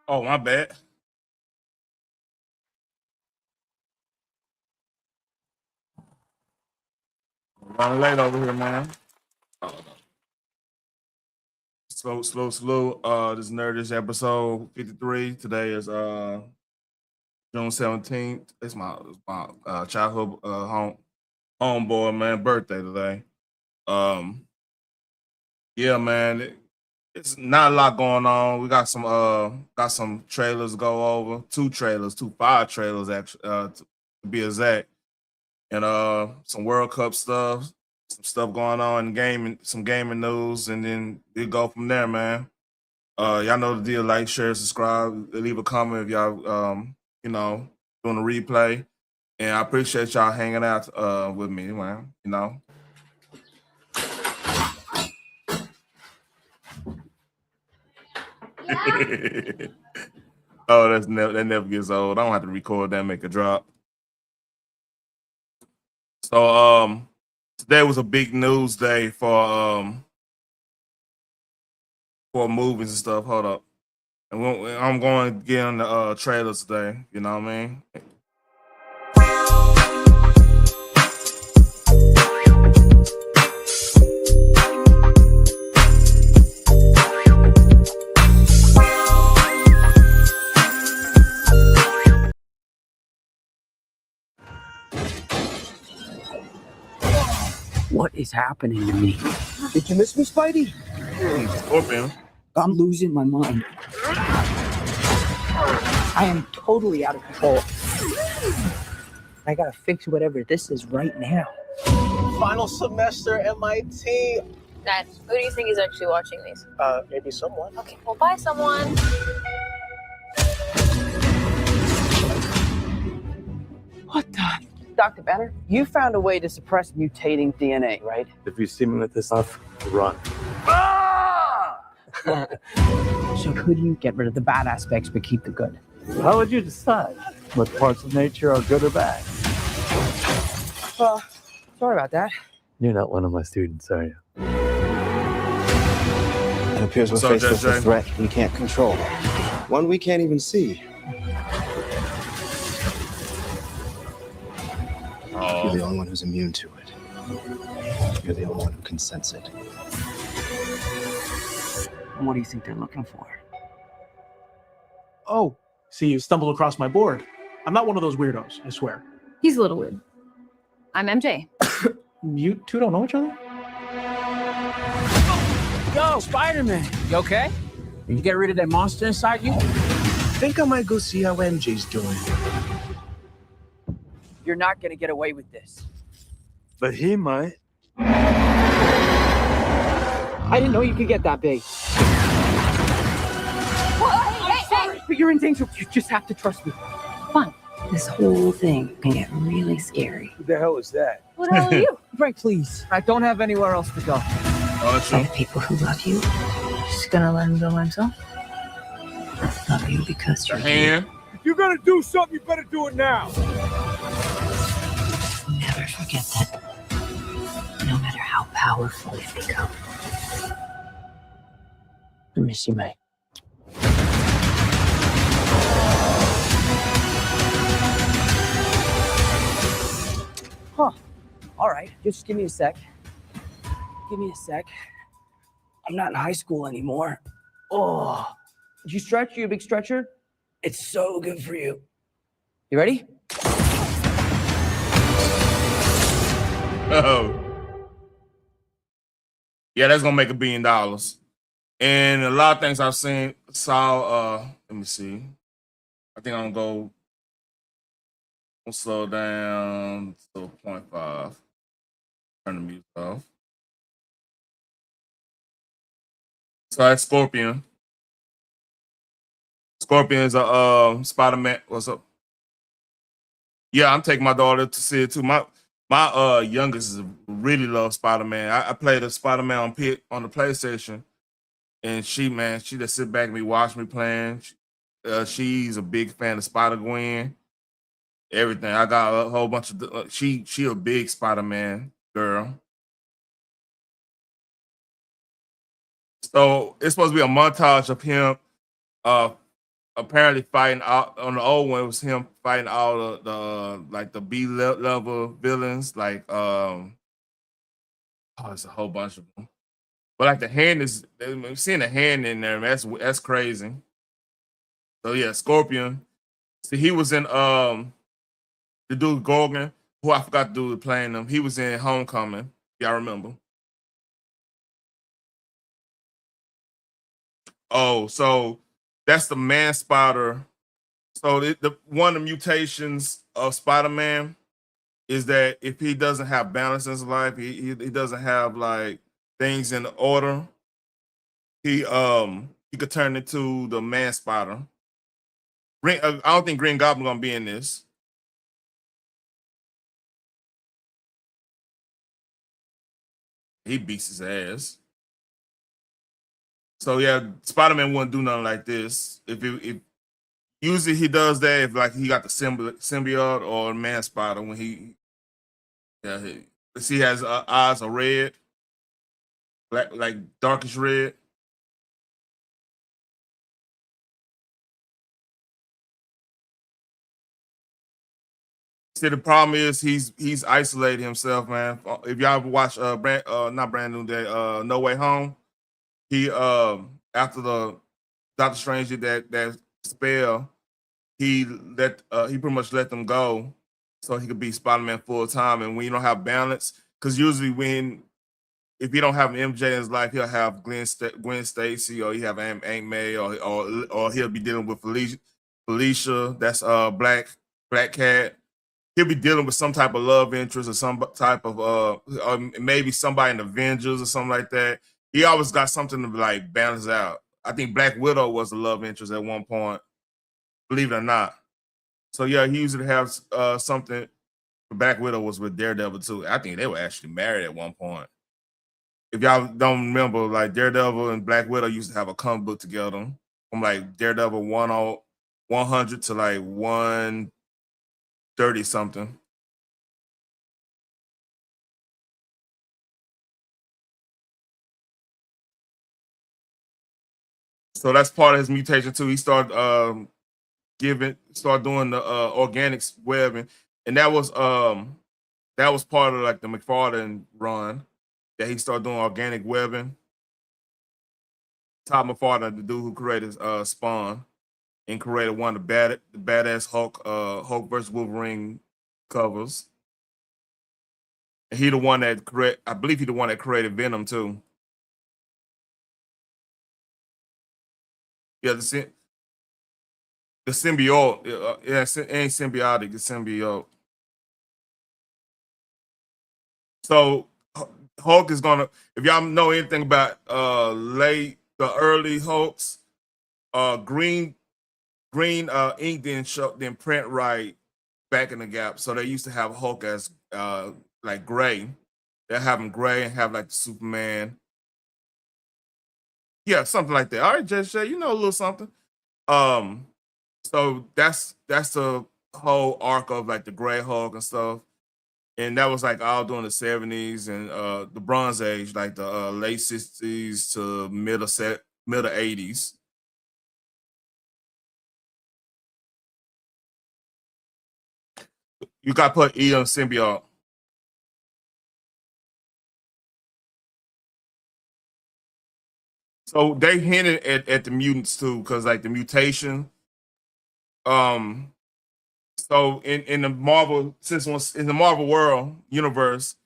Oh, my bad. Running late over here, man. Oh, no. Slow. This nerdish episode 53. Today is June 17th. It's my childhood homeboy, man, birthday today. Um yeah, man. It's not a lot going on. We got some trailers to go over. Two fire trailers actually to be exact. And some World Cup stuff, some stuff going on in gaming, some gaming news, and then we go from there, man. Y'all know the deal. Like, share, subscribe, leave a comment if y'all you know, doing a replay. And I appreciate y'all hanging out with me, man. Oh, that never gets old. I don't have to record that, make a drop. So today was a big news day for movies and stuff. Hold up. I'm going to get on the trailers today. You know what I mean? What is happening to me? Did you miss me, Spidey? Scorpion. I'm losing my mind. I am totally out of control. I gotta fix whatever this is right now. Final semester MIT. Dad, who do you think is actually watching these? Maybe someone. Okay, well, bye, someone. What the? Dr. Banner, you found a way to suppress mutating DNA, right? If you see me with this stuff, run. So could you get rid of the bad aspects but keep the good? How would you decide what parts of nature are good or bad? Well, sorry about that. You're not one of my students, are you? It appears we're faced with a threat we can't control. One we can't even see. You're the only one who's immune to it. You're the only one who can sense it. What do you think they're looking for? Oh, see, you stumbled across my board. I'm not one of those weirdos, I swear. He's a little weird. I'm MJ. You two don't know each other? Yo, Spider-Man, you okay? Did you get rid of that monster inside you? Think I might go see how MJ's doing. You're not gonna get away with this. But he might. I didn't know you could get that big. Hey! But you're in danger. You just have to trust me. Fun. This whole thing can get really scary. Who the hell is that? What the hell are you? Frank, please. I don't have anywhere else to go. Oh, that's I true. have people who love you. Just gonna let him go by himself. Love you because you're you. Hand. If you're gonna do something, you better do it now. Never forget that. No matter how powerful you become. I miss you, mate. Huh. All right. Just give me a sec. Give me a sec. I'm not in high school anymore. Oh. Did you stretch? You a big stretcher? It's so good for you. You ready? Oh. Yeah, that's gonna make $1 billion. And a lot of things I've saw, let me see. I think I'm gonna slow down to 0.5. Turn the music off. So that's Scorpion. Scorpion is a Spider-Man. What's up? Yeah, I'm taking my daughter to see it too. My youngest really loves Spider-Man. I played a Spider-Man on the PlayStation, and she just sit back and watch me playing. She's a big fan of Spider-Gwen. Everything. I got a whole bunch of. She a big Spider-Man girl. So it's supposed to be a montage of him apparently fighting out on the old one. It was him fighting all the like the level villains. Like it's a whole bunch of them. But like the hand is seeing the hand in there. That's crazy. So yeah, Scorpion. See, he was in the dude Gorgon, who I forgot the dude playing him. He was in Homecoming. Y'all remember? Oh, so that's the Man Spider. So the one of the mutations of Spider-Man is that if he doesn't have balance in his life, he doesn't have like things in order, he could turn into the Man Spider. I don't think Green Goblin gonna be in this. He beats his ass. So yeah, Spider-Man wouldn't do nothing like this. If usually he does that if like he got the symbiote or Man Spider when he he has eyes are red, black like darkish red. See, the problem is he's isolated himself, man. If y'all ever watch not Brand New Day, No Way Home, he after the Doctor Strange did that spell, he pretty much let them go so he could be Spider-Man full time. And when you don't have balance, because usually if you don't have an MJ in his life, he'll have Gwen Stacy, or he have Aunt May, or he'll be dealing with Felicia. That's Black Cat. He'll be dealing with some type of love interest or some type of maybe somebody in Avengers or something like that. He always got something to like balance out. I think Black Widow was a love interest at one point, believe it or not. So yeah, he usually have something. Black Widow was with Daredevil too. I think they were actually married at one point. If y'all don't remember, like Daredevil and Black Widow used to have a comic book together from like Daredevil 100 to like 130 something. So that's part of his mutation too. He started doing the organics webbing, and that was part of like the McFarlane run that he started doing organic webbing. Todd McFarlane, the dude who created Spawn and created one of the badass Hulk versus Wolverine covers. And I believe he the one that created Venom too. Yeah, the symbiote. Yeah, it ain't symbiotic. It's symbiote. So Hulk is gonna. If y'all know anything about the early Hulks, green ink didn't print right back in the gap. So they used to have Hulk as like gray. They have him gray and have like the Superman. Yeah, something like that. All right, Jay Shay, you know a little something. Um, so that's the whole arc of like the Gray Hulk and stuff. And that was like all during the 70s and the Bronze Age, like the late 60s to middle 80s. You got to put E on symbiote. So they hinted at the mutants too, because like the mutation. So in the Marvel in the Marvel world universe,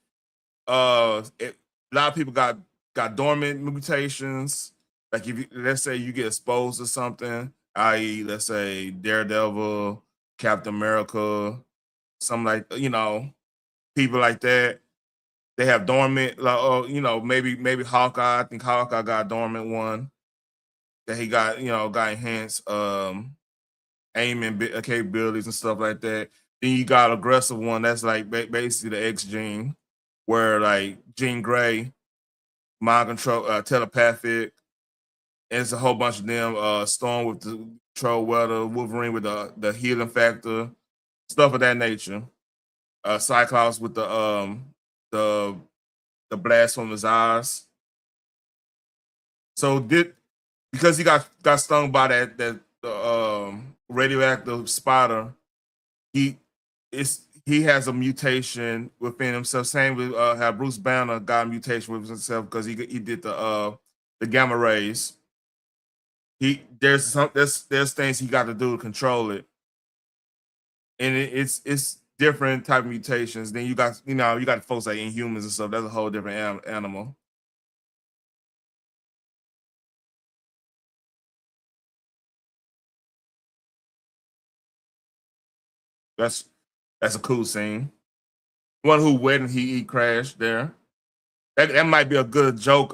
a lot of people got dormant mutations. Like if let's say you get exposed to something, i.e., let's say Daredevil, Captain America, something like people like that. They have dormant, like maybe Hawkeye. I think Hawkeye got a dormant one that he got enhanced aiming capabilities and stuff like that. Then you got aggressive one that's like basically the X gene, where like Jean Grey, mind control, telepathic. And it's a whole bunch of them. Storm with the control weather, Wolverine with the healing factor, stuff of that nature. Cyclops with the blast from his eyes. So because he got stung by that radioactive spotter, he has a mutation within himself. Same with how Bruce Banner got a mutation with himself because he did the gamma rays. There's things he got to do to control it, and it's different type of mutations. Then you got folks like Inhumans and stuff. That's a whole different animal. That's a cool scene. One who wedding he crashed there. That might be a good joke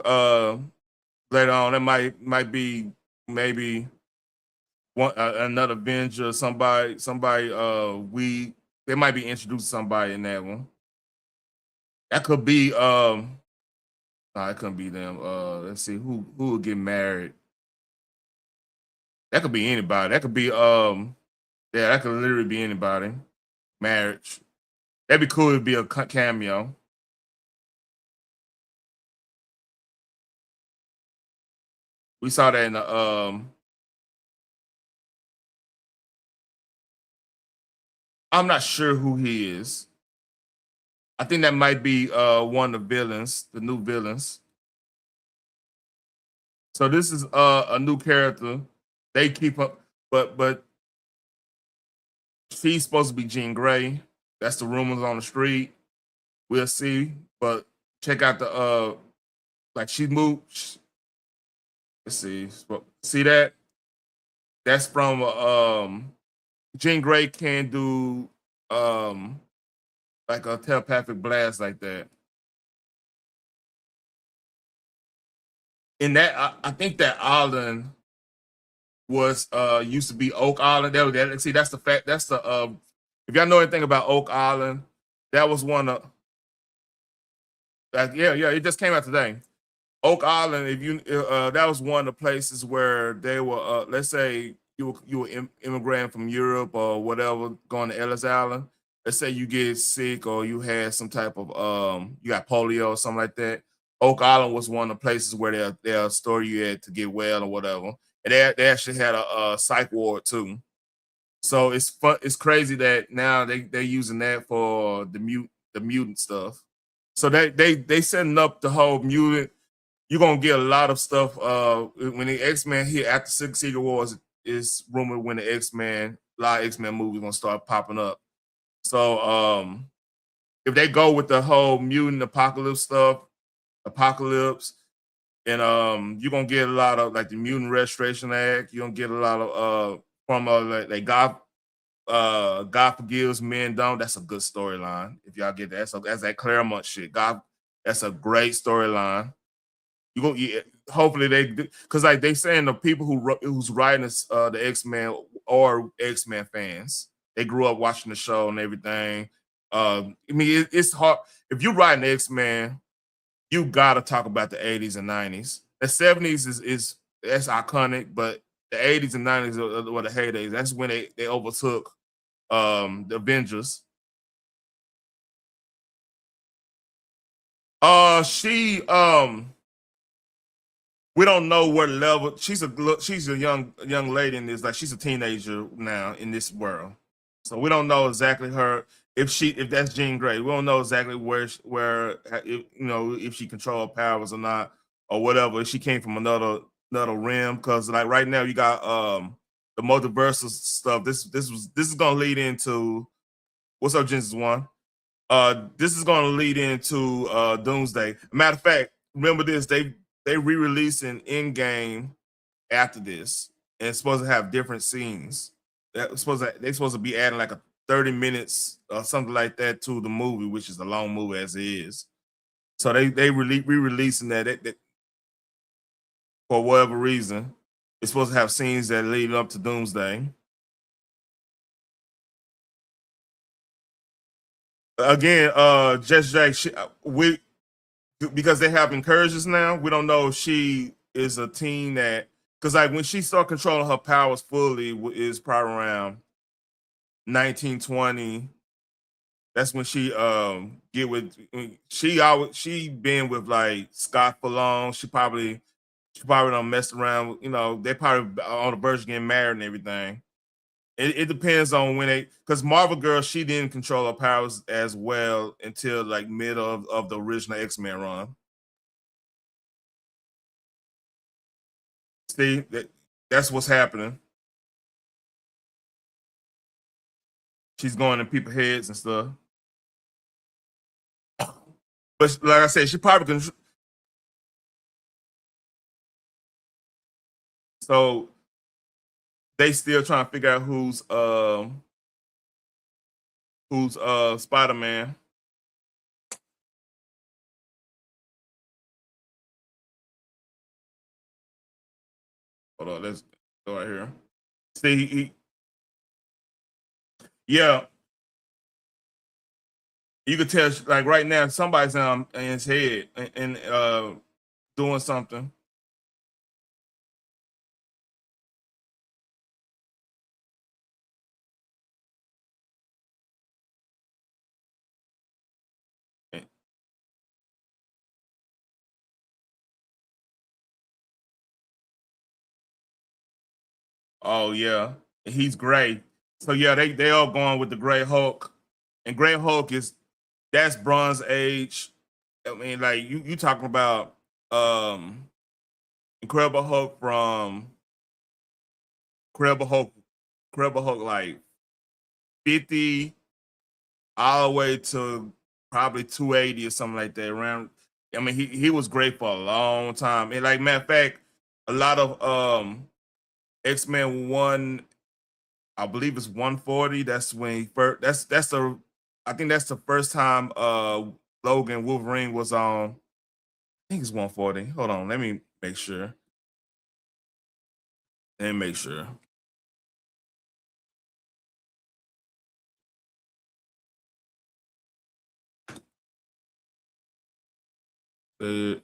later on. That might be maybe one another Avenger, somebody they might be introduced somebody in that one. That could be no, it couldn't be them. Let's see who would get married. That could be anybody. That could be that could literally be anybody. Marriage. That'd be cool to be a cameo. We saw that in the I'm not sure who he is. I think that might be one of the villains, the new villains. So this is a new character. They keep up, but she's supposed to be Jean Grey. That's the rumors on the street. We'll see. But check out the like she moved. Let's see. See that? That's from Jean Grey can do like a telepathic blast like that. In that, I think that island was used to be Oak Island. See, that's the fact. That's the if y'all know anything about Oak Island, that was one of that. Yeah, it just came out today. Oak Island, if you that was one of the places where they were. Let's say you were immigrating from Europe or whatever, going to Ellis Island. Let's say you get sick or you had some type of you got polio or something like that. Oak Island was one of the places where they'll store you at to get well or whatever. And they actually had a psych ward too. So it's fun. It's crazy that now they're using that for the mutant stuff. So they setting up the whole mutant. You're gonna get a lot of stuff when the X-Men here after Secret Wars is rumored when the X-Men, a lot of X-Men movies gonna start popping up. So if they go with the whole mutant apocalypse, and you're gonna get a lot of like the Mutant Restoration Act, you're gonna get a lot of from like God forgives, men don't. That's a good storyline. If y'all get that, so that's that Claremont shit. God, that's a great storyline. Hopefully they do, because like they saying the people who's writing this, the X-Men or X-Men fans. They grew up watching the show and everything. I mean, it's hard if you're writing X-Men. You gotta talk about the 80s and 90s. The 70s is that's iconic, but the 80s and 90s were the heydays. That's when they overtook the Avengers. She we don't know what level. She's a young lady in this. Like she's a teenager now in this world, so we don't know exactly if that's Jean Grey. We don't know exactly where if she controlled powers or not or whatever. If she came from another realm, because like right now you got the multiversal stuff. This is gonna lead into what's up, Genesis One. This is gonna lead into Doomsday. Matter of fact, remember this, they re-releasing Endgame after this, and it's supposed to have different scenes. They're supposed to be adding like a 30 minutes or something like that to the movie, which is a long movie as it is. So they re-releasing that for whatever reason. It's supposed to have scenes that lead up to Doomsday. Again, Jess Jack, because they have incursions now, we don't know if she is a teen that, because like when she start controlling her powers fully is probably around 1920. That's when she get with she been with like Scott for long. She probably don't mess around. They probably on the verge of getting married and everything. It depends on when because Marvel Girl, she didn't control her powers as well until like middle of the original X-Men run. See, that's what's happening. She's going in people's heads and stuff. But like I said, she probably can. So they still trying to figure out who's Spider-Man. Hold on, let's go right here. See, yeah, you could tell like right now somebody's in his head and doing something. Oh yeah, he's gray. So yeah, they all going with the Gray Hulk, and Gray Hulk that's Bronze Age. I mean, like you talking about Incredible Hulk from Incredible Hulk, Incredible Hulk like 50 all the way to probably 280 or something like that. Around, I mean, he was great for a long time. And like matter of fact, a lot of X-Men 1, I believe it's 140. That's when he first. That's the. I think that's the first time Logan Wolverine was on. I think it's 140. Hold on, let me make sure. Let me make sure. Uh,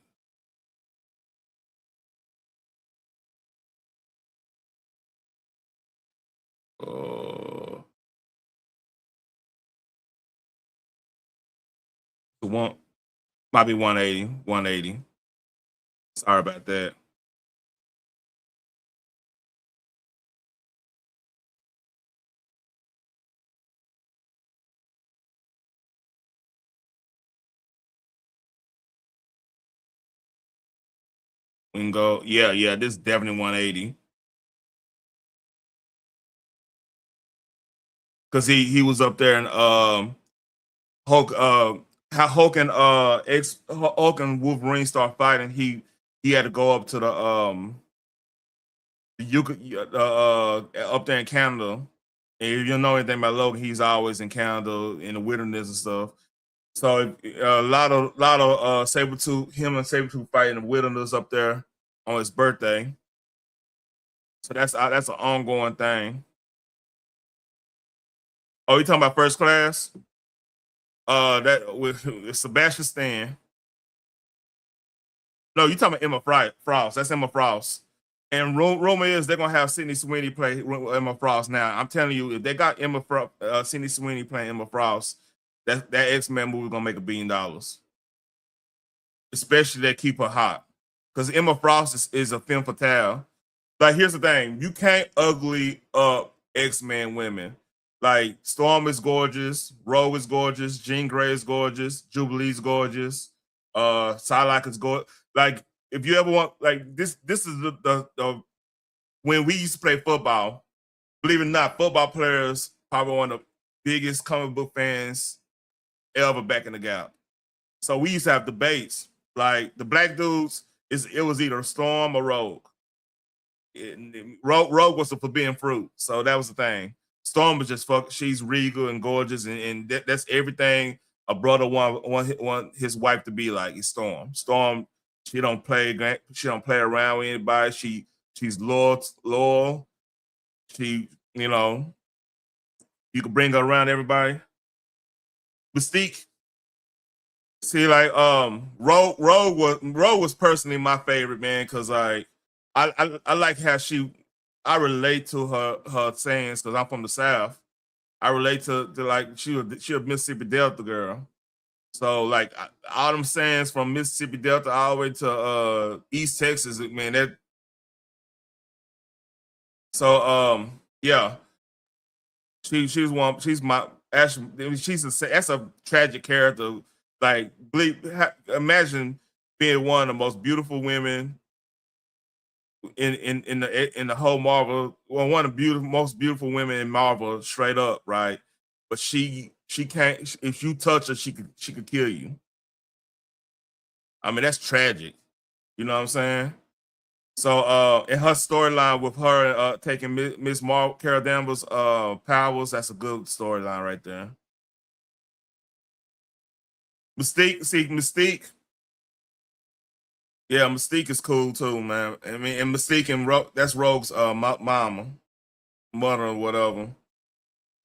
uh, the one might be 180. 180. Sorry about that. We can go. Yeah, yeah. This is definitely 180. Because he was up there and Hulk how Hulk and Hulk and Wolverine start fighting. He had to go up to up there in Canada. And if you know anything about Logan, he's always in Canada in the wilderness and stuff. So a lot of Sabretooth, him and Sabretooth fight in the wilderness up there on his birthday. So that's an ongoing thing. Oh, you talking about First Class? That with Sebastian Stan. No, you talking about Emma Frost. That's Emma Frost. And rumor is they're gonna have Sydney Sweeney play Emma Frost. Now, I'm telling you, if they got Sydney Sweeney playing Emma Frost, that X-Men movie gonna make $1 billion. Especially they keep her hot. Because Emma Frost is a femme fatale. Like, here's the thing: you can't ugly up X-Men women. Like, Storm is gorgeous, Rogue is gorgeous, Jean Grey is gorgeous, Jubilee's gorgeous, Psylocke is gorgeous. Like, if you ever want, like, this is the when we used to play football. Believe it or not, football players probably one of the biggest comic book fans ever back in the gap. So we used to have debates. Like, the black dudes, it was either Storm or Rogue. Rogue was the forbidden fruit, so that was the thing. Storm was just fuck. She's regal and gorgeous, and that's everything a brother want his wife to be like. Is Storm. Storm, she don't play around with anybody. She's loyal. She, you can bring her around everybody. Mystique. See, like Rogue was personally my favorite, man, because I like how I relate to her sayings because I'm from the South. I relate to like she a Mississippi Delta girl. So like all them sayings from Mississippi Delta all the way to East Texas, man. So yeah. She's one. She's my actually. That's a tragic character. Like, imagine being one of the most beautiful women in the whole Marvel. Well, one of the most beautiful women in Marvel, straight up, right? But she can't. If you touch her, she could kill you. I mean, that's tragic. You know what I'm saying? So, in her storyline with her taking Miss Carol Danvers' powers, that's a good storyline right there. Mystique. Yeah, Mystique is cool too, man. I mean, and Mystique and that's Rogue's mother, or whatever.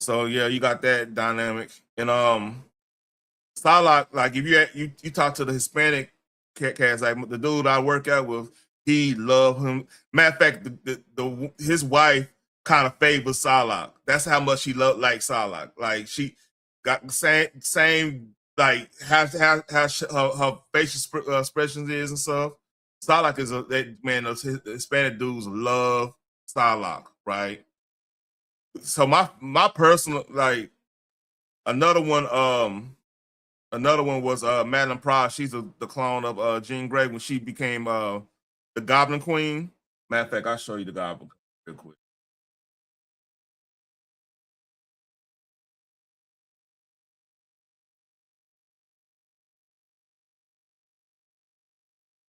So yeah, you got that dynamic. And Psylocke, like if you talk to the Hispanic cast, like the dude I work out with, he love him. Matter of fact, his wife kind of favors Psylocke. That's how much he like Psylocke. Like she got the same like how her facial expressions is and stuff. Psylocke is those Hispanic dudes love Psylocke, right? So my personal like another one was Madeline Pryor. She's the clone of Jean Grey when she became the Goblin Queen. Matter of fact, I'll show you the Goblin real quick.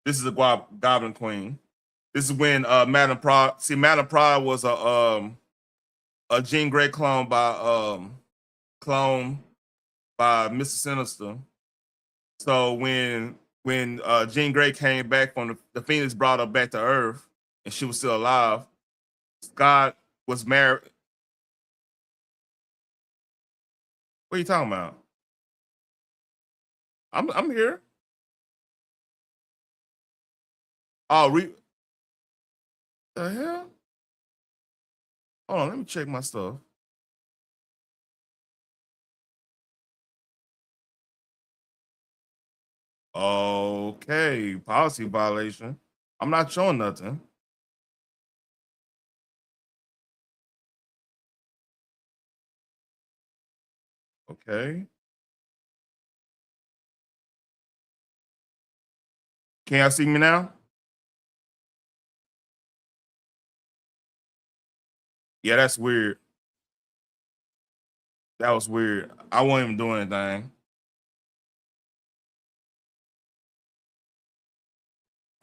This is the Goblin Queen. This is when Madeline Pryor. See, Madeline Pryor was a Jean Grey clone by Mr. Sinister. So when Jean Grey came back from the Phoenix, brought her back to Earth, and she was still alive. Scott was married. What are you talking about? I'm here. Oh, the hell? Hold on, let me check my stuff. Okay, policy violation. I'm not showing nothing. Okay. Can y'all see me now? Yeah, that's weird. That was weird. I wasn't even doing anything.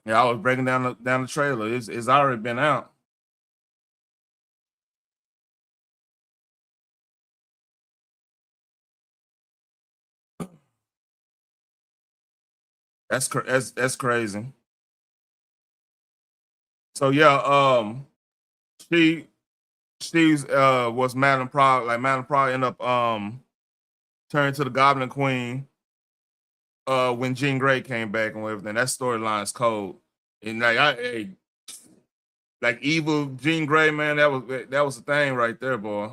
Yeah, I was breaking down the trailer. It's already been out. That's crazy. So yeah, she's was Madame Pride. Like Madame Pride ended up turning to the Goblin Queen when Jean Grey came back and everything. That storyline's cold. And like evil Jean Grey, man, that was the thing right there, boy.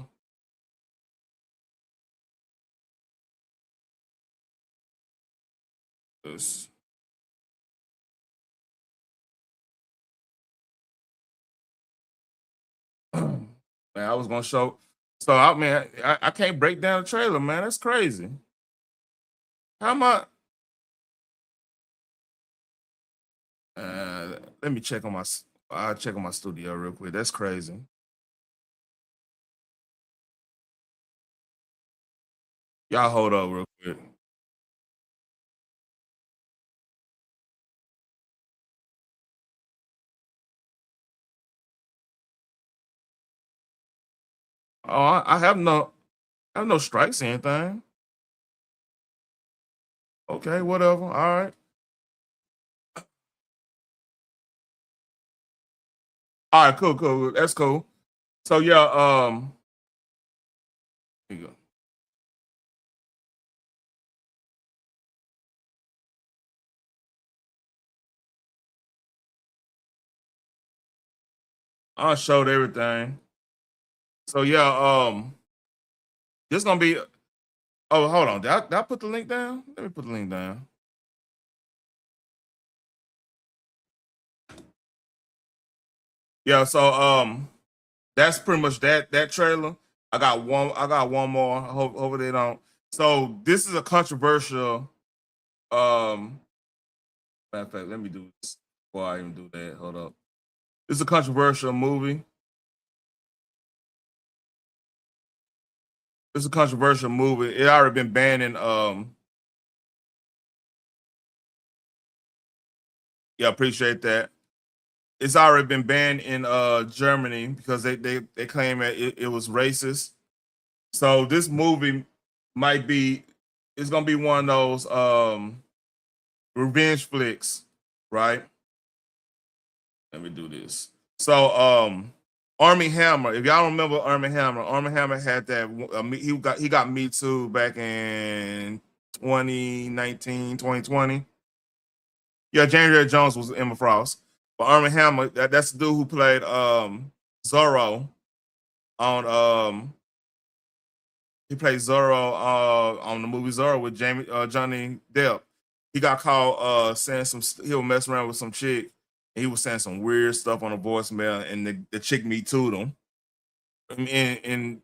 Man, I was gonna show. So I mean, I can't break down the trailer, man. That's crazy. How much? Let me check on my. I'll check on my studio real quick. That's crazy. Y'all hold up real quick. Oh, I have no strikes or anything. Okay, whatever. All right. All right, cool. That's cool. So yeah, here you go. I showed everything. So yeah, this gonna be. Oh, hold on. Did I put the link down? Let me put the link down. Yeah. So that's pretty much that trailer. I got one more. Hopefully they don't. So this is a controversial. Matter of fact, let me do this before I even do that. Hold up. This is a controversial movie. It's a controversial movie. It already been banned in yeah, appreciate that. It's already been banned in Germany because they claim that it was racist. So this movie might be it's gonna be one of those revenge flicks, right? Let me do this. So Army Hammer, if y'all don't remember Army Hammer had that he got Me Too back in 2019, 2020. Yeah, January Jones was Emma Frost. But Armie Hammer, that's the dude who played Zorro on he played Zorro on the movie Zorro with Johnny Depp. He got caught saying he was messing around with some chick and he was saying some weird stuff on a voicemail and the chick Me Too'd him. And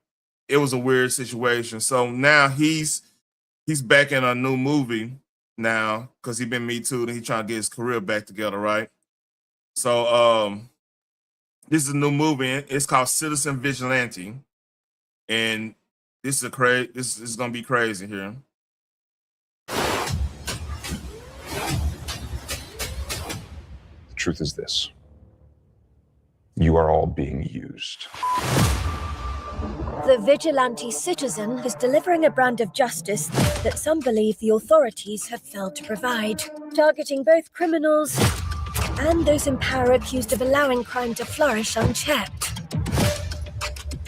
it was a weird situation. So now he's back in a new movie now because he been Me Too'd and he trying to get his career back together, right? So this is a new movie. It's called Citizen Vigilante, and this is gonna be crazy here. The truth is this: you are all being used. The vigilante citizen is delivering a brand of justice that some believe the authorities have failed to provide, targeting both criminals and those in power accused of allowing crime to flourish unchecked.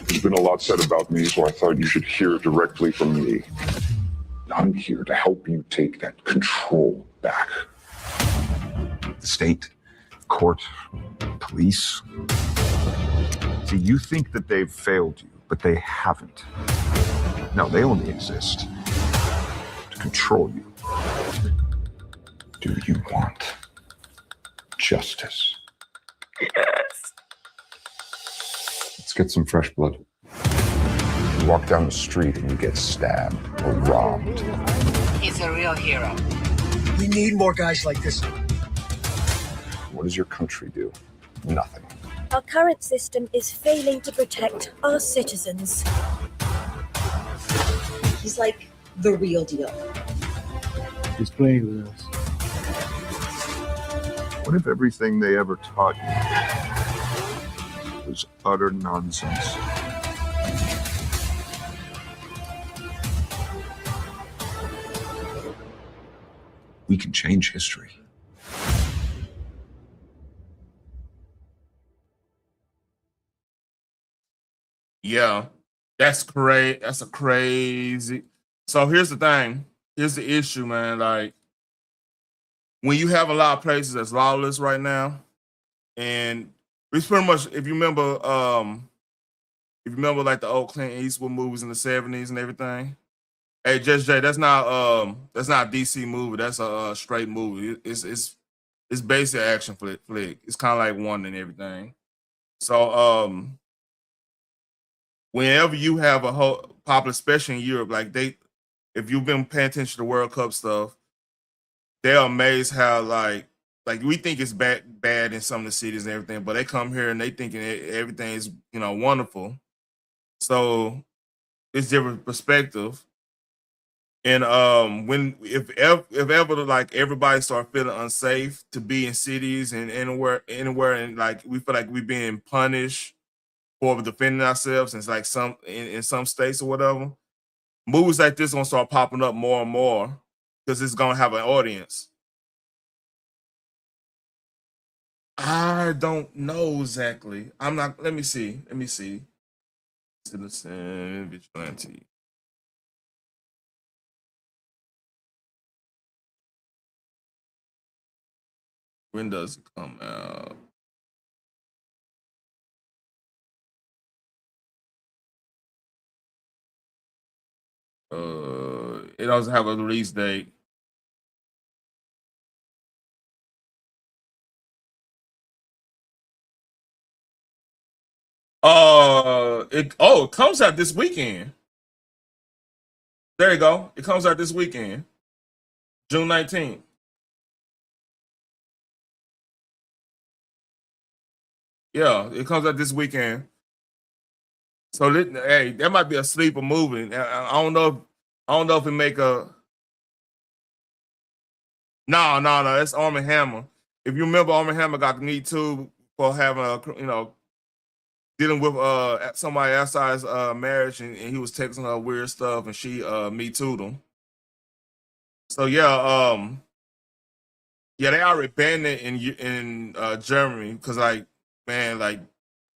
There's been a lot said about me, so I thought you should hear directly from me. I'm here to help you take that control back. The state, court, police. See, you think that they've failed you, but they haven't. No, they only exist to control you. Do you want justice? Yes. Let's get some fresh blood. You walk down the street and you get stabbed or robbed. He's a real hero. We need more guys like this. What does your country do? Nothing. Our current system is failing to protect our citizens. He's like the real deal. He's playing with us. What if everything they ever taught you was utter nonsense? We can change history. Yeah, that's crazy. That's a crazy. So here's the thing. Here's the issue, man. Like when you have a lot of places that's lawless right now, and it's pretty much if you remember like the old Clint Eastwood movies in the 70s and everything. Hey, Just Jay, that's not a DC movie. That's a straight movie. It's basically an action flick. It's kind of like one and everything. So whenever you have a whole popular, especially in Europe, like if you've been paying attention to World Cup stuff, they're amazed how like we think it's bad in some of the cities and everything, but they come here and they thinking everything is wonderful. So it's different perspective. And if ever like everybody start feeling unsafe to be in cities and anywhere and like we feel like we're being punished for defending ourselves in like in some states or whatever, movies like this gonna start popping up more and more because it's gonna have an audience. I don't know exactly. I'm not. Let me see. Citizen Vigilante. When does it come out? It doesn't have a release date. it comes out this weekend. There you go. It comes out this weekend, June 19th. Yeah, it comes out this weekend. So hey, that might be a sleeper movie. I don't know. I don't know if it make a. No. That's Arm and Hammer. If you remember, Arm and Hammer got the Me Too for having dealing with somebody outside his marriage, and he was texting her weird stuff, and she Me Too'd him. So yeah, they already banned it in Germany because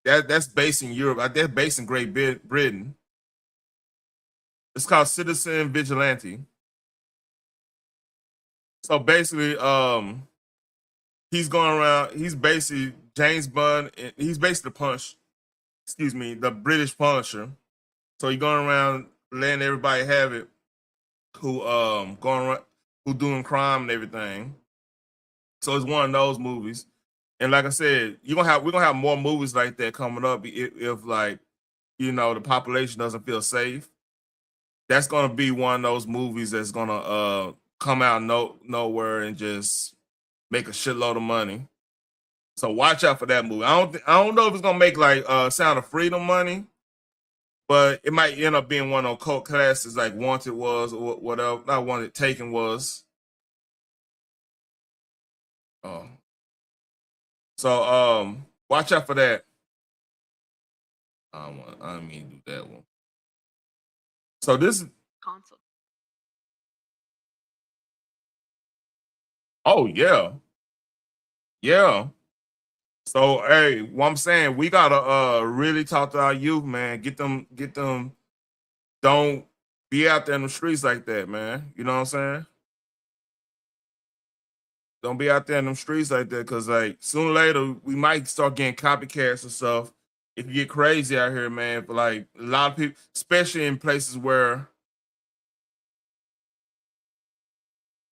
that's based in Europe. That's based in Great Britain. It's called Citizen Vigilante. So basically, he's going around. He's basically James Bond. He's basically the British Punisher. So he's going around letting everybody have it who going around, who doing crime and everything. So it's one of those movies. And like I said, we're gonna have more movies like that coming up if the population doesn't feel safe. That's gonna be one of those movies that's gonna come out nowhere and just make a shitload of money. So watch out for that movie. I don't know if it's gonna make like Sound of Freedom money, but it might end up being one of those cult classes like Wanted was or whatever. Not Wanted, Taken was. So watch out for that. I didn't mean to do that one. So this console. Oh yeah. Yeah. So hey, what I'm saying, we gotta really talk to our youth, man. Get them. Don't be out there in the streets like that, man. You know what I'm saying? Don't be out there in them streets like that, because like sooner or later we might start getting copycats and stuff. If you get crazy out here, man. But like a lot of people, especially in places where,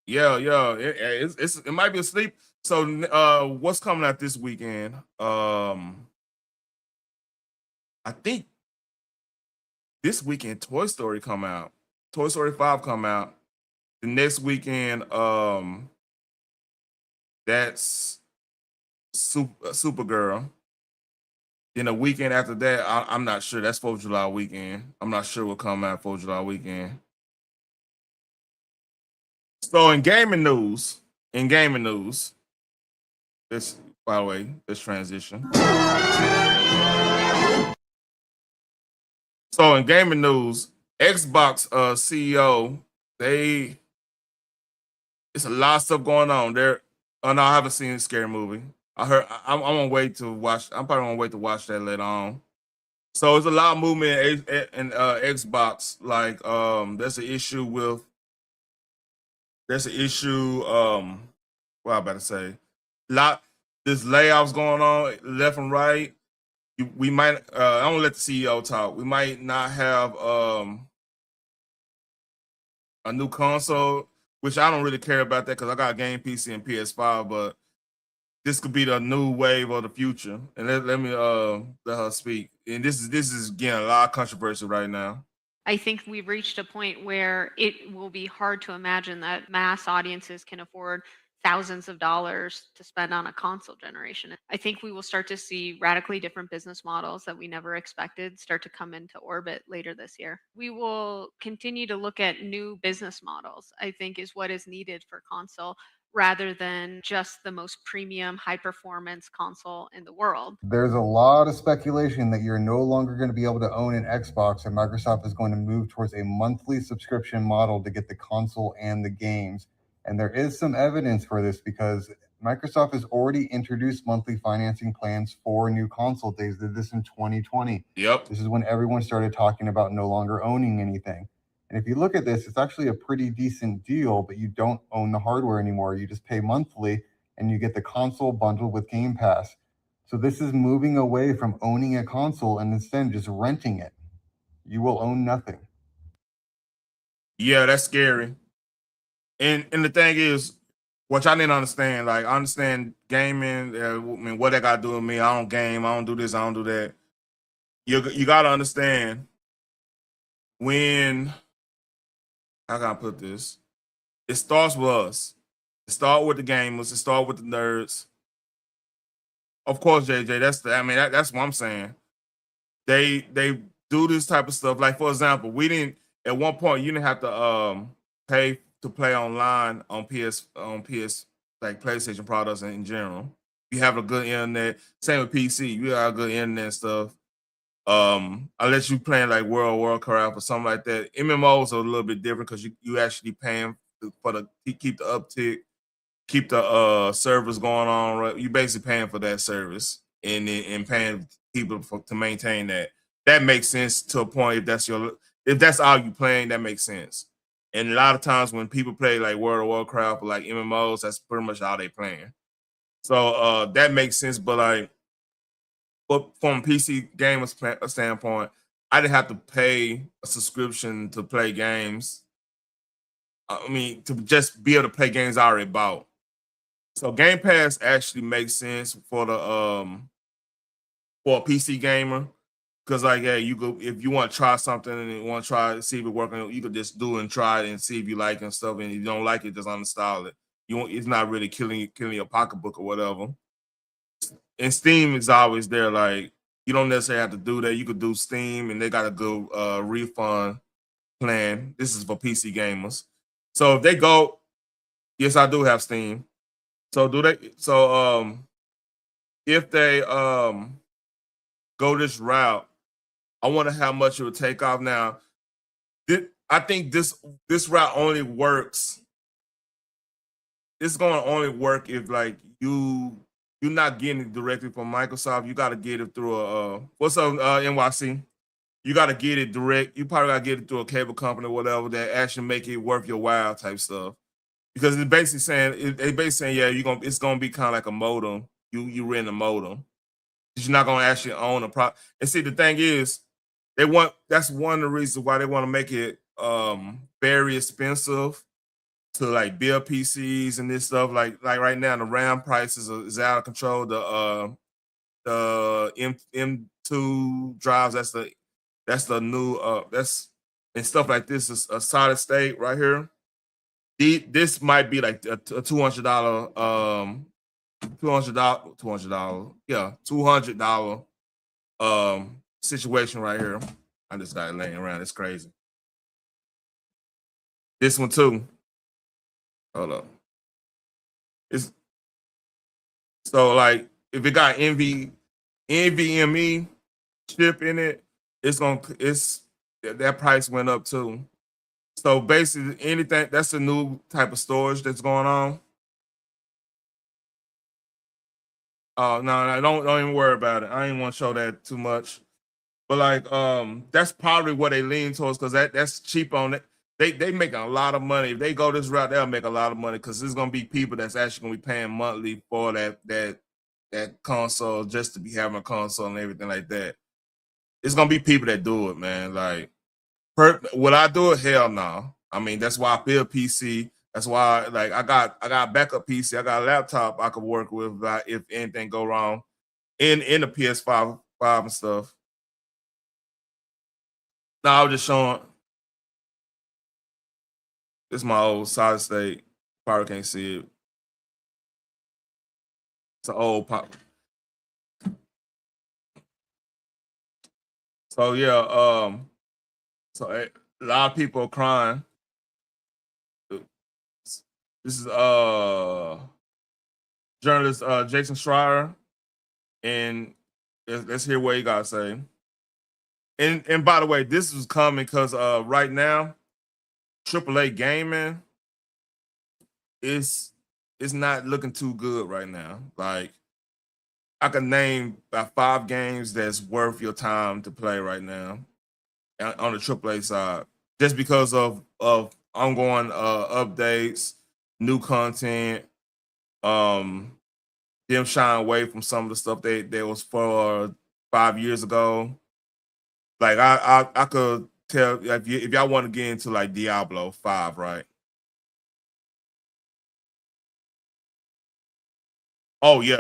it might be a sleep. So what's coming out this weekend? I think this weekend Toy Story come out. Toy Story 5 come out. The next weekend, that's Supergirl. Then a weekend after that, I'm not sure. That's 4th of July weekend. I'm not sure what come out 4th of July weekend. So in gaming news, this, by the way, this transition. So in gaming news, Xbox CEO, it's a lot of stuff going on there. Oh no, I haven't seen a scary movie. I'm gonna wait to watch. I'm probably gonna wait to watch that later on. So there's a lot of movement in Xbox. Like there's an issue. What I'm about to say. There's layoffs going on left and right. We might. I don't let the CEO talk. We might not have a new console, which I don't really care about that because I got a game PC and PS5, but this could be the new wave of the future. And let me let her speak. And this is getting a lot of controversy right now. I think we've reached a point where it will be hard to imagine that mass audiences can afford thousands of dollars to spend on a console generation. I think we will start to see radically different business models that we never expected start to come into orbit later this year. We will continue to look at new business models, I think, is what is needed for console, rather than just the most premium high performance console in the world. There's a lot of speculation that you're no longer going to be able to own an Xbox, and Microsoft is going to move towards a monthly subscription model to get the console and the games. And there is some evidence for this because Microsoft has already introduced monthly financing plans for new console days. They did this in 2020. Yep. This is when everyone started talking about no longer owning anything. And if you look at this, it's actually a pretty decent deal, but you don't own the hardware anymore. You just pay monthly and you get the console bundled with Game Pass. So this is moving away from owning a console and instead just renting it. You will own nothing. Yeah, that's scary. And the thing is, which I didn't understand, like I understand gaming, I mean, what that got to do with me. I don't game, I don't do this, I don't do that. you gotta understand when, how can I put this? It starts with us. It starts with the gamers. It starts with the nerds. Of course, JJ. That's what I'm saying. They do this type of stuff. Like for example, we didn't at one point you didn't have to pay to play online on PS like PlayStation products in general. You have a good internet. Same with PC. You got good internet and stuff. Unless you playing like World of Warcraft or something like that. MMOs are a little bit different because you actually paying for the keep the uptick, keep the servers going on. Right, you basically paying for that service and paying people to maintain that. That makes sense to a point if that's all you playing, that makes sense. And a lot of times when people play like World of Warcraft or like MMOs, that's pretty much all they playing. So that makes sense. But from a PC gamer standpoint, I didn't have to pay a subscription to play games. I mean, to just be able to play games I already bought. So Game Pass actually makes sense for a PC gamer because like you go if you want to try something and you want to try to see if it working, you could just do it and try it and see if you like it and stuff. And if you don't like it, just uninstall it. It's not really killing your pocketbook or whatever. And Steam is always there. Like you don't necessarily have to do that. You could do Steam, and they got a good refund plan. This is for PC gamers. So if they go, yes, I do have Steam. So do they? So if they go this route, I wonder how much it would take off. Now, I think this route only works. It's going to only work if like you're not getting it directly from Microsoft. You got to get it through a what's up, NYC. You got to get it direct. You probably got to get it through a cable company or whatever that actually make it worth your while type stuff. Because it's basically saying, yeah, it's gonna be kind of like a modem. You rent a modem. You're not gonna actually own a product. And see, the thing is, that's one of the reasons why they want to make it very expensive to like build PCs and this stuff. Like right now, the RAM prices is out of control. The M2 drives, that's the new that's and stuff like this is a solid state right here. This might be like a $200 $200 situation right here. I just got it laying around. It's crazy. This one too. Hold up. It's so like if it got NVMe chip in it, that price went up too. So basically, anything that's a new type of storage that's going on. Oh no, don't even worry about it. I didn't want to show that too much. But like that's probably what they lean towards because that's cheap on it. They make a lot of money. If they go this route, they'll make a lot of money because there's gonna be people that's actually gonna be paying monthly for that console just to be having a console and everything like that. It's gonna be people that do it, man. Like will I do it? Hell no. I mean, that's why I build PC. That's why like I got backup PC. I got a laptop I could work with if anything go wrong in the PS5 and stuff. No, I was just showing. This is my old solid state. Probably can't see it. It's an old pop. So yeah, so a lot of people are crying. This is journalist Jason Schreier, and let's hear what he got to say. And by the way, this is coming because right now, AAA gaming is not looking too good right now. Like I can name about 5 games that's worth your time to play right now on the AAA side, just because of ongoing updates, new content, them shying away from some of the stuff that was for 5 years ago. Like I could tell if y'all want to get into like Diablo 5, right? Oh yeah.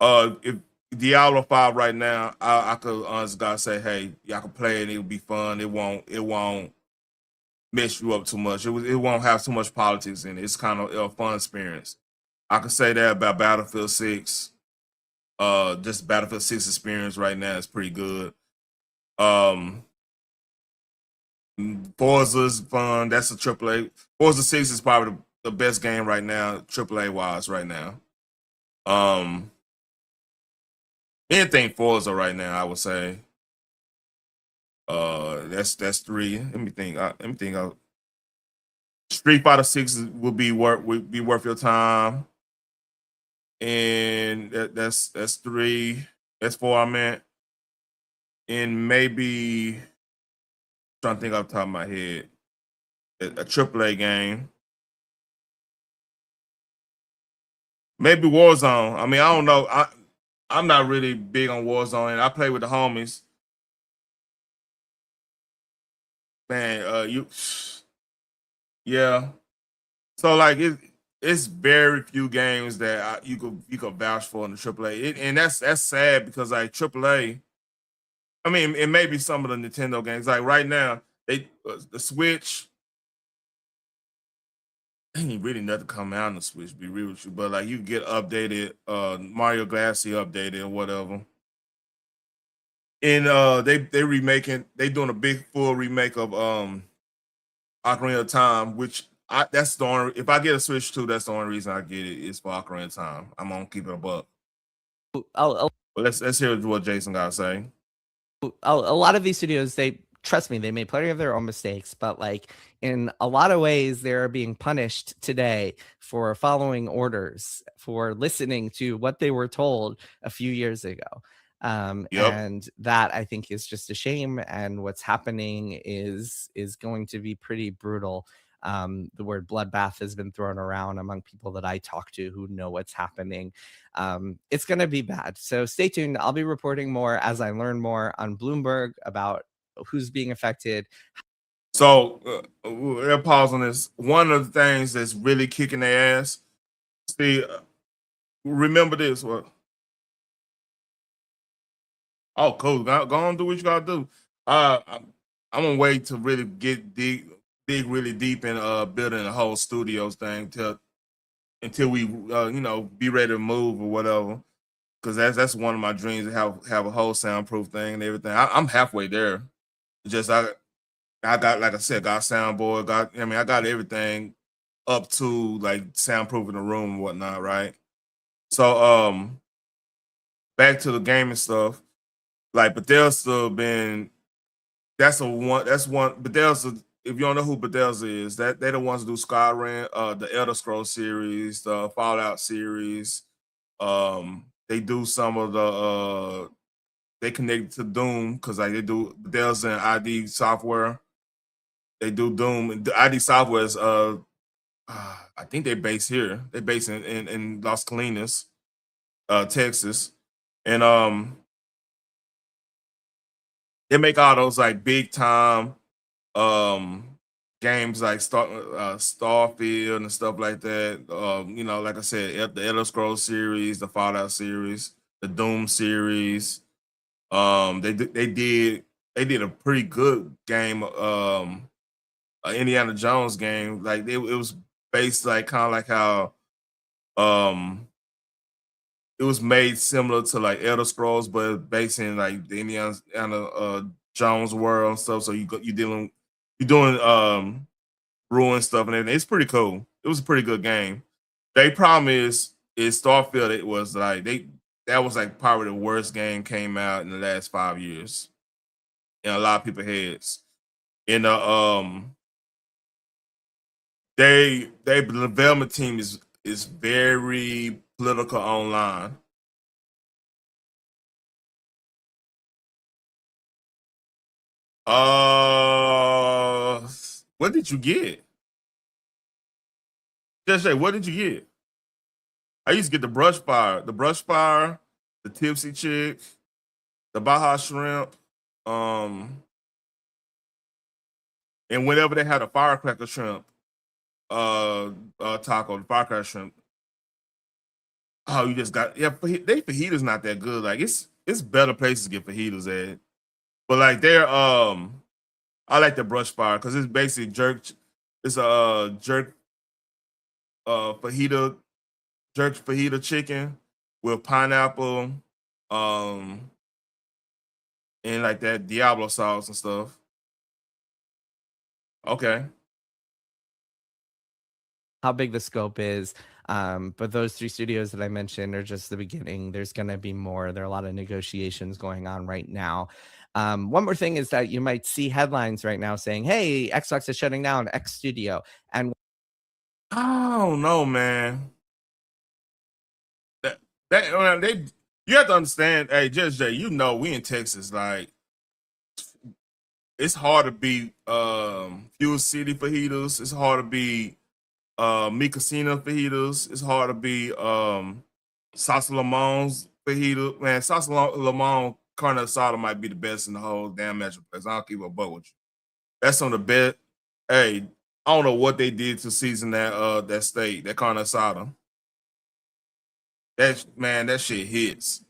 If Diablo 5 right now, I could honestly gotta say, hey, y'all can play it. It'll be fun. It won't mess you up too much. It won't have too much politics in it. It's kind of a fun experience. I could say that about Battlefield 6. Just Battlefield 6 experience right now is pretty good. Forza's fun. That's a AAA. Forza 6 is probably the best game right now, AAA wise right now. Anything Forza right now, I would say. That's 3. Let me think. Street Fighter 6 would be worth your time. And that's 3. That's 4, I meant. And maybe trying to think off the top of my head. A AAA game. Maybe Warzone. I mean, I don't know. I'm not really big on Warzone, and I play with the homies. Man, yeah. So like it's very few games that you could vouch for in the AAA, and that's sad because like AAA. I mean, it may be some of the Nintendo games. Like right now, the Switch. Ain't really nothing come out on the Switch, to be real with you. But like you get updated, Mario Galaxy updated or whatever. And they doing a big full remake of Ocarina of Time, which that's the only if I get a Switch 2, that's the only reason I get it is for Ocarina of Time. I'm gonna keep it a buck. But let's hear what Jason got to say. A lot of these studios, they trust me, they made plenty of their own mistakes, but like in a lot of ways, they're being punished today for following orders, for listening to what they were told a few years ago. And that I think is just a shame. And what's happening is going to be pretty brutal. The word bloodbath has been thrown around among people that I talk to who know what's happening. It's going to be bad. So stay tuned. I'll be reporting more as I learn more on Bloomberg about who's being affected. So we'll pause on this. One of the things that's really kicking their ass. See, remember this. What? Oh, cool. Go on, do what you gotta do. I'm gonna wait to really dig really deep in building a whole studios thing until we be ready to move or whatever. Because that's one of my dreams to have a whole soundproof thing and everything. I'm halfway there. Just I got, like I said, got soundboard, I got everything up to like soundproof in the room and whatnot, right? So back to the gaming stuff. Like Bethesda been that's one Bethesda. If you don't know who Bethesda is, that they're the ones who do Skyrim, the Elder Scrolls series, the Fallout series. They do some of the they connect to Doom because like they do Bethesda and ID Software. They do Doom. The ID Software is I think they're based here. They're based in Las Colinas, Texas, and they make all those like big time games like Starfield and stuff like that. Like I said, the Elder Scrolls series, the Fallout series, the Doom series. They did a pretty good game. Indiana Jones game. Like it was based like kind of like how it was made similar to like Elder Scrolls, but based in like the Indiana Jones world and stuff. So you're doing ruin stuff and everything. It's pretty cool. It was a pretty good game. They problem is Starfield. It was like that was like probably the worst game came out in the last 5 years in a lot of people's heads. And the development team is very political online. What did you get? Just say, what did you get? I used to get the brush fire, the tipsy chick, the Baja shrimp, and whenever they had a firecracker shrimp, taco, the firecracker shrimp. Oh, you just got they fajitas not that good. Like it's better places to get fajitas at. But like they're I like the brush fire because it's basically jerk. It's a jerk fajita jerk fajita chicken with pineapple, um, and like that Diablo sauce and stuff. Okay. How big the scope is. But those 3 studios that I mentioned are just the beginning. There's going to be more. There are a lot of negotiations going on right now. One more thing is that you might see headlines right now saying, "Hey, Xbox is shutting down X studio," and I don't know, man. They you have to understand. Hey, Judge J, you know we in Texas. Like it's hard to beat Fuel City fajitas. It's hard to beat Mi Casino fajitas. It's hard to beat Salsa Limon's fajita. Man, Salsa Limon carne asada might be the best in the whole damn metroplex. I don't keep a buck with you. That's on the best. Hey, I don't know what they did to season that steak, that carne asada. That shit hits.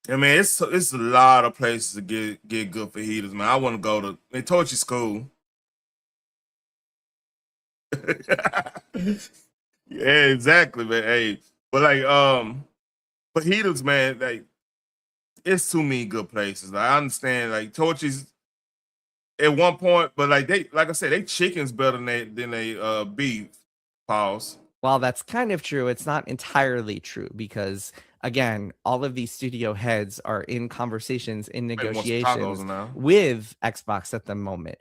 I mean, it's a lot of places to get good fajitas, man. I want to go to Torchy's cool. Yeah, exactly, man. Hey, but like fajitas, man, like it's too many good places. Like, I understand, like Torchy's at one point, but like I said, they chicken's better than they beef. Pause. while that's kind of true, it's not entirely true because again, all of these studio heads are in conversations, in Maybe want some tacos negotiations now. with Xbox at the moment.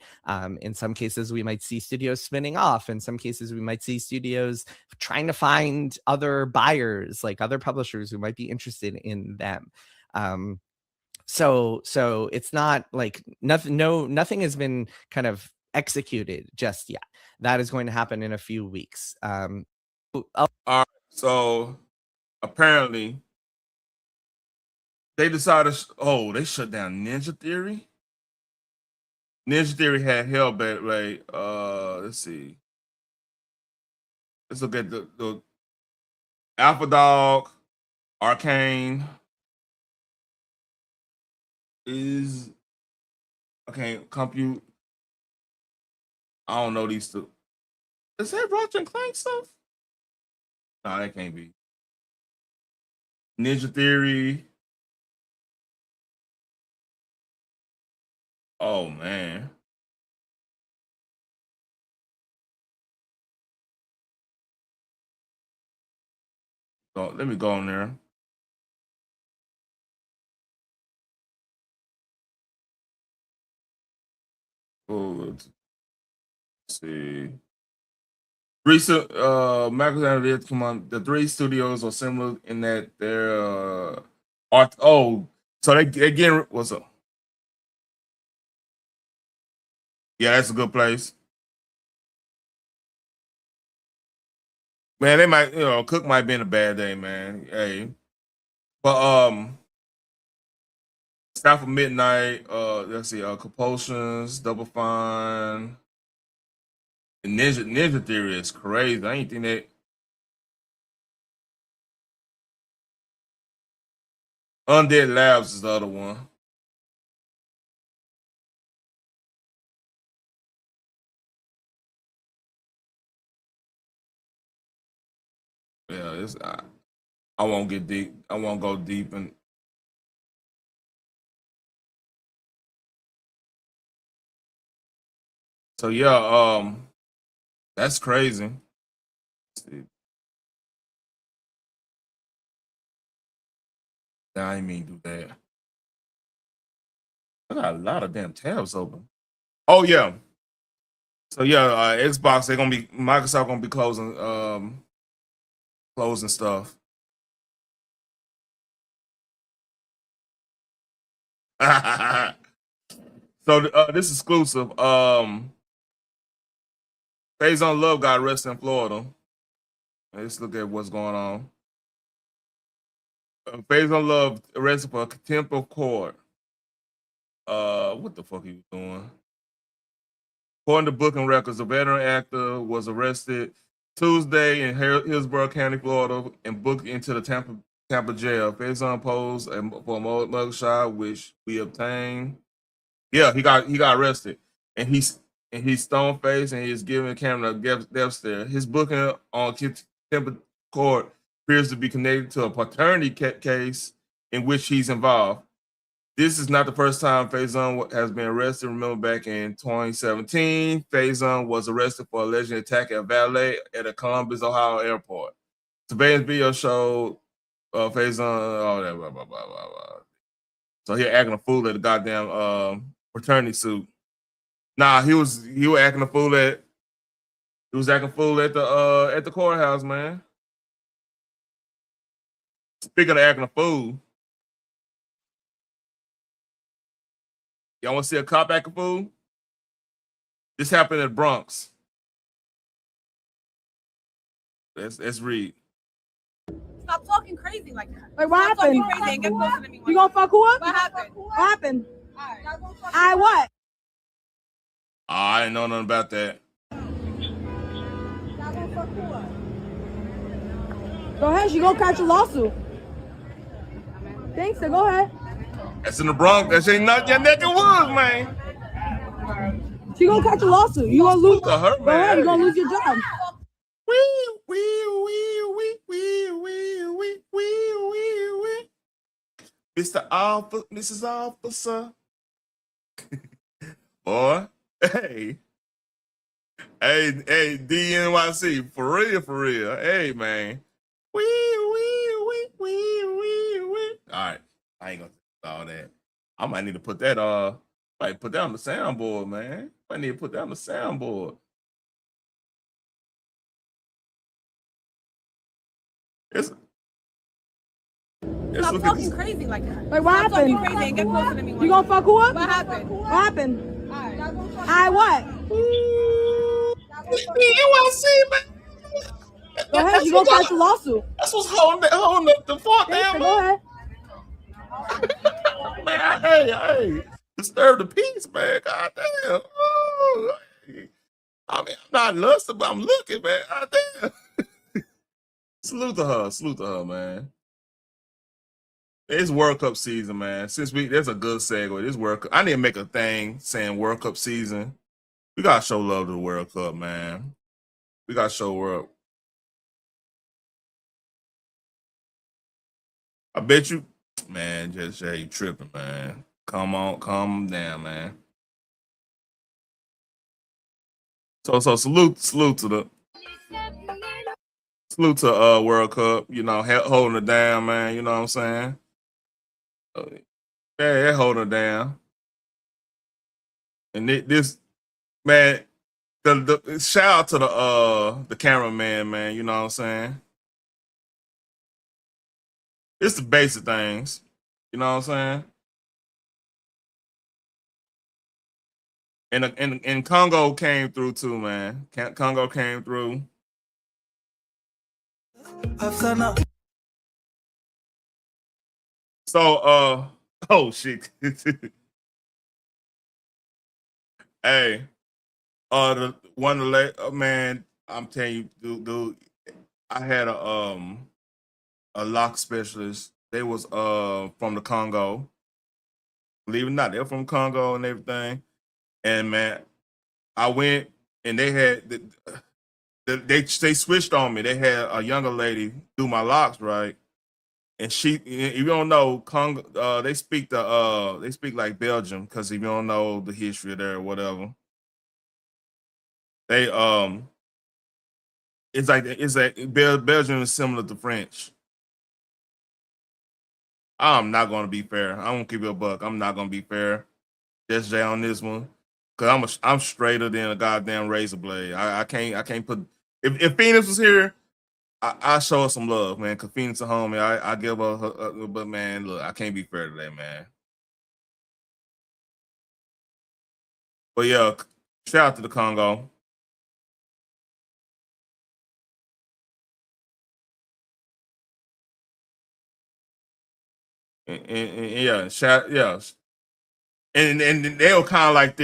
In some cases, we might see studios spinning off. In some cases, we might see studios trying to find other buyers, like other publishers who might be interested in them. So it's not like nothing has been kind of executed just yet. That is going to happen in a few weeks. All right, so apparently they decided. They shut down Ninja Theory. Ninja Theory had Hellbat, right? Let's see. Let's look at the Alpha Dog, Arcane is okay. Compute. I don't know these two. Is that Ratchet and Clank stuff? No, that can't be. Ninja Theory. Oh man. So let me go on there. Oh, let's see. Recent Microsoft did come on. The 3 studios are similar in that they're art. Oh, so they again. What's up? Yeah, that's a good place. Man, they might, Cook might be in a bad day, man. Hey, but Staff of Midnight. Let's see. Compulsions, Double Fine, and Ninja Theory is crazy. I ain't think that. Undead Labs is the other one. Yeah, I won't get deep. I won't go deep and. So yeah, that's crazy. Let's see. Nah, I didn't mean to do that. I got a lot of damn tabs open. Oh yeah. So yeah, Xbox Microsoft gonna be closing stuff. So this is exclusive. Phase on Love got arrested in Florida. Let's look at what's going on. Phase on Love arrested for contempt of court. What the fuck are you doing? According to booking records, a veteran actor was arrested Tuesday in Hillsborough County, Florida, and booked into the Tampa jail. Faison posed for a mugshot, which we obtained. Yeah, he got arrested, and he's stone faced, and he's giving the camera a death stare. His booking on Tampa court appears to be connected to a paternity case in which he's involved. This is not the first time Faison has been arrested. Remember back in 2017, Faison was arrested for alleged attack at valet at a Columbus, Ohio airport. Surveillance video showed Faison, all that, blah, blah, blah, blah, blah. So he acting a fool at the goddamn fraternity suit. Nah, he was acting a fool at the courthouse, man. Speaking of acting a fool, y'all want to see a cop act a fool? This happened in Bronx. Let's read. Stop talking crazy like that. Wait, what Stop happened? talking crazy and get closer to me. You gonna fuck who up? What happened? What happened? Alright. I what? I didn't know nothing about that. Go ahead, she gonna catch a lawsuit. Thanks, so go ahead. That's in the Bronx. That ain't not your neck of woods, man. She gonna catch a lawsuit. You gonna lose. To her, Go ahead, you gonna lose your job. Mr. Alpha, Mrs. Officer. Boy, hey, DNYC, for real. Hey, man. All right, I ain't gonna say all that. I might need to put that on the soundboard, man. I need to put that on the soundboard. Stop talking crazy like that. Wait, what Stop happened? talking crazy and get closer to me. You gonna fuck who up? What happened? What happened? Alright. I what? DNYC, man. Go ahead, you gonna catch a lawsuit. That's what's holding up the fort down, Go ahead. man. Hey, disturb the peace, man. God damn. Ooh, hey. I mean, I'm not lusting, but I'm looking, man. God damn. Salute to her, man. It's World Cup season, man. There's a good segue. This World Cup. I need to make a thing saying World Cup season. We gotta show love to the World Cup, man. We gotta show world. I bet you, man, just you tripping, man. Calm down, man. So salute to World Cup, you know, holding it down, man. You know what I'm saying? Yeah, they're holding it down. And this, man, the shout out to the cameraman, man. You know what I'm saying? It's the basic things. You know what I'm saying? And Congo came through too, man. Congo came through. So oh shit. Hey, man, I'm telling you, dude, I had a lock specialist. They was from the Congo. Believe it or not, they're from Congo and everything. And man, I went and they had they switched on me. They had a younger lady do my locks, right? And she, if you don't know, Congo, they speak like Belgium, because if you don't know the history there or whatever, they it's like Belgium is similar to French. I'm not gonna be fair. I won't give you a buck. I'm not gonna be fair. Just Jay on this one, cause I'm straighter than a goddamn razor blade. I can't put. If Phoenix was here, I show her some love, man. Cause Phoenix a homie. I give her, but man, look, I can't be fair to that, man. But yeah, shout out to the Congo. And yeah, and they were kind of like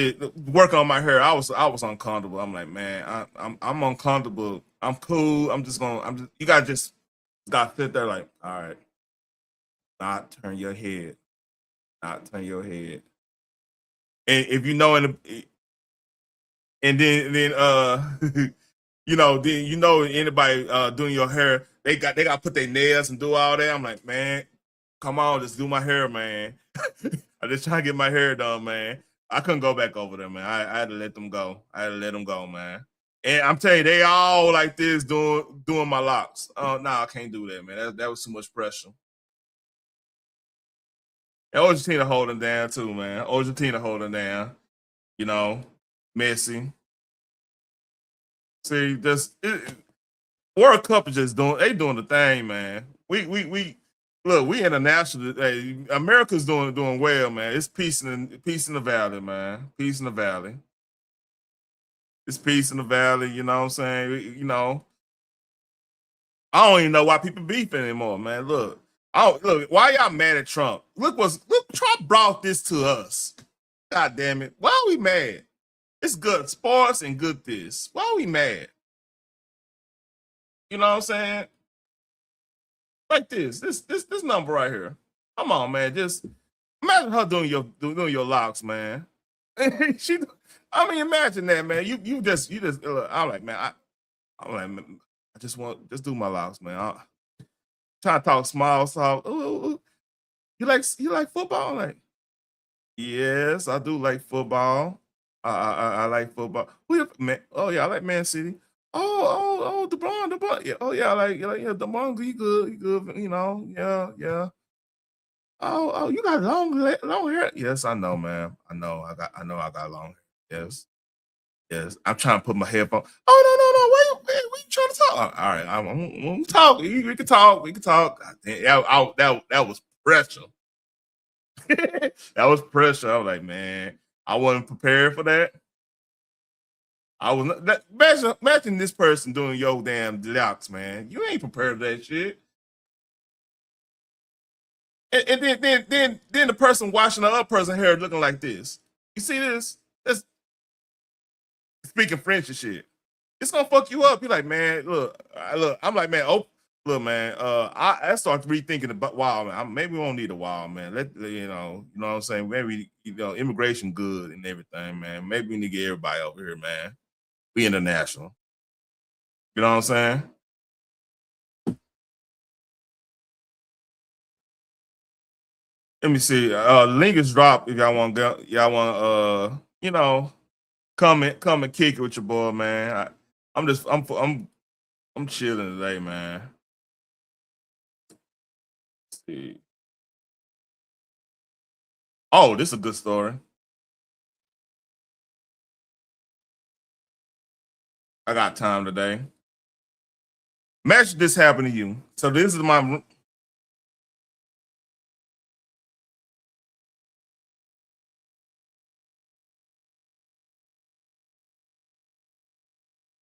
work on my hair. I was uncomfortable. I'm like, man, I'm uncomfortable. I'm cool. You gotta just sit there like, all right, not turn your head. Not turn your head. And if you know and then anybody doing your hair, they got to put their nails and do all that. I'm like, man, come on, just do my hair, man. I just trying to get my hair done, man. I couldn't go back over there, man. I had to let them go. Man. And I'm telling you, they all like this doing my locks. Nah, I can't do that, man. That was too much pressure. And Argentina holding down too, man. Argentina holding down. You know, Messi. See, World Cup is just doing the thing, man. We look, we international. Hey, America's doing well, man. It's peace in the valley, man. Peace in the valley. It's peace in the valley. You know what I'm saying? You know, I don't even know why people beefing anymore, man. Look, why y'all mad at Trump? Look, Trump brought this to us. God damn it. Why are we mad? It's good sports and good this. Why are we mad? You know what I'm saying? Like this number right here. Come on, man. Just imagine her doing your locks, man. Imagine that, man. You just. I'm like, man. I just do my locks, man. I'm trying to talk small talk. Ooh. You like football? I'm like, yes, I do like football. I like football. Man? Oh yeah, I like Man City. Oh, DeBron. Yeah. Oh yeah, I like DeBron. He good. You know, yeah. Oh, you got long hair. Yes, I know, man. I know I got long hair. Yes. I'm trying to put my headphone. Oh no. Wait, we trying to talk. All right, I'm talking. We can talk. God damn, that was pressure. That was pressure. I was like, man, I wasn't prepared for that. I was not. Imagine this person doing your damn locks, man. You ain't prepared for that shit. And then the person washing the other person's hair looking like this. You see this? That's speaking French and shit. It's gonna fuck you up. You're like, man, look. I'm like, man, look, man. I start rethinking about wow, man. Maybe we won't need a while, man. You know what I'm saying. Maybe immigration good and everything, man. Maybe we need to get everybody over here, man. We international. You know what I'm saying? Let me see. Link is dropped if y'all want come and kick it with your boy, man. I'm chilling today, man. Let's see. Oh, this is a good story. I got time today. Imagine this happened to you. So this is my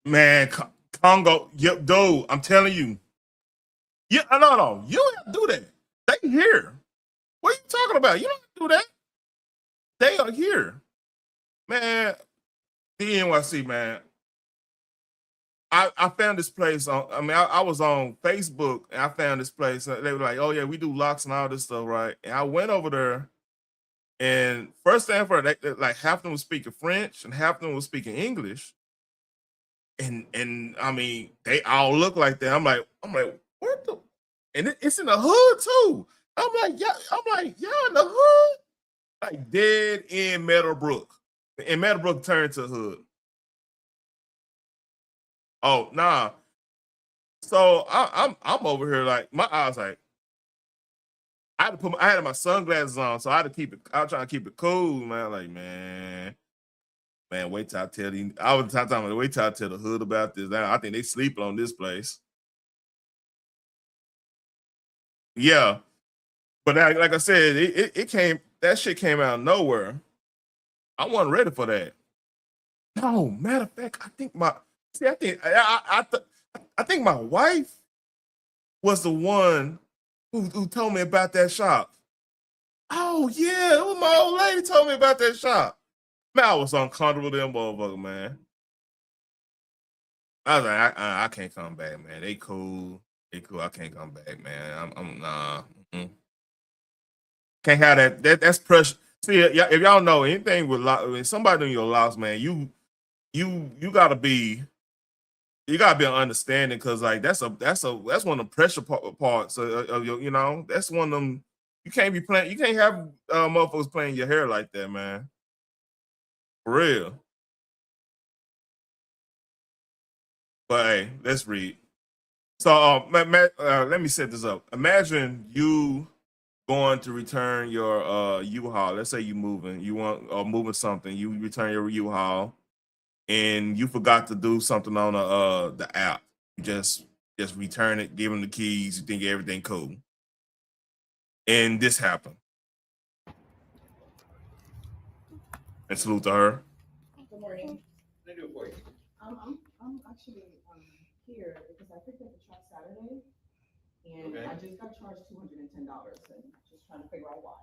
man, Congo. Yep, dude. I'm telling you. Yeah, no. You don't have to do that. They here. What are you talking about? You don't have to do that. They are here, man. The NYC, man. I found this place on. I was on Facebook and I found this place. They were like, "Oh yeah, we do locks and all this stuff, right?" And I went over there, and first thing for like half of them was speaking French and half of them was speaking English. And I mean, they all look like that. I'm like, what the? And it's in the hood too. I'm like, y'all in the hood, like dead in Meadowbrook, and Meadowbrook turned to hood. Oh nah. So I'm over here like my eyes like I had my sunglasses on, so I had to keep it. I was trying to keep it cool, man. Like man, wait till I tell these. I was talking about wait till I tell the hood about this. I think they sleeping on this place. Yeah, but like I said, it came. That shit came out of nowhere. I wasn't ready for that. No, matter of fact, I think I think my wife was the one who told me about that shop. Oh yeah, it was my old lady told me about that shop. Man, I was uncomfortable with them motherfucker, man. I was like, I can't come back, man. They cool. They cool. I can't come back, man. I'm nah. Can't have that. That's pressure. See, if y'all know anything with when somebody doing your loss, man, you gotta be understanding because like that's one of the pressure parts of your, that's one of them. You can't be playing. You can't have motherfuckers playing your hair like that, man. For real. But hey, let's read. So, let me set this up. Imagine you going to return your U-Haul. Let's say you moving something. You return your U-Haul, and you forgot to do something on the app. You just return it, give them the keys. You think everything cool, and this happened. And salute to her. Good morning. What can I do for you? I'm actually here because I picked up the truck Saturday, and I just got charged $210, and just trying to figure out why.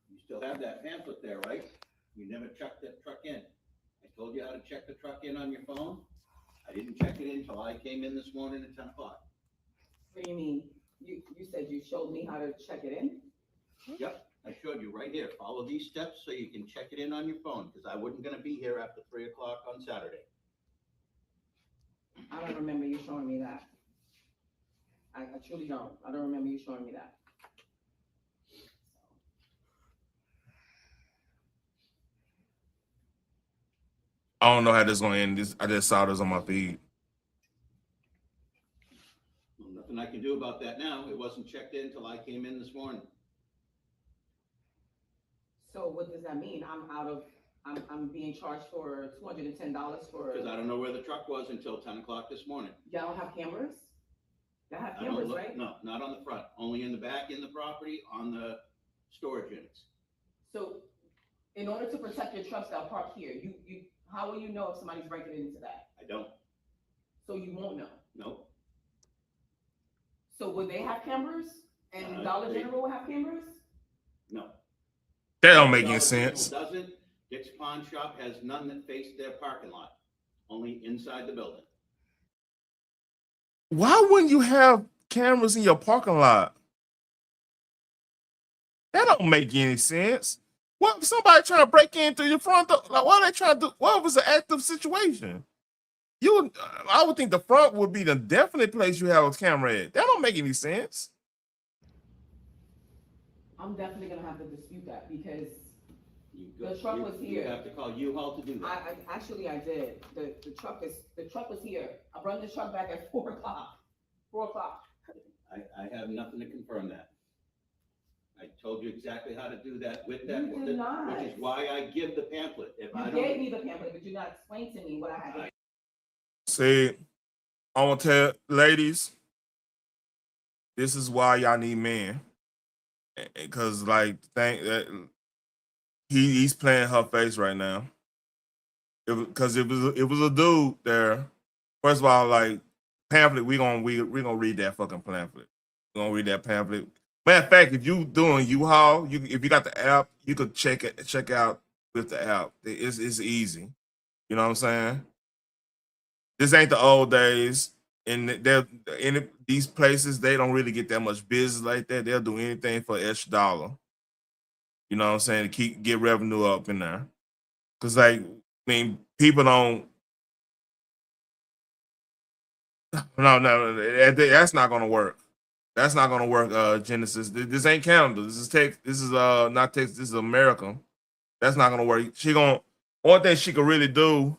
You still have that pamphlet there, right? You never checked that truck in. I told you how to check the truck in on your phone. I didn't check it in until I came in this morning at 10 o'clock. What do you mean? You said you showed me how to check it in? Yep, I showed you right here. Follow these steps so you can check it in on your phone, because I wasn't gonna be here after 3 o'clock on Saturday. I don't remember you showing me that. I truly don't. I don't remember you showing me that. I don't know how this is gonna end. I just saw this on my feed. Well, nothing I can do about that now. It wasn't checked in until I came in this morning. So what does that mean? I'm being charged for $210 for. Because I don't know where the truck was until 10 o'clock this morning. Y'all don't have cameras? Y'all have I don't cameras, look, right? no, not on the front, only in the back, in the property, on the storage units. So in order to protect your trucks that are parked here, how will you know if somebody's breaking into that? I don't. So you won't know? Nope. So would they have cameras? And Dollar General will have cameras? No. That don't make Dollar any sense. General doesn't. Dick's Pawn Shop has none that face their parking lot, only inside the building. Why wouldn't you have cameras in your parking lot? That don't make any sense. What if somebody trying to break in through your front door? Like, what are they trying to do? What if it's an active situation? I would think the front would be the definite place you have a camera at. That don't make any sense. I'm definitely gonna have to dispute that because the truck was here. You have to call U-Haul to do that. I did. The truck was here. I brought the truck back at 4 o'clock. 4 o'clock. I have nothing to confirm that. I told you exactly how to do that with that. You did not. Which is why I give the pamphlet. You gave me the pamphlet, but you not explained to me what I had to do. See, I want to tell ladies, this is why y'all need men. Because like he's playing her face right now. Because it was a dude there. First of all, like pamphlet, we gonna read that fucking pamphlet. We're gonna read that pamphlet. Matter of fact, if you doing U-Haul, if you got the app, you could check out with the app. It's easy. You know what I'm saying? This ain't the old days. And they're in these places, they don't really get that much business like that. They'll do anything for an extra dollar. You know what I'm saying? To get revenue up in there. Cause like, I mean, people don't. No, that's not gonna work. That's not gonna work. Genesis. This ain't Canada. This is not Texas. This is America. That's not gonna work. One thing she could really do.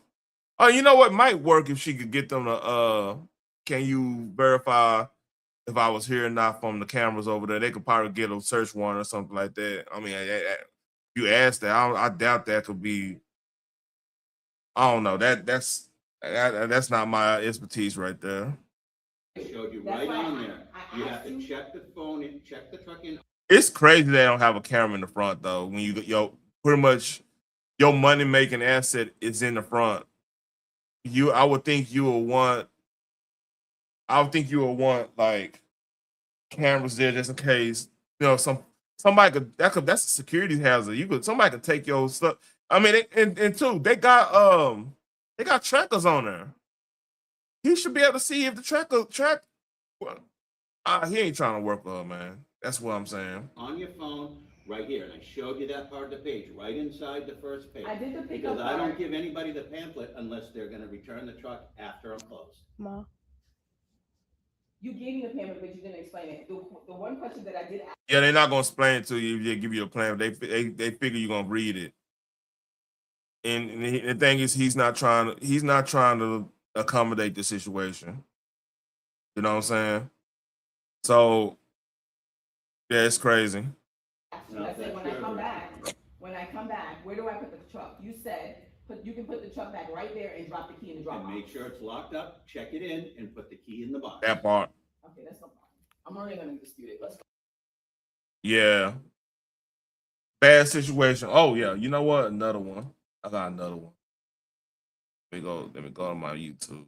Oh, you know what might work if she could get them to can you verify if I was here or not from the cameras over there? They could probably get a search warrant or something like that. I mean, you asked that. I doubt that could be. I don't know. That's not my expertise right there. I showed you right on there. You have to check the phone in, check the truck in. It's crazy they don't have a camera in the front though. When pretty much your money making asset is in the front. I would think you will want like cameras there just in case, somebody that's a security hazard. Somebody could take your stuff. I mean, and two, they got They got trackers on there. He should be able to see if the track. Well, he ain't trying to work with her, man. That's what I'm saying. On your phone, right here, and I showed you that part of the page, right inside the first page. I did the pickup Because I don't part. give anybody the pamphlet unless they're gonna return the truck after I'm closed. Ma. You gave me the payment, but you didn't explain it. The one question that I did ask. Yeah, they're not gonna explain it to you if they give you a plan. They figure you're gonna read it. And the thing is, he's not trying to accommodate the situation. You know what I'm saying? So yeah, it's crazy. I said, when I come back, where do I put the truck? You said, you can put the truck back right there and drop the key in the drop And box. make sure it's locked up, check it in, and put the key in the box. That part. Okay, that's no problem. I'm already gonna dispute it. Let's go. Yeah. Bad situation. Oh yeah. You know what? Another one. I got another one. Let me go to my YouTube.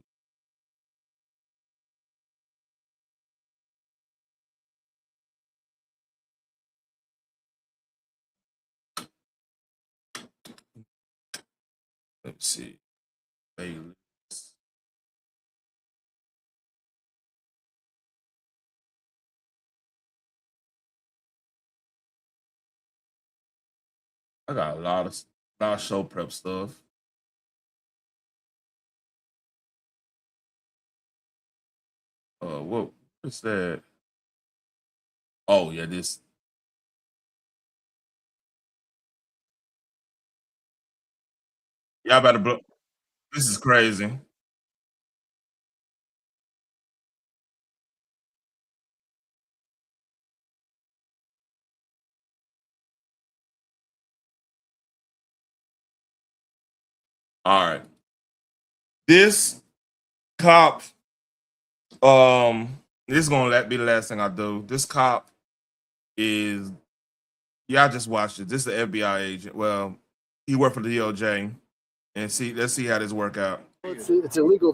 Let me see. Playlist. I got a lot of show prep stuff. What's that? Oh yeah, this. Y'all better blow. This is crazy. All right. This cop, this is gonna be the last thing I do. This cop is, y'all just watched it. This is the FBI agent. Well, he worked for the DOJ, and let's see how this work out. It's illegal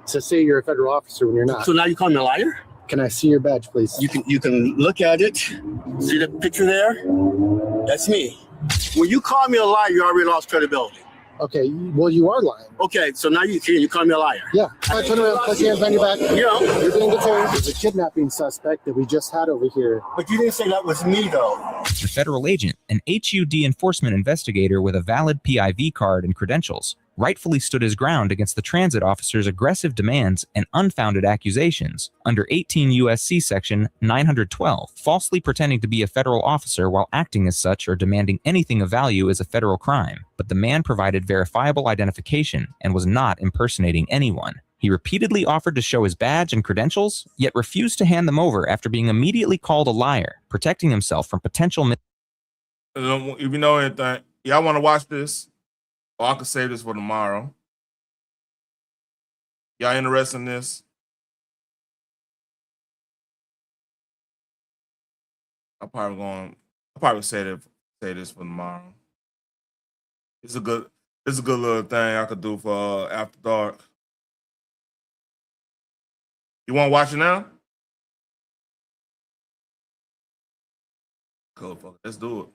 to say you're a federal officer when you're not. So now you call me a liar? Can I see your badge, please? You can look at it. See the picture there? That's me. When you call me a liar, you already lost credibility. Okay, well, you are lying. Okay, so now you call me a liar. Yeah. Turn around, place your hands behind your back. You know, you're being detained. There's a kidnapping suspect that we just had over here. But you didn't say that was me, though. The federal agent, an HUD enforcement investigator with a valid PIV card and credentials, rightfully stood his ground against the transit officer's aggressive demands and unfounded accusations under 18 U.S.C. section 912. Falsely pretending to be a federal officer while acting as such or demanding anything of value is a federal crime, but the man provided verifiable identification and was not impersonating anyone. He repeatedly offered to show his badge and credentials, yet refused to hand them over after being immediately called a liar, protecting himself from potential. If you know anything, y'all want to watch this? Or I could save this for tomorrow. Y'all interested in this? I'll probably say this for tomorrow. It's a good little thing I could do for after dark. You want to watch it now? Cool, fuck. Let's do it.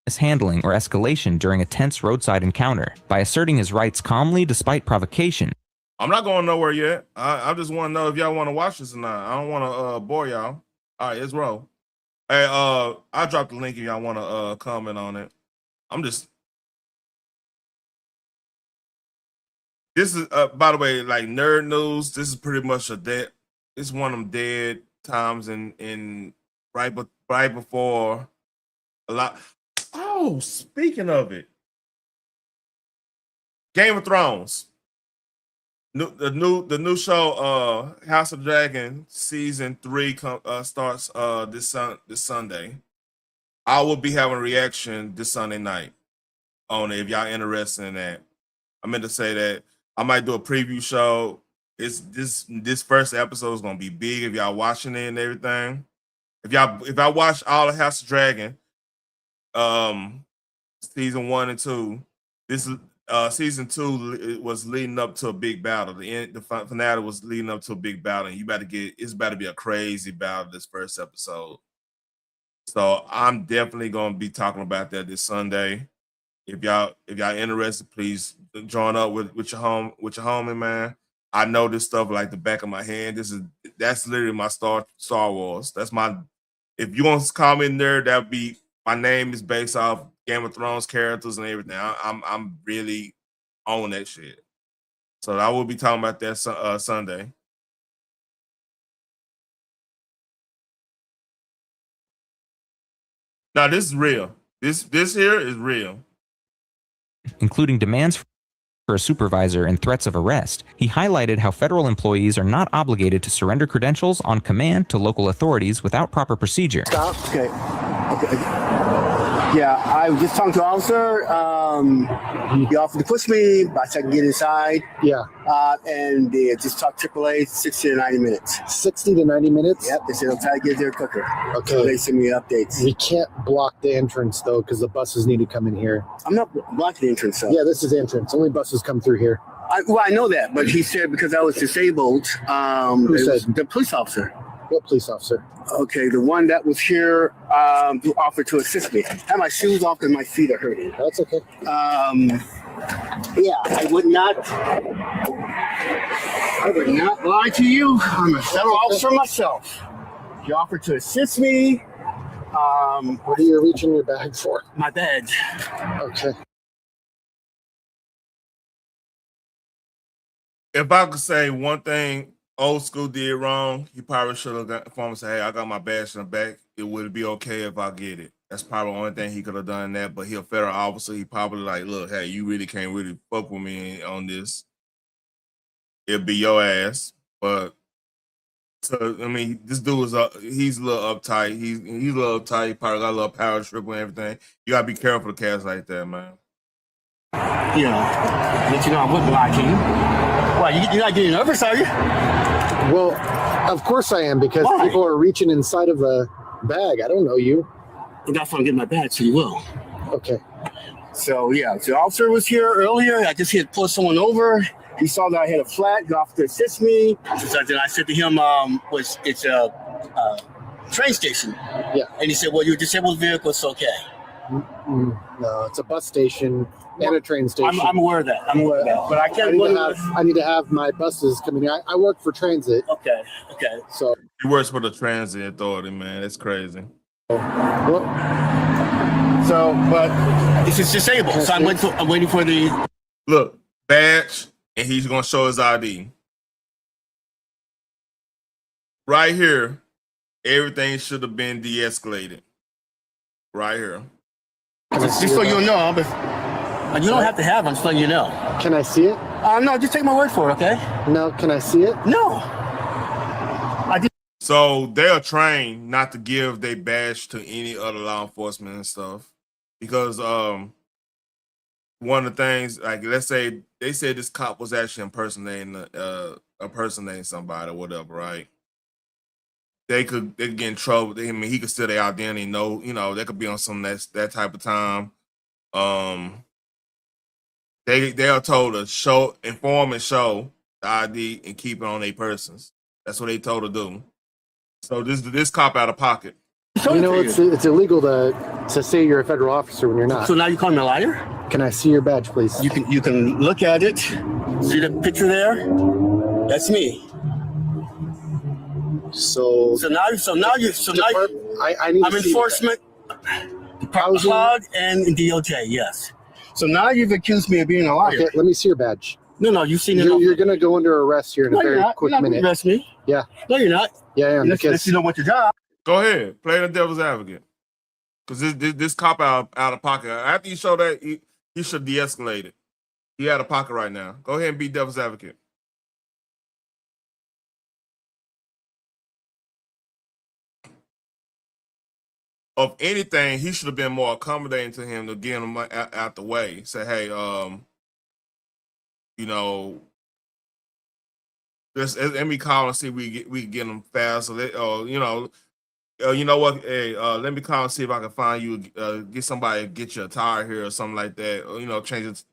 Mishandling or escalation during a tense roadside encounter by asserting his rights calmly despite provocation. I'm not going nowhere yet. I just want to know if y'all want to watch this or not. I don't want to bore y'all. All right, let's roll. Hey, I'll drop the link if y'all want to comment on it. This is by the way, like nerd news. This is pretty much it's one of them dead times in right before a lot. Oh, speaking of it, Game of Thrones. The new show, House of Dragon season 3 starts this Sunday. I will be having a reaction this Sunday night on it if y'all interested in that. I meant to say that I might do a preview show. This first episode is gonna be big if y'all watching it and everything. If I watch all of House of Dragon, season 1 and 2, this is season 2 was leading up to a big battle. The finale was leading up to a big battle, and it's about to be a crazy battle this first episode. So I'm definitely gonna be talking about that this Sunday. if y'all interested, please join up with your homie, man. I know this stuff like the back of my hand. That's literally my Star Wars. That's my. If you want to call me in there, that'd be my name is based off Game of Thrones characters and everything. I'm really on that shit. So I will be talking about that Sunday. Now this is real. This here is real. Including demands for a supervisor and threats of arrest. He highlighted how federal employees are not obligated to surrender credentials on command to local authorities without proper procedure. Stop. Okay. Yeah, I was just talking to the officer. He offered to push me, but I said I can get inside. Yeah. And they just talked AAA 60 to 90 minutes. 60 to 90 minutes? Yep, they said they'll try to get there quicker. Okay. So they send me updates. We can't block the entrance, though, because the buses need to come in here. I'm not blocking the entrance, though. Yeah, this is the entrance. Only buses come through here. I know that, but he said because I was disabled, Who said? the police officer. What police officer? Okay, the one that was here who offered to assist me. I had my shoes off because my feet are hurting. That's okay. Yeah, I would not lie to you. I'm a federal officer myself. He offered to assist me. What are you reaching your bag for? My badge. Okay. If I could say one thing old school did wrong, he probably should have got phone and say, "Hey, I got my badge in the back. It would be okay if I get it." That's probably the only thing he could have done that. But he a federal officer. He probably like, "Look, hey, you really can't really fuck with me on this. It'll be your ass." But so I mean, this dude is he's a little uptight. He's a little uptight. He probably got a little power trip and everything. You gotta be careful of cats like that, man. You know, let you know I wouldn't lie to you. Why, you're not getting nervous, are you? Well, of course I am, because Why? people are reaching inside of a bag. I don't know you. And that's why I'm getting my badge, so you will. Okay. So, yeah, the officer was here earlier. I just had to pull someone over. He saw that I had a flat. The officer assist me. So then I said to him, it's a train station. Yeah. And he said, well, you're a disabled vehicle, it's okay. No, it's a bus station and a train station. I'm aware of that. I'm aware of that. But I can't. I need to have my buses coming here. I work for transit. Okay. So He works for the transit authority, man. It's crazy. well, but this is disabled. So I'm waiting for the look badge, and he's gonna show his ID. Right here, everything should have been de-escalated. Right here. Just so you know, but you don't have to have them, just letting you know. Can I see it? No, just take my word for it, okay? No, can I see it? No. So they are trained not to give their badge to any other law enforcement and stuff, because one of the things, like let's say they said this cop was actually impersonating somebody or whatever, right? They could get in trouble. I mean, he could steal their identity. They could be on some that type of time. They are told to inform and show the ID and keep it on their persons. That's what they told to do. So this cop out of pocket. You know, it's illegal to say you're a federal officer when you're not. So now you call me a liar? Can I see your badge, please? You can look at it. See the picture there? That's me. So now I need I'm to see enforcement, COG, and DOJ. Yes. So now you've accused me of being a liar. Okay, let me see your badge. No, you've seen it. You're going to go under arrest here in a very quick minute. You're not arrest me. Yeah. No, you're not. Yeah, I am. Unless you don't want your job. Go ahead, play the devil's advocate. Because this cop out of pocket. After you show that, he should de-escalate it. He out of pocket right now. Go ahead and be devil's advocate. Of anything, he should have been more accommodating to him to get him out the way. Say, hey, let me call and see if we get him fast. You know what? Hey, let me call and see if I can find you. Get somebody, get you a tire here or something like that. Or change it.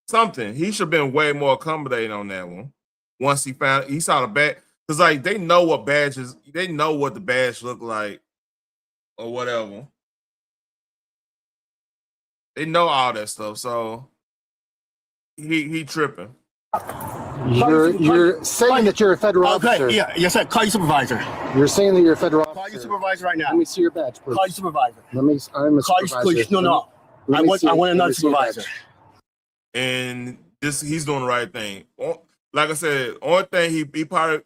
Something. He should have been way more accommodating on that one. Once he saw the badge, because like they know what badges, they know what the badge look like. Or whatever. They know all that stuff. So he tripping. You're saying that you're a federal officer. Okay, yeah, yes, sir. Call your supervisor. You're saying that you're a federal officer. Call your supervisor right now. Let me see your badge, please. Call your supervisor. I'm a supervisor. No. I want another supervisor. And he's doing the right thing. Like I said, only thing he probably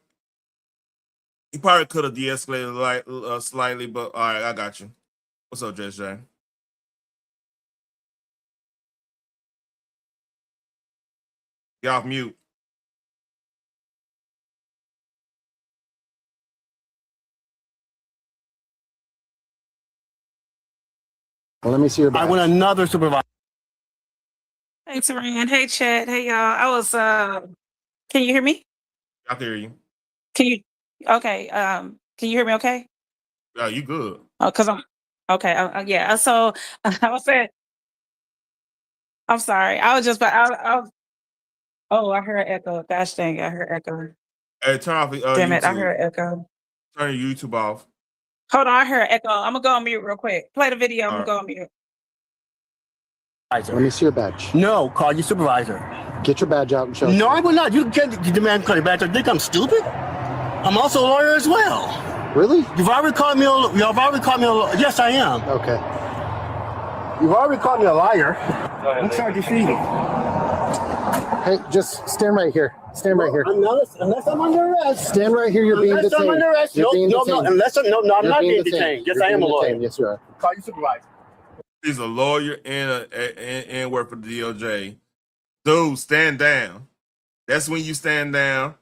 could have de-escalated slightly, but all right, I got you. What's up, JJ? Get off mute. Well, let me see your badge. I want another supervisor. Hey, Saran. Hey, Chad. Hey, y'all. I was, can you hear me? I can hear you. Okay. Can you hear me okay? Yeah, you good. Oh, cause I'm, okay. Yeah. So I was saying, I'm sorry. I was just, but I heard echo. Gosh dang, I heard echo. Hey, turn off the Damn it, I YouTube. heard echo. Turn your YouTube off. Hold on, I heard echo. I'm gonna go on mute real quick. Play the video. I'm All gonna go on mute. Let me see your badge. No, call your supervisor. Get your badge out and show it. No, I will not. You can't demand call your badge. I think I'm stupid. I'm also a lawyer as well. Really? You've already called me a yes, I am. Okay. You've already called me a liar. I'm trying to see you. Hey, just stand right here. Stand right here. Unless I'm under arrest. Stand right here. You're being detained. Unless I'm under arrest. You're being No. detained. I'm not being detained. detained. Yes, You're I am a being lawyer. detained. Yes, you are. Call your supervisor. He's a lawyer and work for the DOJ. Dude, stand down. That's when you stand down.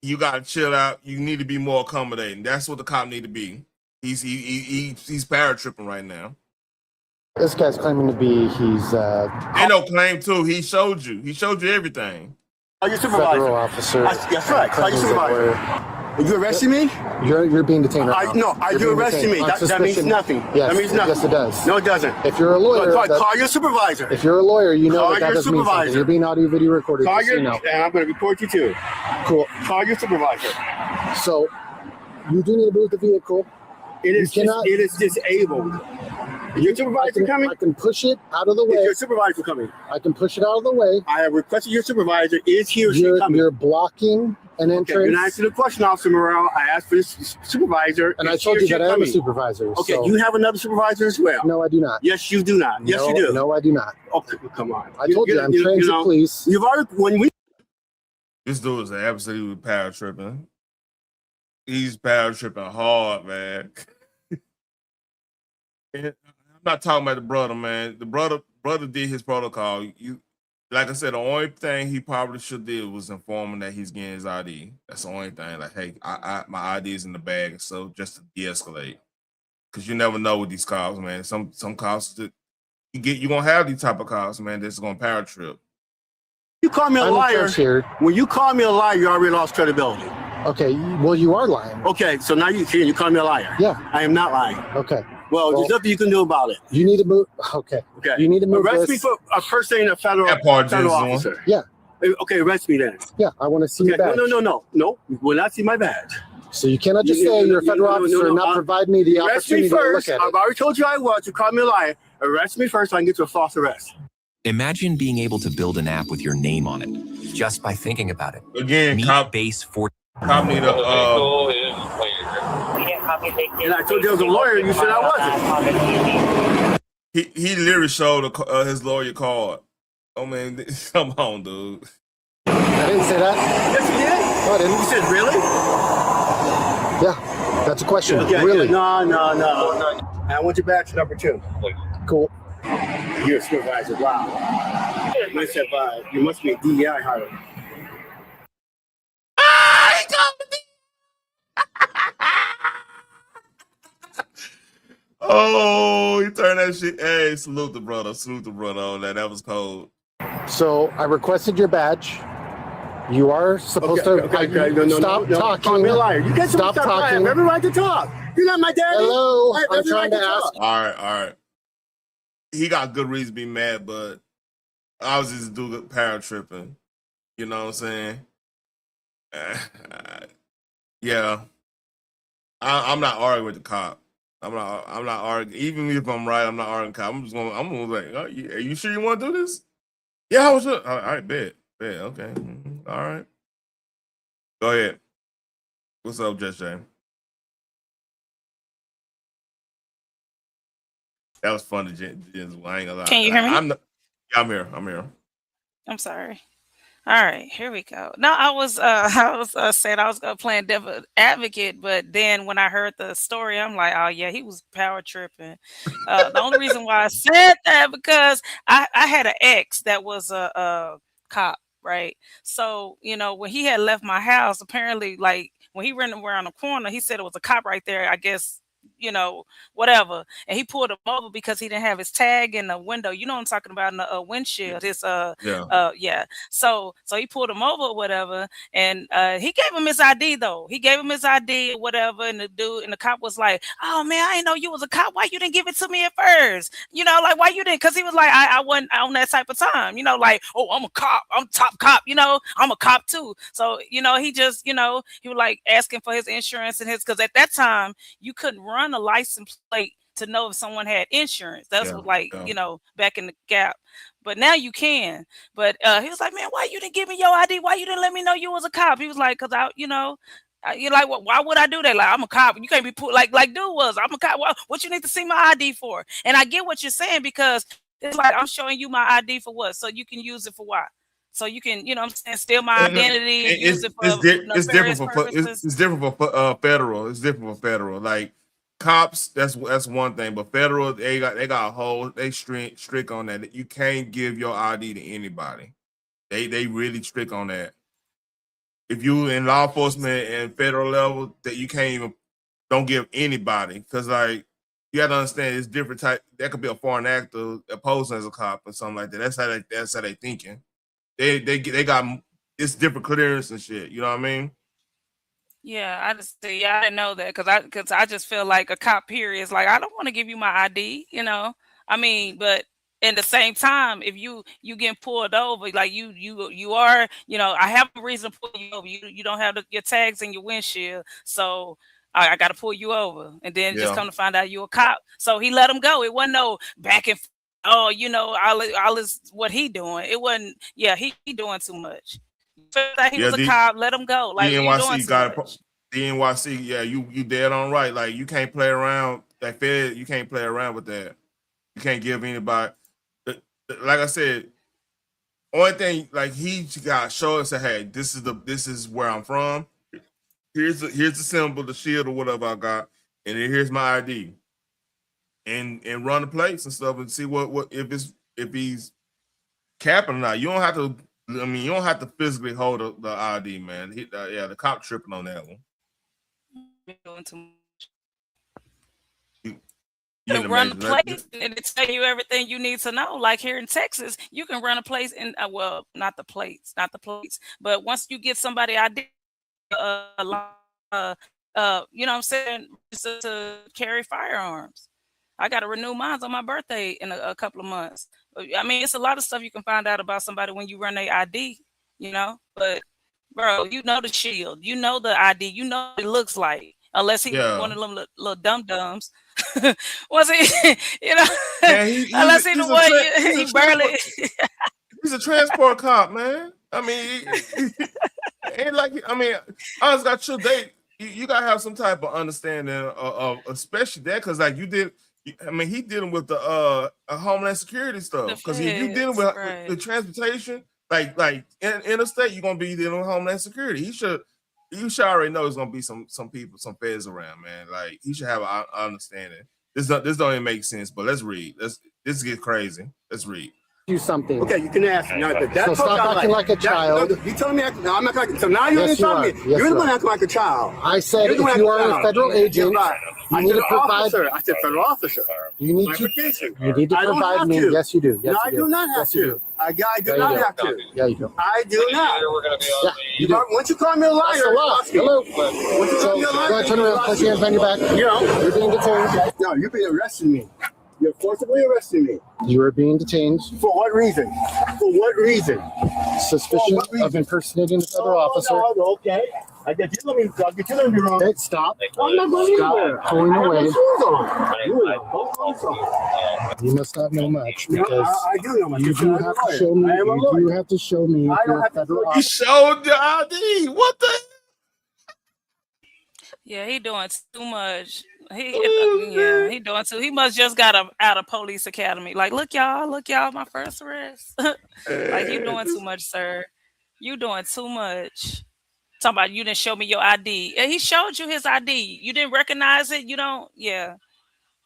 You gotta chill out. You need to be more accommodating. That's what the cop need to be. He's power tripping right now. This guy's claiming to be Ain't no claim to. He showed you. He showed you everything. Call your supervisor. Federal officer. That's right. Call your supervisor. Are you arresting me? You're being detained right now. No, are you arresting me? That means nothing. Yes, that means nothing. Yes, it does. No, it doesn't. If you're a lawyer, call your supervisor. If you're a lawyer, you know that your doesn't mean something. supervisor. You're being audio video recorded. Call just so your, you know. and I'm going to report you too. Cool. Call your supervisor. So, you do need to move the vehicle. It is disabled. Is your supervisor coming? I can push it out of the way. Is your supervisor coming? I can push it out of the way. I have requested your supervisor. Is he or she coming? You're blocking an entrance. Okay, you're not answering the question, Officer Morrell. I asked for this supervisor. And I told you that I am a supervisor. Okay, so. you have another supervisor as well. No, I do not. Yes, you do not. Yes, you do. No, I do not. Okay, come on. I told you, I'm transit police. You've already This dude is absolutely power tripping. He's power tripping hard, man. I'm not talking about the brother, man. The brother did his protocol. Like I said, the only thing he probably should do was inform him that he's getting his ID. That's the only thing. Like, hey, my ID is in the bag, so just to de-escalate, because you never know with these calls, man. Some calls that you're gonna have these type of calls, man. That's gonna power trip. You call me a liar. When you call me a liar, you already lost credibility. Okay, well, you are lying. Okay, so now you call me a liar. Yeah, I am not lying. Okay. Well, there's nothing you can do about it. You need to move. Okay. You need to move. Arrest me for impersonating a federal officer. Yeah. Okay, arrest me then. Yeah, I want to see your badge. No. You will not see my badge. So you cannot just say you're a federal officer and not provide me the opportunity to look at it. I've already told you I was. You called me a liar. Arrest me first so I can get you a false arrest. Imagine being able to build an app with your name on it just by thinking about it. Again, base 4. Cop need a. And I told you I was a lawyer. You said I wasn't. He literally showed his lawyer card. Oh man, come on, dude. I didn't say that. Yes, you did. No, I didn't. You said really? Yeah, that's a question. Okay, really? No. I want your badge number 2. Cool. You're a supervisor. Wow. You must be a DEI hirer. Oh, he turned that shit. Hey, salute the brother on that. That was cold. So I requested your badge. You are supposed to stop talking. Call me a liar. You guys stop talking. I have every right to talk. You're not my daddy. Hello, I'm trying to ask. All right. He got good reason to be mad, but I was just doing power tripping. You know what I'm saying? Yeah. I'm not arguing with the cop. I'm not arguing. Even if I'm right, I'm not arguing. I'm gonna like, oh, are you sure you want to do this? Yeah, I was sure. All right, bet. Okay. All right. Go ahead. What's up, Jess James? That was fun to Jen. I ain't gonna lie. Can you hear me? I'm here. I'm sorry. All right, here we go. No, I was saying I was gonna play devil advocate, but then when I heard the story, I'm like, oh yeah, he was power tripping. The only reason why I said that because I had an ex that was a cop, right? So when he had left my house, apparently like when he ran around the corner, he said it was a cop right there. I guess whatever. And he pulled him over because he didn't have his tag in the window. You know what I'm talking about, in the windshield. His yeah. So he pulled him over or whatever, and he gave him his ID though. He gave him his ID or whatever, and the cop was like, "Oh man, I didn't know you was a cop. Why you didn't give it to me at first? Like why you didn't?" Because he was like, I wasn't on that type of time. Like, oh, I'm a cop. I'm top cop. I'm a cop too. So he just he was like asking for his insurance and his, because at that time you couldn't run a license plate to know if someone had insurance. That's what, like, back in the gap. But now you can. But he was like, man, why you didn't give me your ID? Why you didn't let me know you was a cop? He was like, because you're like, why would I do that? Like, I'm a cop. You can't be put like dude was. I'm a cop. Well, what you need to see my ID for? And I get what you're saying, because it's like, I'm showing you my ID for what? So you can use it for what? So you can, I'm saying, steal my identity and use it for it's different purposes. It's different for federal. It's different for federal. Like cops, that's one thing, but federal, they got a whole, they strict on that. You can't give your ID to anybody. They really strict on that. If you in law enforcement and federal level, that you can't don't give anybody, because like you have to understand it's different type. That could be a foreign actor posing as a cop or something like that. That's how they thinking. They got it's different clearance and shit. You know what I mean? Yeah, I didn't know that, because I just feel like a cop period is like, I don't want to give you my ID. I mean, but in the same time, if you getting pulled over, like you are, I have a reason to pull you over. You don't have your tags in your windshield, so I got to pull you over, and then just come to find out you a cop. So he let him go. It wasn't no back and forth. Oh, all is what he doing. It wasn't. Yeah, he doing too much. Like he was a cop. Let him go. Like you doing too much. The NYC, yeah, you dead on right. Like you can't play around. That Fed, you can't play around with that. You can't give anybody. Like I said, only thing, like he got to show us, hey, this is where I'm from. Here's the symbol, the shield or whatever I got, and then here's my ID. And run the plates and stuff and see what if he's capping or not. You don't have to. I mean, you don't have to physically hold the ID, man. The cop tripping on that one. You can run a place and it tell you everything you need to know. Like here in Texas, you can run a place and well, not the plates, but once you get somebody ID, you know what I'm saying, to carry firearms. I got to renew mine on my birthday in a couple of months. I mean, it's a lot of stuff you can find out about somebody when you run their ID, but bro, the shield, the ID, what it looks like, unless he one of them little dum-dums. Was he, man, unless he's the one he barely. He's a transport cop, man. I mean, ain't like, I mean, I just got your date. You gotta have some type of understanding of especially that, because like you did. I mean, he dealing with the Homeland Security stuff. Because if you dealing with the transportation, like interstate, you're gonna be dealing with Homeland Security. You should already know there's gonna be some people, some feds around, man. Like he should have an understanding. This don't even make sense. But let's read. This get crazy. Let's read. Do something. Okay, you can ask. Now, so stop acting like a child. You telling me? No, I'm not like. So now you're telling me. You're the one acting like a child. I said if you are a federal agent, you need to provide. I said federal officer. You need to provide me. Yes, you do. Yes, no, I do not have to. I do not have to. Yeah, you do. I do not. Yeah, you do. Once you call me a liar, hello. Once you call me a liar, go ahead, turn around, place your hands behind your back. You're being detained. No, you're being arresting me. You're forcibly arresting me. You are being detained. For what reason? For what reason? Suspicion of impersonating a federal officer. Okay. I get you. Let me be wrong. Hey, stop. I'm not going anywhere. Pulling I have my away. shoes on. You must not know much No, because I do know my you shoes. do I'm a have to lawyer. show me. I am a You do lawyer. have to show me if I don't you're a have to federal show He officer. showed the ID. What the? Yeah, he doing too much. He Oh, he doing too. He must just got out of police academy. Like, look y'all, my first arrest. Like, you doing too much, sir. You doing too much. Talking about you didn't show me your ID. And he showed you his ID. You didn't recognize it. You don't. Yeah.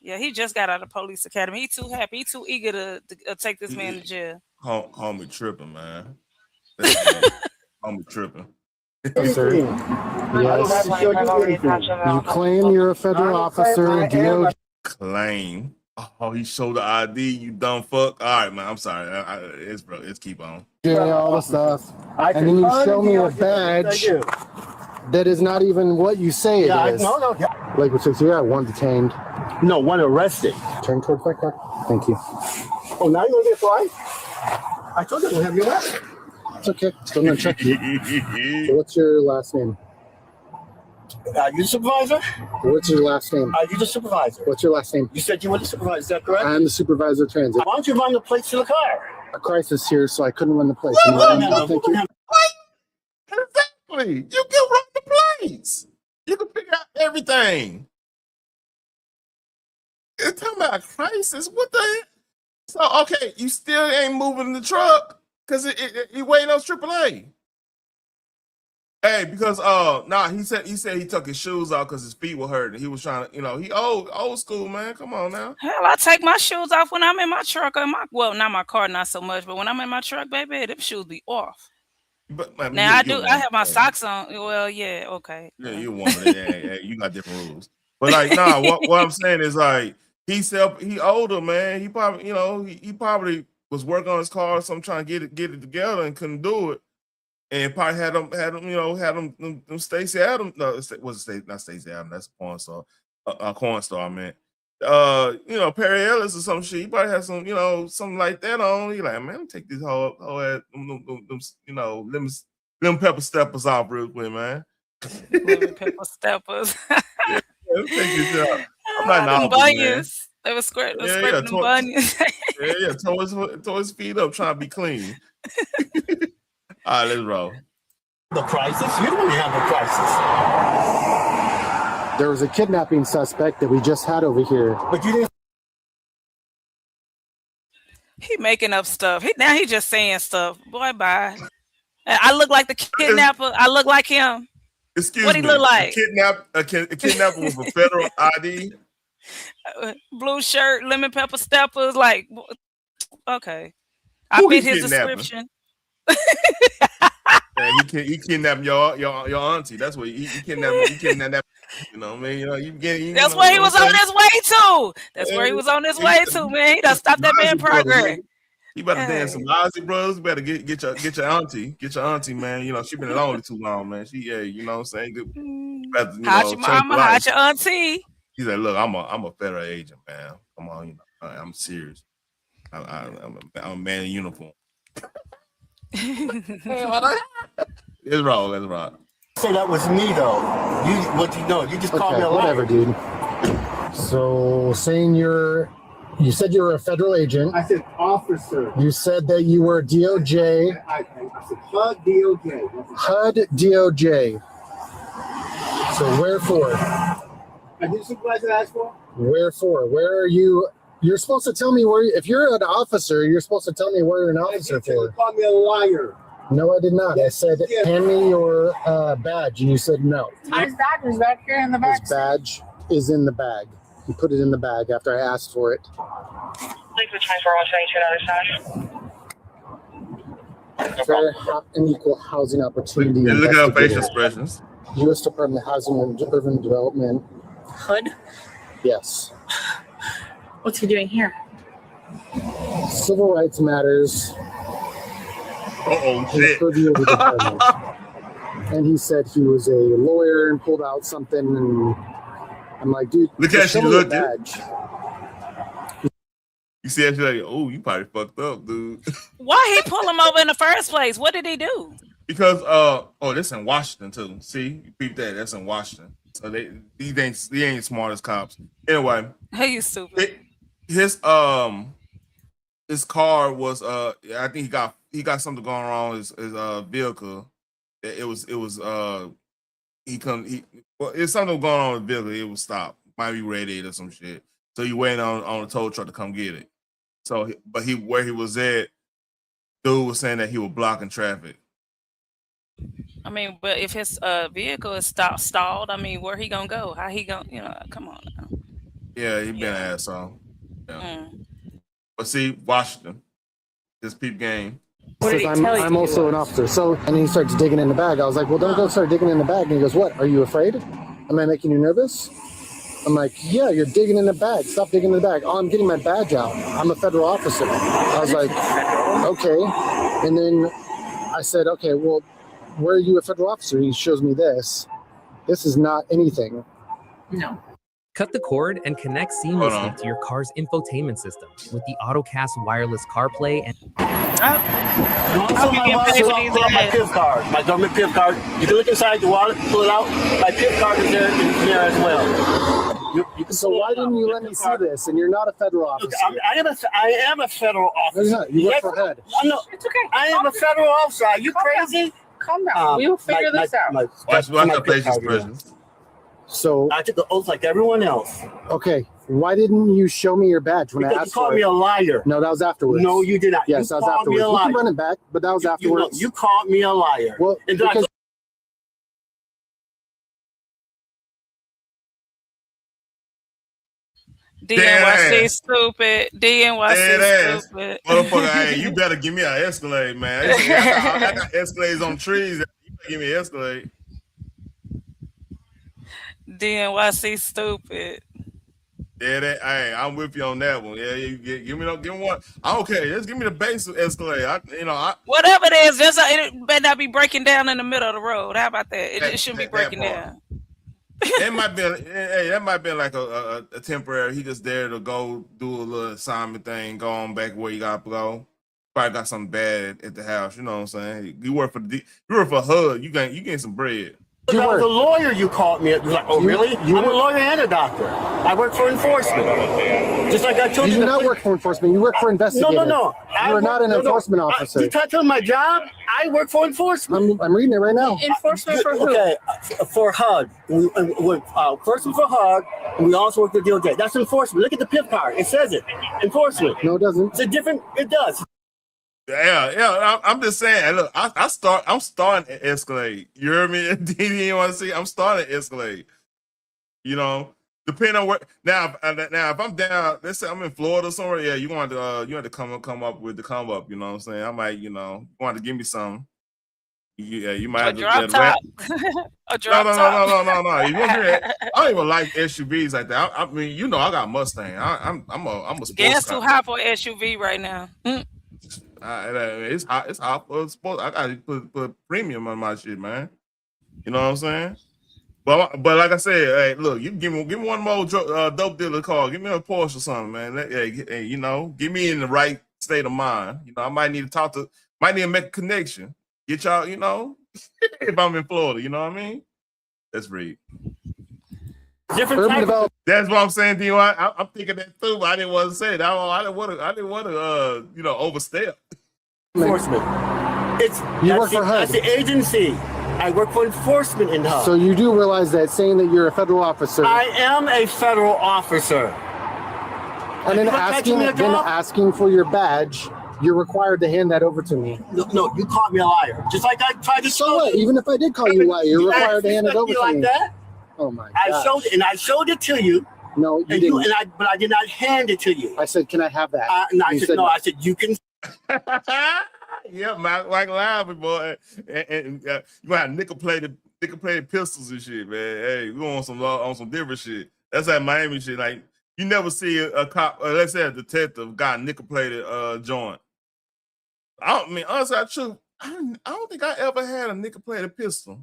He just got out of police academy. He too happy. He too eager to take this man to jail. Homie tripping, man. Homie tripping. Yes, sir. Yes. You claim you're a federal officer. DOJ. Claim. Oh, he showed the ID. You dumb fuck. All right, man. I'm sorry. It's keep on. All the stuff, and then you show me a badge that is not even what you say it is. No. Like, so you got one detained. No, one arrested. Turn towards my car. Thank you. Oh, now you're gonna get fined? I told you I don't have your last. It's okay. Still gonna check you. So what's your last name? You the supervisor? What's your last name? You the supervisor? What's your last name? You said you were the supervisor. Is that correct? I'm the supervisor of transit. Why don't you run the plates to the car? A crisis here, so I couldn't run the place. Thank you. Exactly. You can run the plates. You can figure out everything. It's talking about a crisis. What the heck? So, okay, you still ain't moving the truck because you waiting on AAA. Hey, because he said he took his shoes off because his feet were hurting. He was trying to, he old school, man. Come on now. Hell, I take my shoes off when I'm in my truck or not my car, not so much, but when I'm in my truck, baby, them shoes be off. But man, now I have my socks on. Well, yeah, okay. Yeah, you want it. Yeah, you got different rules. But like, what I'm saying is like he older, man. He probably, he probably was working on his car, so I'm trying to get it together and couldn't do it. And probably had them Stacey Adams. No, not Stacey Adams. That's a porn star. Corn star, man. Perry Ellis or some shit. He probably had some, something like that on. He like, man, let me take this whole ass, them pepper steppers off real quick, man. Lemon pepper steppers. Yeah, let me take this out. I'm not them novel, bunions. They were scraping them bunions. yeah, tore his feet up trying to be clean. All right, let's roll. The crisis? You don't have a crisis. There was a kidnapping suspect that we just had over here. But you didn't. He making up stuff. Now he just saying stuff. Boy, bye. I look like the kidnapper. I look like him. Excuse what me. What he look like? A kidnapper with a federal ID. Blue shirt, lemon pepper steppers. Like, okay. Who I fit his description. Man, he kidnapped your auntie. That's what he kidnapped. He kidnapped. You know what I mean? That's where he was on his way to. That's where he was on his way to, man. He done stopped that man progress. You better dance some Ozzy Brothers. You better get your auntie. Get your auntie, man. She been lonely too long, man. You know what I'm saying? How's your mama? How's your auntie? He said, look, I'm a federal agent, man. Come on, I'm serious. I'm a man in uniform. Let's roll. Say that was me though. You just called me a liar. Whatever, dude. So saying you said you were a federal agent. I said officer. You said that you were DOJ. I said HUD DOJ. HUD DOJ. So where for? I did supervisor ask for? Where for? Where are you? You're supposed to tell me where. If you're an officer, you're supposed to tell me where you're an officer for. You called me a liar. No, I did not. I said, hand me your badge, and you said no. His badge is back here in the back. His badge is in the bag. You put it in the bag after I asked for it. Fair and equal housing opportunity. Look at our facial expressions. U.S. Department of Housing and Urban Development. HUD? Yes. What's he doing here? Civil rights matters. Shit. Purview of the department. And he said he was a lawyer and pulled out something, and I'm like, dude, look at you look badge. You see that, you're like, oh, you probably fucked up, dude. Why he pull him over in the first place? What did he do? Because this in Washington too. See, you peep that. That's in Washington. So these ain't smart as cops. Anyway, Hey, you stupid. his car was I think he got something going wrong with his vehicle. It was it's something going on with the vehicle. It was stopped. Might be radiated or some shit. So he waiting on a tow truck to come get it. So but where he was at, dude was saying that he was blocking traffic. I mean, but if his vehicle is stalled, I mean, where he gonna go? How he gonna, come on now. Yeah, he been an asshole. Yeah. Mm. But see, Washington, this peep game. Says I'm also an officer. So, and he starts digging in the bag. I was like, well, don't go start digging in the bag. And he goes, what? Are you afraid? Am I making you nervous? I'm like, yeah, you're digging in the bag. Stop digging in the bag. Oh, I'm getting my badge out. I'm a federal officer. I was like, okay. And then I said, okay, well, where are you a federal officer? He shows me this. This is not anything. No. Cut the cord and connect seamlessly to your car's infotainment system with the AutoCast wireless CarPlay and my PIP card, my government PIP card. You can look inside the wallet, pull it out. My PIP card is there as well. So why didn't you let me see this? And you're not a federal officer. I am a federal officer. No, you're not. You work for HUD. No, it's okay. I am a federal officer. Are you crazy? Calm down. We'll figure this out. Watch the places presence. So I took the oath like everyone else. Okay, why didn't you show me your badge when I Because asked you called for me it? a liar. No, that was afterwards. No, you did not. Yes, You that was called me afterwards. a You liar. can run it back, but that was afterwards. You called me a liar. Well, And because DNYC stupid. DNYC stupid. Motherfucker, hey, you better give me an Escalade, man. I got Escalades on trees. You better give me an Escalade. DNYC stupid. Yeah, hey, I'm with you on that one. Yeah, you give me one. Okay, just give me the base of Escalade. Whatever it is, it better not be breaking down in the middle of the road. How about that? It shouldn't be breaking down. That might be like a temporary. He just there to go do a little assignment thing, go on back where you gotta go. Probably got something bad at the house. You know what I'm saying? You work for HUD. You getting some bread. I was a lawyer. You called me. You're like, oh, really? I'm a lawyer and a doctor. I work for enforcement. Just like I told you. You do not work for enforcement. You work for investigators. No. You are not an enforcement officer. You touch on my job. I work for enforcement. I'm reading it right now. Enforcement for who? Okay, for HUD. Enforcement for HUD, and we also work for DOJ. That's enforcement. Look at the PIP card. It says it. Enforcement. No, it doesn't. It's a different. It does. Yeah. I'm just saying. Look, I'm starting at Escalade. You heard me? DNYC. I'm starting at Escalade. You know, depending on where. Now, if I'm down, let's say I'm in Florida somewhere. Yeah, you want to come up with the come up. You know what I'm saying? I might, you want to give me some. Yeah, you might have to drop top. A drop top. No. You won't hear it. I don't even like SUVs like that. I mean, I got a Mustang. I'm a sports Gas car. too high for SUV right now. It's hot for sports. I gotta put premium on my shit, man. You know what I'm saying? But like I said, hey, look, you give me one more dope dealer call. Give me a Porsche or something, man. Hey, give me in the right state of mind. I might need to might need to make a connection. Get y'all, if I'm in Florida, you know what I mean? That's read. Different type of. That's what I'm saying to you. I'm thinking that too, but I didn't want to say it. I didn't want to overstep. Enforcement. You work for HUD. That's the agency. I work for enforcement in HUD. So you do realize that saying that you're a federal officer. I am a federal officer. And then asking for your badge, you're required to hand that over to me. No, you called me a liar. Just like I tried to show you. Even if I did call you a liar, you're required to hand it over to me. Like that? Oh my God. I showed it to you. No, you didn't. But I did not hand it to you. I said, can I have that? I said, you can. Yeah, Mike Lively, boy. And you got nickel plated pistols and shit, man. Hey, we on some different shit. That's that Miami shit. Like, you never see a cop, let's say a detective, got a nickel plated joint. Honestly, I don't think I ever had a nickel plated pistol.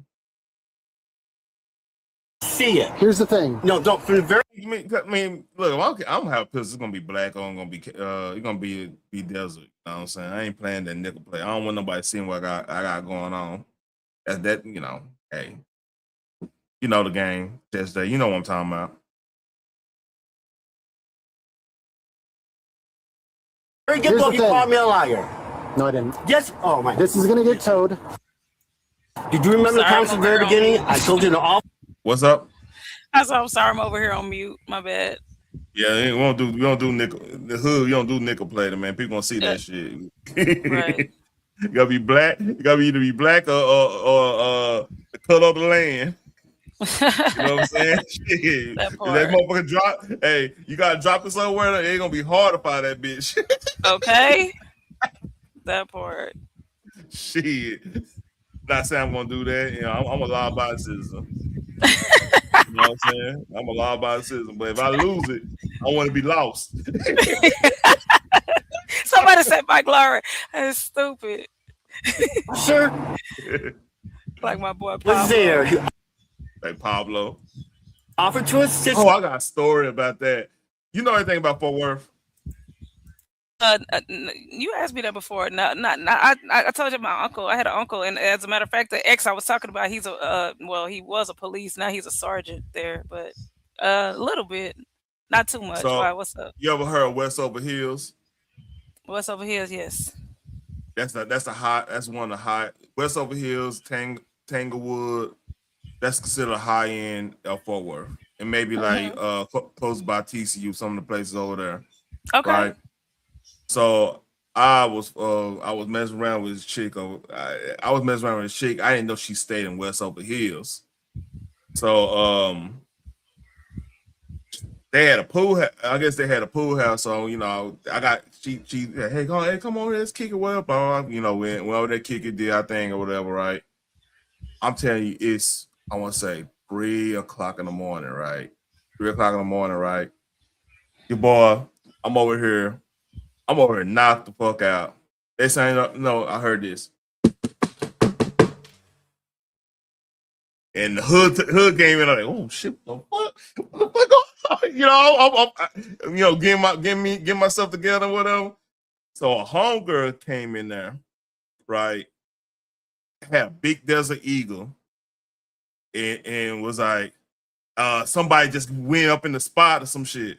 See it. Here's the thing. No, don't. From the very. I mean, look, I'm gonna have a pistol. It's gonna be black or it's gonna be desert. You know what I'm saying? I ain't playing that nickel plate. I don't want nobody seeing what I got going on. That you know, hey, you know the game. Test day. You know what I'm talking about. Very good book. You called me a liar. No, I didn't. Yes. Oh my. This is gonna get towed. Did you remember the Sorry, conversation at the very beginning? I told you in the office. What's up? I'm sorry, I'm over here on mute. My bad. Yeah, we don't do nickel. The hood, you don't do nickel plater, man. People gonna see that shit. Right. You gotta be black. You gotta either be black or the color of the land. You know what I'm saying? Shit. That If part. that motherfucker drop, hey, you gotta drop it somewhere. It ain't gonna be hard to find that bitch. Okay. That part. Shit. Not saying I'm gonna do that. You know, I'm a law-abiding citizen. You know what I'm saying? I'm a law-abiding citizen. But if I lose it, I want to be lost. Somebody said Mike Glory. That's stupid. Sir. Like my boy Was Pablo. there. Like Pablo. Offered to assist. Oh, I got a story about that. You know anything about Fort Worth? You asked me that before. No, I told you my uncle. I had an uncle, and as a matter of fact, the ex I was talking about, he's a he was a police. Now he's a sergeant there, but a little bit, not too much. So, Why? What's up? You ever heard of Westover Hills? What's over here? Yes. That's one of the high Westover Hills, Tanglewood. That's considered a high end of Fort Worth, and maybe like close by TCU, some of the places over there. Okay. Right? So I was messing around with this chick. I was messing around with this chick. I didn't know she stayed in Westover Hills. So they had a pool. I guess they had a pool house. So I got she hey come on, let's kick it well, bro. Went over there, kick it, did our thing or whatever, right? I'm telling you, it's I want to say 3 o'clock in the morning, right? 3 o'clock in the morning, right? Your boy, I'm over here knocked the fuck out. They saying no, I heard this. And the hood came in, I'm like, oh shit, what the fuck? I'm get myself together, whatever. So a homegirl came in there, right? Had a big Desert Eagle, and was like, somebody just went up in the spot or some shit.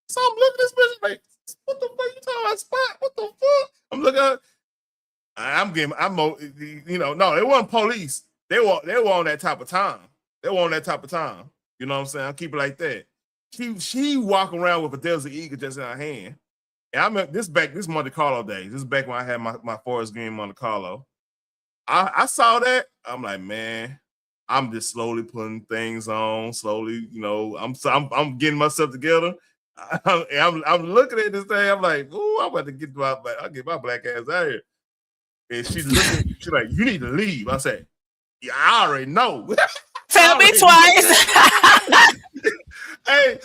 So I'm looking at this bitch like, what the fuck you talking about spot? What the fuck? I'm looking at no, it wasn't police. They were on that type of time. They were on that type of time. You know what I'm saying? I'll keep it like that. She walking around with a Desert Eagle just in her hand. And I mean, this Monte Carlo days. This is back when I had my Forest Green Monte Carlo. I saw that. I'm like, man, I'm just slowly putting things on. Slowly, I'm getting myself together. I'm looking at this thing. I'm like, ooh, I'm about to get my black ass out here. And she's looking. She's like, you need to leave. I said, yeah, I already know. Tell me twice. Hey,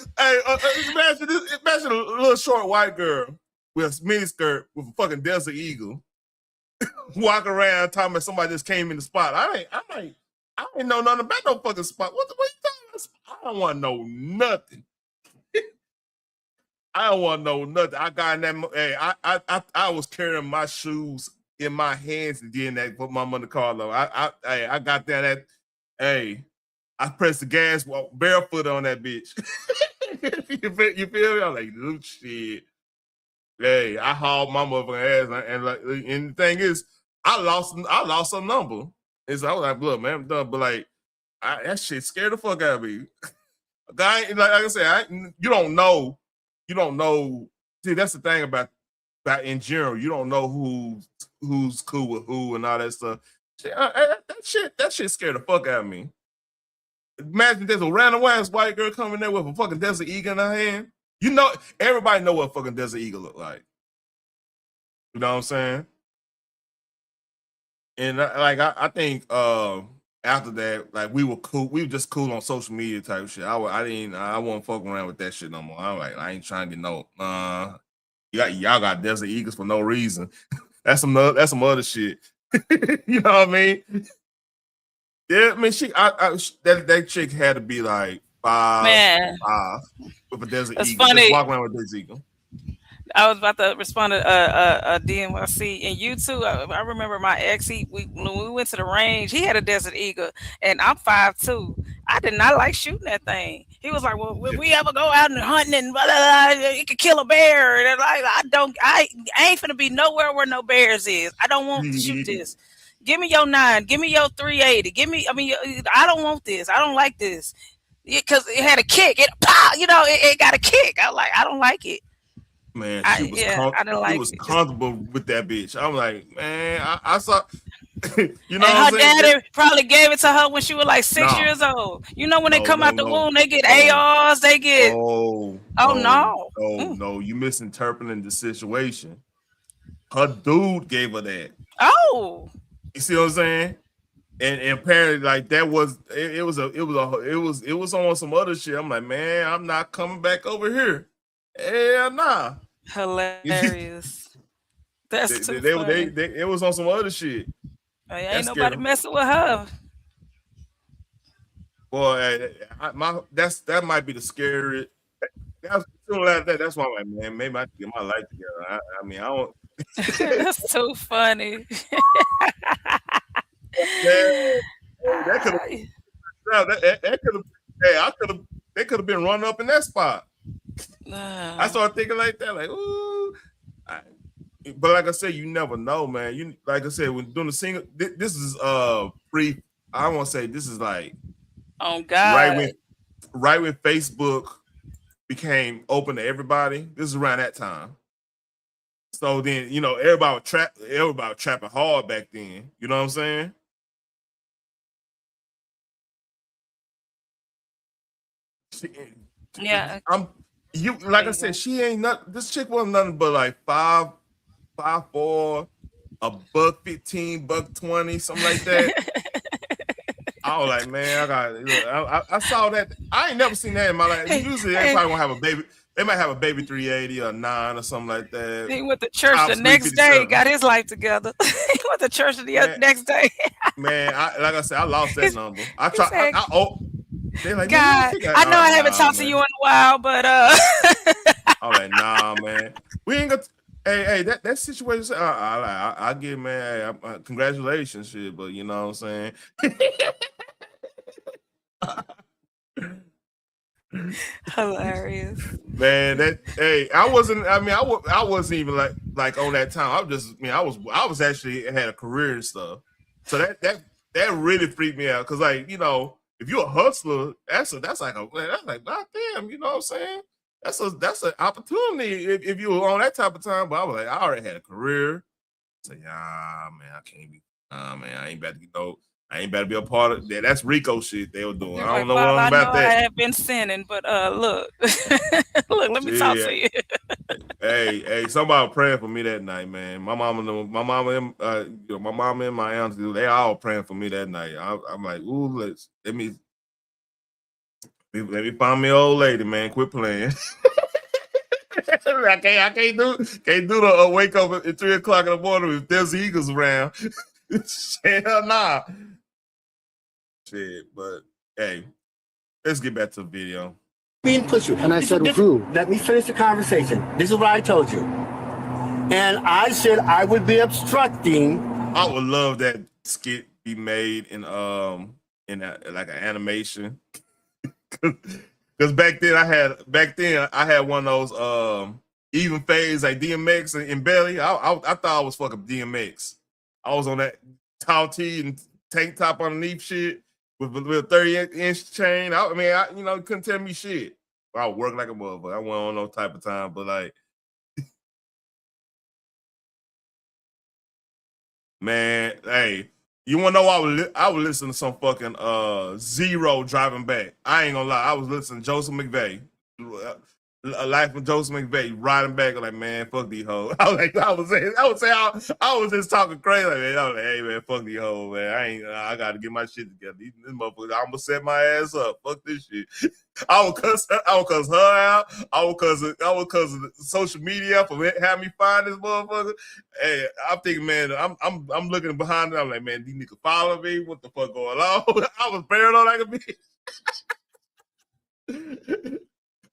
imagine a little short white girl with a mini skirt with a fucking Desert Eagle walking around talking about somebody just came in the spot. I ain't know nothing about no fucking spot. What you talking about? I don't want to know nothing. I don't want to know nothing. I got in that. Hey, I was carrying my shoes in my hands and did that. Put my Monte Carlo. I got down that. Hey, I pressed the gas barefoot on that bitch. You feel me? I'm like, look, shit. Hey, I hauled my motherfucking ass, and the thing is, I lost a number. And so I was like, look, man, I'm done. But like, that shit scared the fuck out of me. Like I said, you don't know. See, that's the thing about in general. You don't know who's cool with who and all that stuff. That shit scared the fuck out of me. Imagine there's a random ass white girl coming there with a fucking Desert Eagle in her hand. Everybody know what fucking Desert Eagle look like. You know what I'm saying? And I think after that, like we were cool. We were just cool on social media type shit. I won't fuck around with that shit no more. I'm like, I ain't trying to get no. Y'all got Desert Eagles for no reason. That's some other shit. You know what I mean? Yeah, I mean, that chick had to be like 5'5" with a Desert That's Eagle. funny. Just walk around with a Desert Eagle. I was about to respond to DMLC, and you too. I remember my ex. When we went to the range, he had a Desert Eagle, and I'm 5'2". I did not like shooting that thing. He was like, "Well, if we ever go out and hunting and blah, blah, blah, you could kill a bear." And like, I ain't finna be nowhere where no bears is. I don't want to shoot this. Give me your 9. Give me your 380. I don't want this. I don't like this. Because it had a kick. It got a kick. I don't like it. Man, I didn't like he was it. comfortable with that bitch. I'm like, man, I saw, you know, And what her I'm saying? daddy probably gave it to her when she was like 6 No. years old. You know, when they No, come no, out the no. womb, they get No. ARs, they get. Oh no. No, you misinterpreting the situation. Her dude gave her that. Oh. You see what I'm saying? And apparently, like that was it was on some other shit. I'm like, man, I'm not coming back over here. Hell nah. Hilarious. That's too funny. It was on some other shit. Ain't nobody messing with her. Boy, that might be the scariest. That's why I'm like, man, maybe I can get my life together. I mean, I don't. That's too funny. That could have. They could have been run up in that spot. I started thinking like that, like, ooh. But like I said, you never know, man. You like I said, when doing the single, this is free. I want to say this is like, oh God, right when Facebook became open to everybody. This is around that time. So then, you know, everybody was trapping hard back then. You know what I'm saying? Yeah. Like I said, she ain't not. This chick wasn't nothing but like 5'4", $115, $120, something like that. I was like, man, I saw that. I ain't never seen that in my life. Usually they probably won't have a baby. They might have a baby 380 or 9 or something like that. He went to church the next day, got his life together. He went to church the next day. Man, like I said, I lost that number. I tried. They're like, God, I know I haven't talked to you in a while, but I'm like, nah, man, we ain't got. Hey, that situation. I get, man. Congratulations, shit, but you know what I'm saying. Hilarious, man. I wasn't. I mean, I wasn't even like on that time. I was actually had a career and stuff. So that really freaked me out because, like, you know, if you're a hustler, that's like God damn, you know what I'm saying? That's an opportunity if you were on that type of time. But I was like, I already had a career. So man, I can't be. Man, I ain't about to be a part of that. That's Rico shit they were doing. I don't know what I'm about that. I have been sinning, but look, let me talk to you. hey, somebody praying for me that night, man. My mama and my aunts, they all praying for me that night. I'm like, ooh, let me find me an old lady, man. Quit playing. I can't do the wake up at 3:00 in the morning if there's eagles around. Hell nah. Shit, but hey, let's get back to the video. Being pushed, and I said, Drew, let me finish the conversation. This is what I told you. And I said I would be obstructing. I would love that skit be made in like an animation. Because back then I had one of those even phase like DMX and Belly. I thought I was fucking DMX. I was on that tall tee and tank top underneath shit with a 30-inch chain. I mean, you couldn't tell me shit. I would work like a motherfucker. I wasn't on no type of time, but like, man, hey, you wanna know I was listening to some fucking Zero driving back. I ain't gonna lie, I was listening to Joseph McVeigh. A Life of Joseph McVeigh riding back like, man, fuck these hoes. I was just talking crazy like, man. I was like, hey man, fuck these hoes, man. I gotta get my shit together. This motherfucker, I'm gonna set my ass up. Fuck this shit. I would cuss her out. I would cuss the social media for having me find this motherfucker. Hey, I'm thinking, man, I'm looking behind it. I'm like, man, these niggas follow me. What the fuck going on? I was paranoid like a bitch.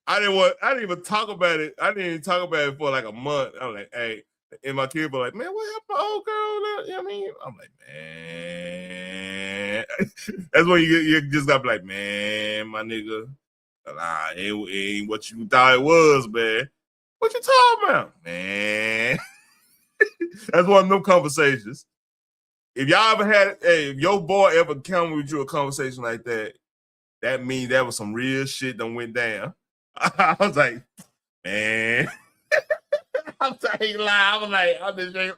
I didn't even talk about it. I didn't even talk about it for like a month. I was like, hey, and my kid was like, man, what happened to old girl? You know what I mean? I'm like, man. That's when you just gotta be like, man, my nigga. Nah, it ain't what you thought it was, man. What you talking about? Man. That's one of them conversations. If y'all ever had, if your boy ever come with you a conversation like that, that means that was some real shit that went down. I was like, man. I'm saying lie. I was like, I'm just saying,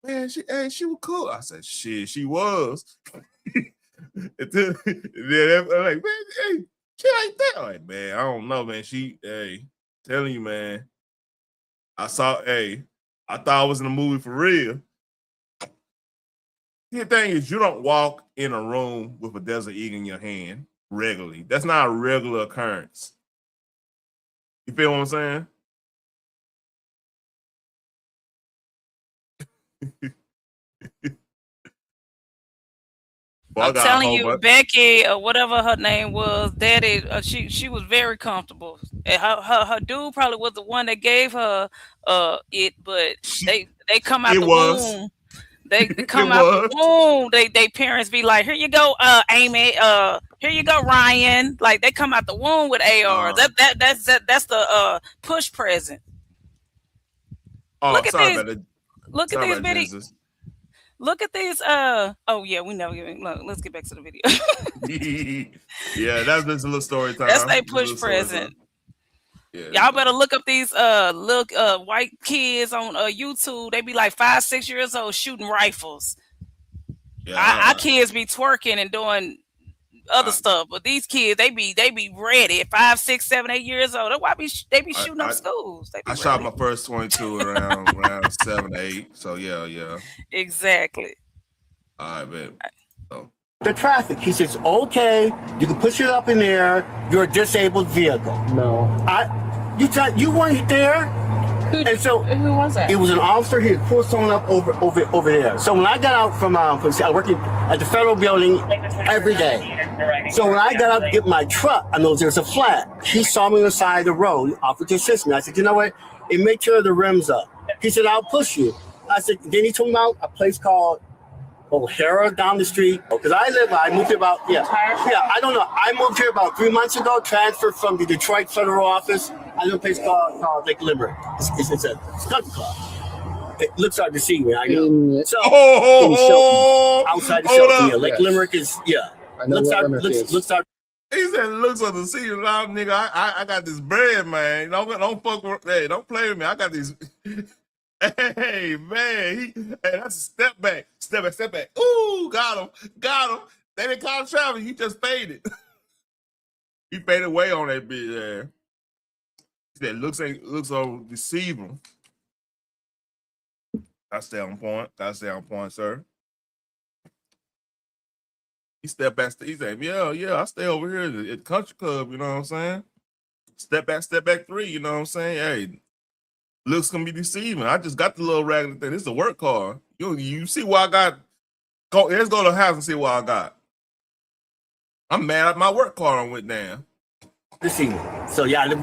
man, she was cool. I said, shit, she was. Then I'm like, man, hey, she like that. I'm like, man, I don't know, man. Telling you, man. I thought I was in a movie for real. The thing is, you don't walk in a room with a Desert Eagle in your hand regularly. That's not a regular occurrence. You feel what I'm saying? I'm telling you, Becky or whatever her name was, Daddy, she was very comfortable. And her dude probably was the one that gave her it, but they come out the womb. They come out the womb. They parents be like, here you go, Amy. Here you go, Ryan. Like they come out the womb with AR. That's the push present. Oh, look at sorry these. about it. Look at these videos. Look at these. Oh yeah, we know. Look, let's get back to the video. Yeah, that's just a little story time. That's they push present. Yeah, y'all better look up these white kids on YouTube. They be like 5, 6 years old shooting rifles. Yeah, our kids be twerking and doing other stuff, but these kids they be ready at 5, 6, 7, 8 years old. That's why they be shooting up schools. I shot my first 22 around 7, 8. So yeah. Exactly. All right, man. So. The traffic. He says, okay, you can push it up in there. You're a disabled vehicle. No. You weren't there. And so who was it? It was an officer. He had pulled someone up over there. So when I got out from I was working at the federal building every day. So when I got out to get my truck, I know there's a flat. He saw me on the side of the road, offered to assist me. I said, you know what? And make sure the rim's up. He said, I'll push you. I said, then he told me about a place called O'Hara down the street. Because I moved here about, I don't know. I moved here about 3 months ago, transferred from the Detroit federal office. I live in a place called Lake Limerick. It's a country club. It looks hard to see me, I know. So, in Shelton, outside of Shelton, yeah. Lake Limerick is, I know looks hard. He said, looks like the sea. Nigga, I got this bread, man. Don't fuck with, hey, don't play with me. I got these. Hey, man. That's a step back. Step back. Ooh, got him. They didn't call traffic. He just faded. He faded away on that bitch there. He said, looks so deceiving. I stay on point, sir. He stepped back. He said, yeah, I stay over here at the country club, you know what I'm saying? Step back 3, you know what I'm saying? Hey, looks can be deceiving. I just got the little raggedy thing. This is a work car. You see what I got? Let's go to the house and see what I got. I'm mad at my work car went down. Deceiving. So yeah, I live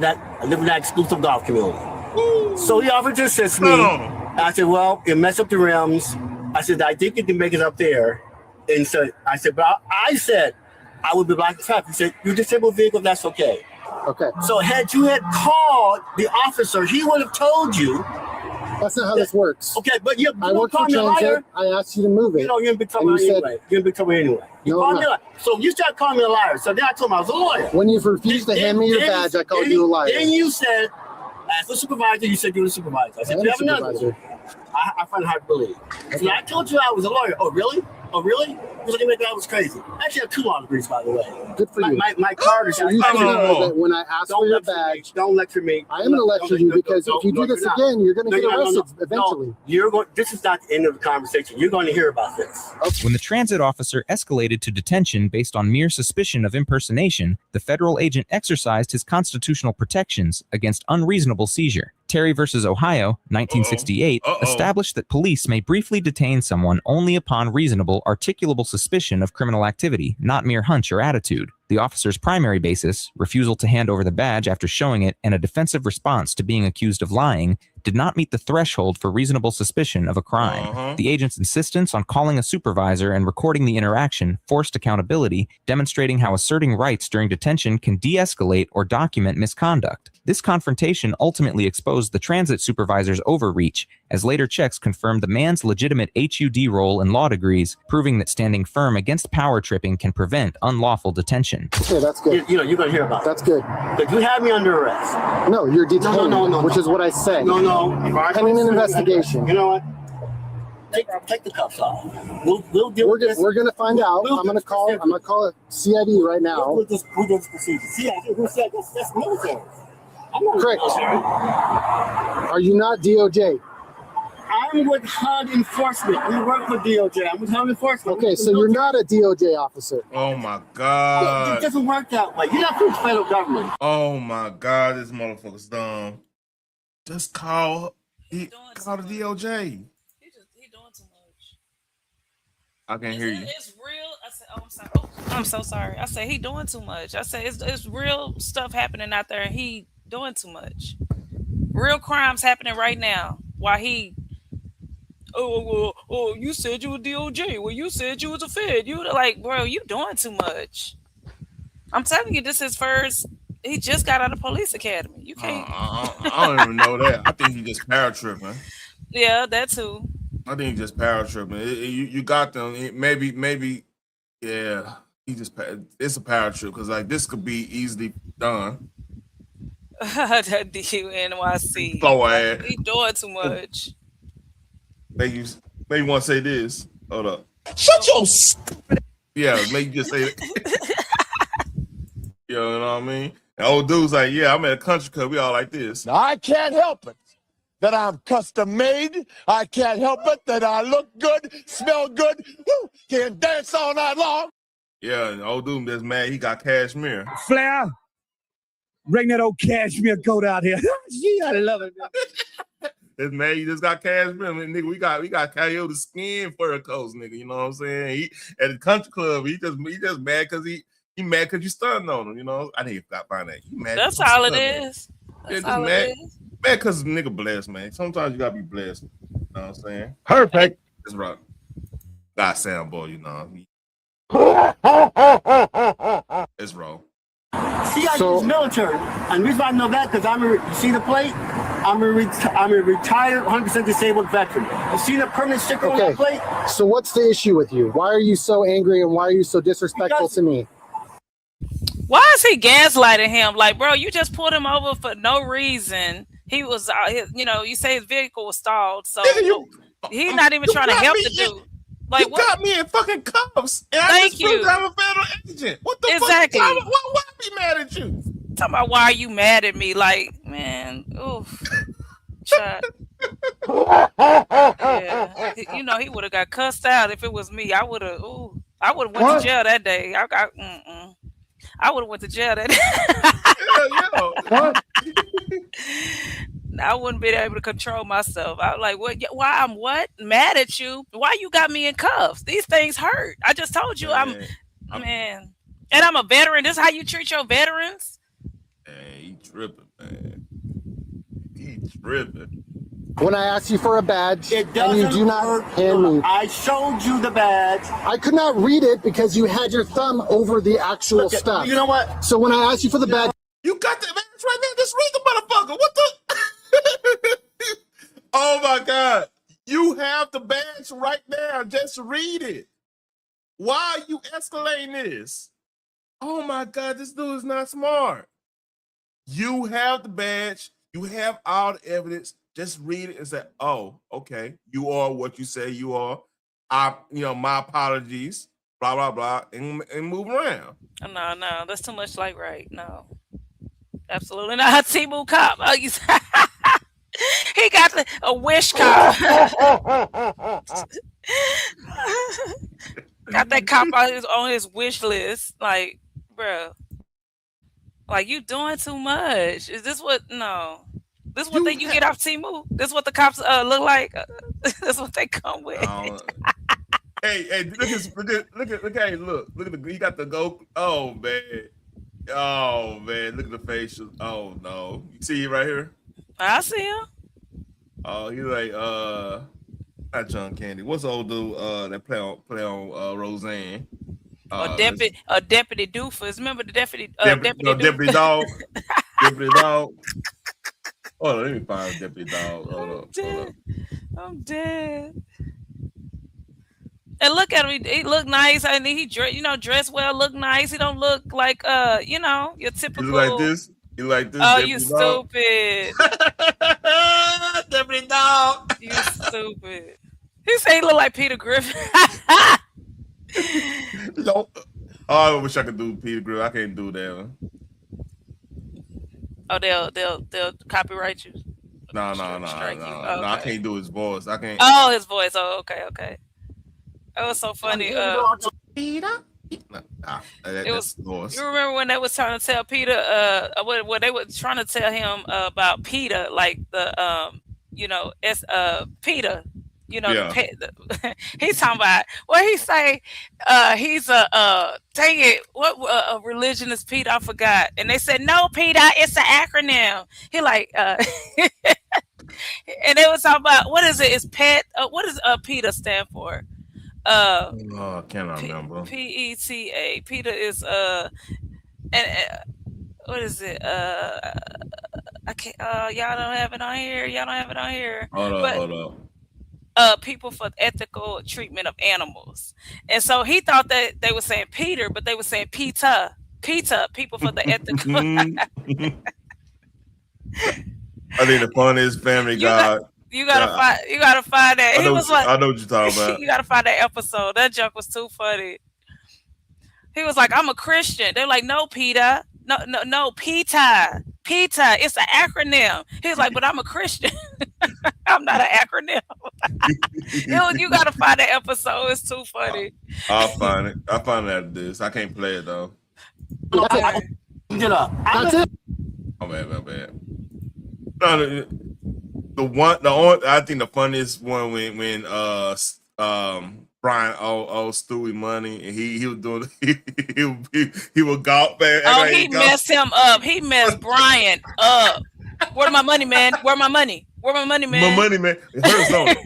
in that exclusive golf community. Woo. So he offered to assist me. I said, well, it messed up the rims. I said, I think it can make it up there. And so I said, but I said I would be blocking traffic. He said, you're a disabled vehicle, that's okay. Okay. So had you had called the officer, he would have told you. That's not how this works. Okay, but you work for transit. I asked you to move it. You're in big trouble anyway. You're in big trouble anyway. You called me a liar. So you started calling me a liar. So then I told him I was a lawyer. When you refused to hand me your badge, I called you a liar. Then you said, as the supervisor, you said you were the supervisor. I said, you have another one. I find it hard to believe. Okay. So I told you I was a lawyer. Oh, really? Because I think that was crazy. I actually have 2 law degrees, by the way. Good for you. My card is. You should know that when I ask for your badge, don't lecture me. I am going to lecture you because if you do this again, you're going to get arrested eventually. This is not the end of the conversation. You're going to hear about this. Okay. When the transit officer escalated to detention based on mere suspicion of impersonation, the federal agent exercised his constitutional protections against unreasonable seizure. Terry versus Ohio, 1968, established that police may briefly detain someone only upon reasonable, articulable suspicion of criminal activity, not mere hunch or attitude. The officer's primary basis, refusal to hand over the badge after showing it, and a defensive response to being accused of lying, did not meet the threshold for reasonable suspicion of a crime. The agent's insistence on calling a supervisor and recording the interaction forced accountability, demonstrating how asserting rights during detention can de-escalate or document misconduct. This confrontation ultimately exposed the transit supervisor's overreach, as later checks confirmed the man's legitimate HUD role in law degrees, proving that standing firm against power tripping can prevent unlawful detention. Okay, that's good. You're going to hear about it. That's good. But you have me under arrest. No, you're detained, No. which is what I said. No. Pending an investigation. You know what? Take the cuffs off. We'll deal with this. We're gonna find out. I'm gonna call a CID right now. We'll just proceed. CID, who said that's military? I'm not Correct. military. Are you not DOJ? I'm with HUD enforcement. We work with DOJ. I'm with HUD enforcement. Okay, so you're not a DOJ officer. Oh my God. It doesn't work that way. You're not from the federal government. Oh my God, this motherfucker's dumb. Just call the DOJ. I can't hear you. It's real. I said, oh, I'm sorry. Oh, I'm so sorry. I said, he doing too much. I said, it's real stuff happening out there, and he doing too much. Real crimes happening right now. While he, you said you were DOJ. Well, you said you was a Fed. You were like, bro, you doing too much. I'm telling you, this is first. He just got out of police academy. You can't. I don't even know that. I think he just paratripping. Yeah, that too. I think he just paratripping. You got them. Maybe. Yeah. He just. It's a paratrip because like this could be easily done. That DUNYC. Slow ass. He doing too much. Maybe want to say this. Hold up. Shut your. Yeah, maybe just say it. You know what I mean? And old dude's like, yeah, I'm at a country club. We all like this. Now, I can't help it that I'm custom made. I can't help it that I look good, smell good, can dance all night long. Yeah, and old dude just mad. He got cashmere. Flair, bring that old cashmere coat out here. Gee, I love it. This man, he just got cashmere. I mean, nigga, we got coyote skin fur coats, nigga. You know what I'm saying? He at the country club, he just mad because he mad because you stunned on him. You know, I didn't find that. He mad. That's all it is. That's all it is. Mad because nigga blessed, man. Sometimes you gotta be blessed. You know what I'm saying? Perfect. That's right. God sound boy, you know. It's wrong. CID is military, and the reason why I know that because you see the plate. I'm a retired, 100% disabled veteran. You see the permanent sticker on that plate? So what's the issue with you? Why are you so angry and why are you so disrespectful to me? Why is he gaslighting him? Like, bro, you just pulled him over for no reason. He was, you say his vehicle was stalled, so he's not even trying to help the dude. Like, you got me in fucking cuffs. And Thank you. I'm a federal agent. What the Exactly. fuck? Why be mad at you? Talking about why are you mad at me? Like, man, oof. Shut. Yeah. He would have got cussed out if it was me. I would have went to jail that day. I would have went to jail that day. What? I wouldn't be able to control myself. I was like, what? Why I'm what? Mad at you? Why you got me in cuffs? These things hurt. I just told you I'm and I'm a veteran. This is how you treat your veterans? Man, he tripping, man. He tripping. When I asked you for a badge and you do not hand me. I showed you the badge. I could not read it because you had your thumb over the actual stuff. You know what? So when I asked you for the badge. You got the badge right now. Just read the motherfucker. What the? Oh my God. You have the badge right now. Just read it. Why are you escalating this? Oh my God, this dude is not smart. You have the badge. You have all the evidence. Just read it and say, oh, okay, you are what you say you are. My apologies, blah, blah, blah, and move around. No, that's too much like right. No. Absolutely not. T-Move cop. Oh, he got a wish cop. Got that cop on his wish list. Like, bro. Like, you doing too much. Is this what? No. This is what you get off Temu. This is what the cops look like. This is what they come with. Hey, look at he got the go. Oh man, look at the facial. Oh no, you see it right here? I see him. Oh, he like not John Candy. What's the old dude that play on Roseanne? Deputy Doofus. Remember the deputy? Deputy Dog. Deputy Dog. Hold on, let me find Deputy Dog. Hold up. I'm dead. And look at him. He look nice. I mean, he dressed well, look nice. He don't look like your typical. You like this? You like this? Oh, you stupid. Deputy Dog. You stupid. He say he look like Peter Griffin. No. Oh, I wish I could do Peter Griffin. I can't do that one. Oh, they'll copyright you. No. I can't do his voice. I can't. Oh, his voice. Oh, okay. That was so funny. Peter. It was. You remember when they was trying to tell Peter? When they were trying to tell him about Peter, like the it's Peter. Yeah. He's talking about what he say. He's dang it, what religion is Peter? I forgot. And they said, no, Peter, it's an acronym. He like, and they was talking about what is it? It's pet. What does Peter stand for? I cannot remember. PETA. Peter is what is it? I can't. Y'all don't have it on here. Hold up. People for ethical treatment of animals. And so he thought that they were saying Peter, but they were saying PETA, people for the ethical. I think the funniest Family Guy. You gotta find that. He was like, I know what you're talking about. You gotta find that episode. That joke was too funny. He was like, I'm a Christian. They're like, no, Peter. No, PETA. PETA. It's an acronym. He was like, but I'm a Christian. I'm not an acronym. You gotta find that episode. It's too funny. I'll find it. I'll find it after this. I can't play it though. That's it. Oh man, my bad. No, I think the funniest one when Brian owed Stewie money and he was doing he would golf back. Oh, he messed him up. He messed Brian up. Where's my money, man? Where my money? Where my money, man? My money, man. Hers on it.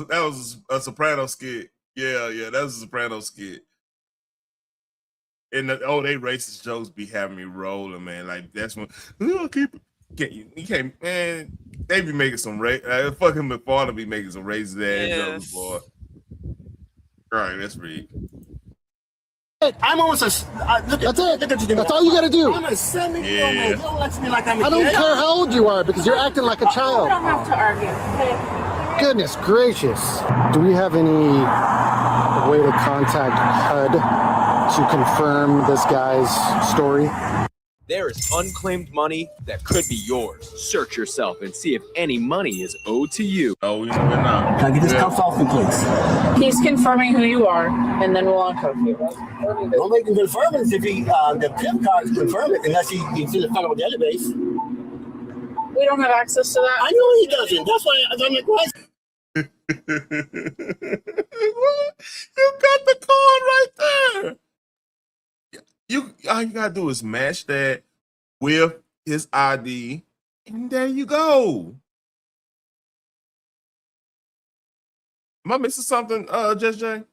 That was a Soprano skit. Yeah, that was a Soprano skit. And they racist jokes be having me rolling, man. Like that's when you can't, man. They be making some fucking McFarlane be making some racist ass jokes, boy. All right, that's read. I'm almost that's it. That's all you gotta do. I'm a 7-year-old man. Don't let me like I'm a I don't care how old you are because you're acting like a child. We don't have to argue. Okay? Goodness gracious. Do we have any way to contact HUD to confirm this guy's story? There is unclaimed money that could be yours. Search yourself and see if any money is owed to you. Oh, we're not. Can I get this cuffs off me, please? He's confirming who you are, and then we'll uncuff you. Don't make him confirm it if the PIP cards confirm it, unless he's in the federal database. We don't have access to that. I know he doesn't. That's why I'm like, why? You got the card right there. All you gotta do is match that with his ID, and there you go. Am I missing something, Just Jay?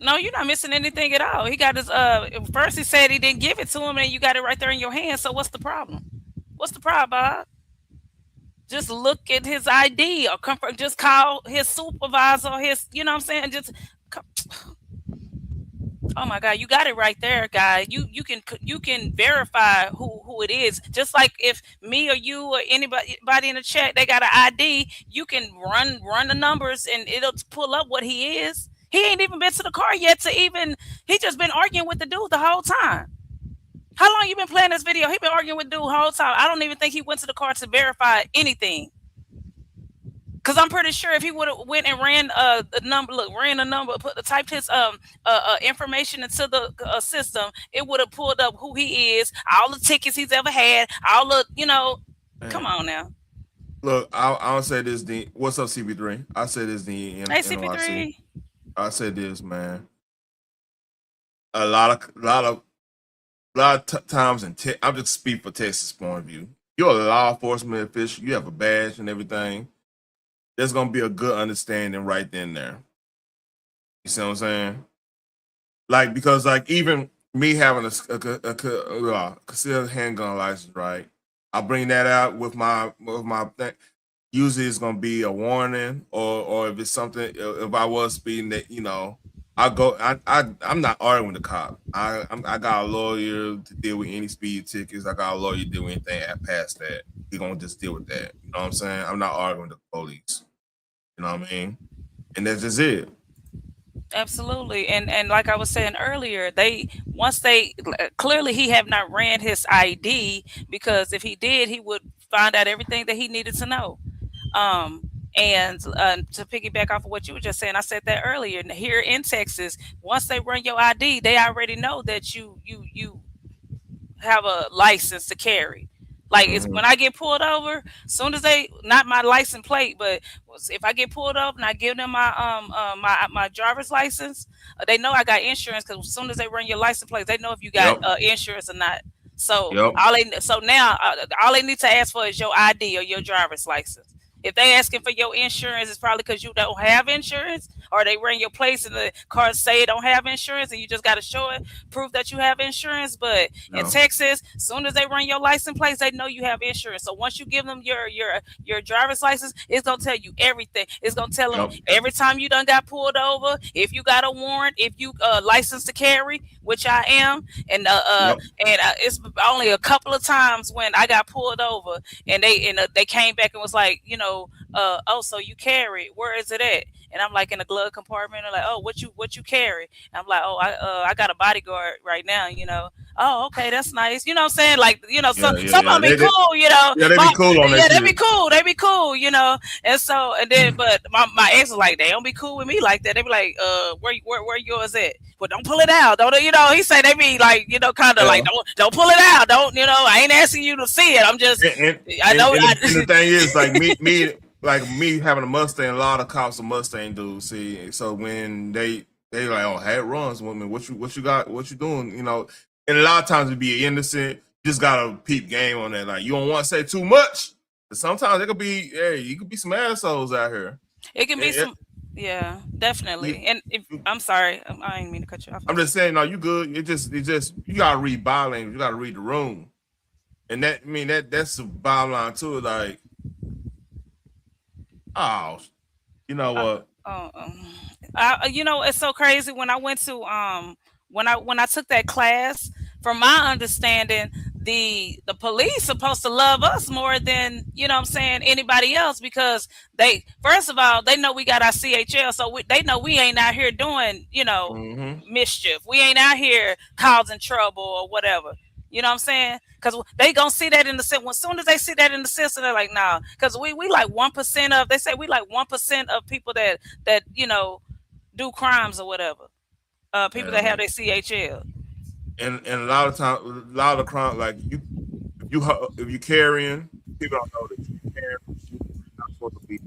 No, you're not missing anything at all. He got his first he said he didn't give it to him, and you got it right there in your hand. So what's the problem? What's the problem, Bob? Just look at his ID or comfort. Just call his supervisor or his, you know what I'm saying? Oh my God, you got it right there, guy. You can verify who it is. Just like if me or you or anybody in the chat, they got an ID, you can run the numbers and it'll pull up what he is. He ain't even been to the car yet he just been arguing with the dude the whole time. How long you been playing this video? He been arguing with dude the whole time. I don't even think he went to the car to verify anything. Because I'm pretty sure if he would have went and ran ran a number, typed his information into the system, it would have pulled up who he is, all the tickets he's ever had, all the come on now. Look, I'll say this. What's up, CP3? I say this. Hey, NYC. CP3. I said this, man. A lot of times I'm just speak for Texas point of view. You're a law enforcement official. You have a badge and everything. There's gonna be a good understanding right then there. You see what I'm saying? Like, because like even me having a concealed handgun license, right? I bring that out with my thing. Usually it's gonna be a warning, or if it's something, if I was speeding, that I'm not arguing with the cop. I got a lawyer to deal with any speed tickets. I got a lawyer to deal with anything past that. We're gonna just deal with that. You know what I'm saying? I'm not arguing with the police. You know what I mean? And that's just it. Absolutely. And like I was saying earlier, clearly he have not ran his ID, because if he did, he would find out everything that he needed to know. And to piggyback off of what you were just saying, I said that earlier. Here in Texas, once they run your ID, they already know that you have a license to carry. Like, it's when I get pulled over, soon as not my license plate, but if I get pulled up and I give them my my driver's license, they know I got insurance, because as soon as they run your license plate, they know if you got insurance or not. So now all they need to ask for is your ID or your driver's license. If they asking for your insurance, it's probably because you don't have insurance, or they ran your place and the car say it don't have insurance, and you just got to show it, prove that you have insurance. But in Texas, as soon as they run your license plates, they know you have insurance. So once you give them your driver's license, it's gonna tell you everything. It's gonna tell them every time you done got pulled over, if you got a warrant, if you licensed to carry, which I am, and it's only a couple of times when I got pulled over and they came back and was like, oh, so you carry, where is it at? And I'm like, in the glove compartment. And like, oh, what you carry? And I'm like, oh, I got a bodyguard right now, Oh, okay, that's nice. You know what I'm saying? Like, some of them be cool, Yeah, they be cool on that. Yeah, they be cool, And so, and then, but my ex was like, they don't be cool with me like that. They be like, where yours at? Well, don't pull it out. Don't, he say they be like, kind of like, don't pull it out. Don't, I ain't asking you to see it. I'm just, I know. And the thing is, like me having a Mustang, a lot of cops are Mustang dudes. See, so when they like, oh, hey, it runs, woman. What you got? What you doing? And a lot of times it be innocent. You just gotta peep game on that. Like, you don't want to say too much. But sometimes it could be, you could be some assholes out here. It can be some. Yeah, definitely. And I'm sorry, I didn't mean to cut you off. I'm just saying, no, you good. It just you gotta read body language. You gotta read the room, and that's the bottom line too. Like, oh, you know what? It's so crazy. When I went to when I took that class, from my understanding, the police supposed to love us more than anybody else, because they, first of all, they know we got our CHL, so they know we ain't out here doing mischief. We ain't out here causing trouble or whatever. You know what I'm saying? Because they gonna see that in the system. As soon as they see that in the system, they're like, nah. Because we like 1% of. They say we like 1% of people that do crimes or whatever. People that have their CHL. And a lot of times, a lot of crime, like if you carrying, people don't know that you carrying. You're not supposed to be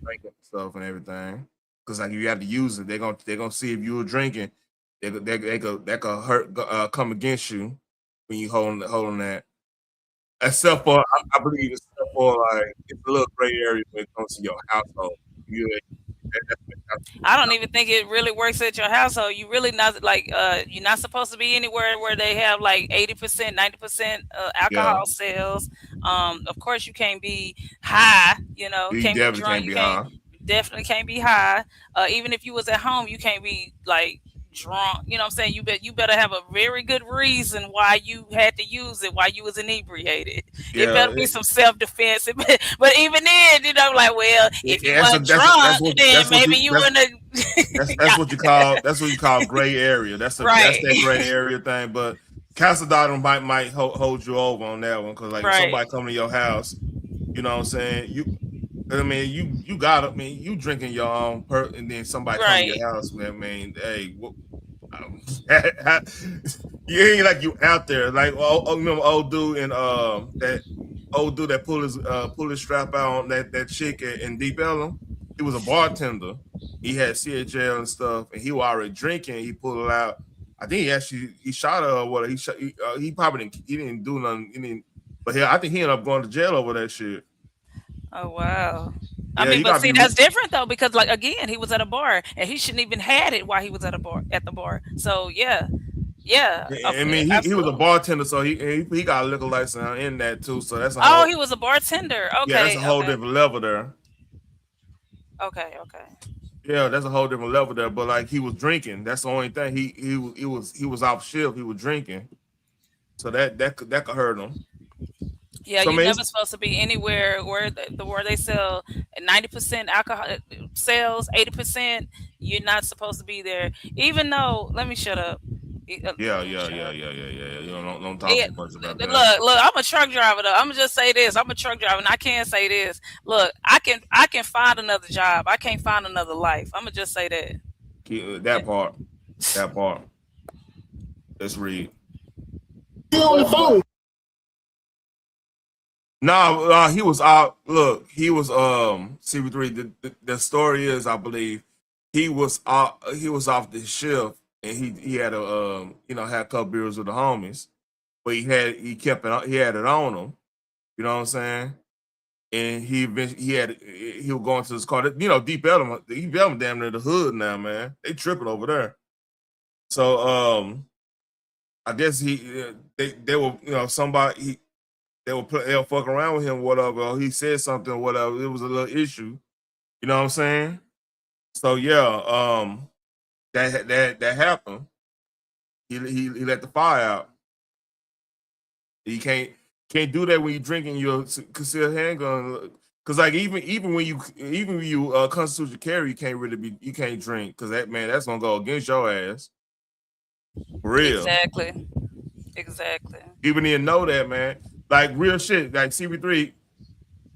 drinking stuff and everything. Because like you have to use it, they're gonna see if you were drinking. That could hurt, come against you when you holding that. Except for, I believe, it's a little gray area when it comes to your household. I don't even think it really works at your household. You really not you're not supposed to be anywhere where they have like 80%, 90% alcohol sales. Of course, you can't be high. You can't be drunk. Definitely can't be high. Even if you was at home, you can't be like drunk. You know what I'm saying? You better have a very good reason why you had to use it while you was inebriated. It better be some self-defense. But even then, well, if you weren't drunk, then maybe you wouldn't have. That's what you call gray area. That's that gray area thing. But Castle Doctor might hold you over on that one, because somebody coming to your house, you know what I'm saying? I mean, you got it. I mean, you drinking your own and then somebody come to Right. your house, man. I mean, hey, you ain't like you out there like remember old dude and that old dude that pulled his strap out on that chick in Deep Ellum. He was a bartender. He had CHL and stuff, and he was already drinking. He pulled it out. I think he shot her or what? He probably didn't do nothing. He didn't, but I think he ended up going to jail over that shit. Oh wow. I Yeah, mean, you but gotta see, be. that's different though, because like again, he was at a bar and he shouldn't even had it while he was at the bar. So yeah, I mean, he was a absolutely. bartender, so he got a liquor license in that too. So that's a Oh, whole he was a bartender. that's a Okay, whole okay, different level there. okay. Yeah, that's a whole different level there. But like he was drinking. That's the only thing. He was off shift. He was drinking. So that could hurt him. Yeah, So I you're mean, never supposed to be anywhere where where they sell 90% alcohol sales, 80%. You're not supposed to be there. Even though, let me shut up. yeah. Let me shut up. You don't talk Yeah, too much about that. look. I'm a truck driver though. I'm gonna just say this. I'm a truck driver, and I can say this. Look, I can find another job. I can't find another life. I'm gonna just say that. That part. Let's read. On the phone. No, he was out. Look, he was CP3. The story is, I believe, he was off the shift, and he had a had a couple beers with the homies, but he had it on him. You know what I'm saying? And he was going to his car. Deep Ellum damn near the hood now, man. They tripping over there. So I guess they were somebody. They were fuck around with him, whatever. Or he said something, whatever. It was a little issue. You know what I'm saying? So yeah, that happened. He let the fire out. You can't do that when you're drinking your concealed handgun. Cause like even when you constitutional carry, you can't drink because that's gonna go against your ass. For real. Exactly. People need to know that, man. Like real shit. Like CP3.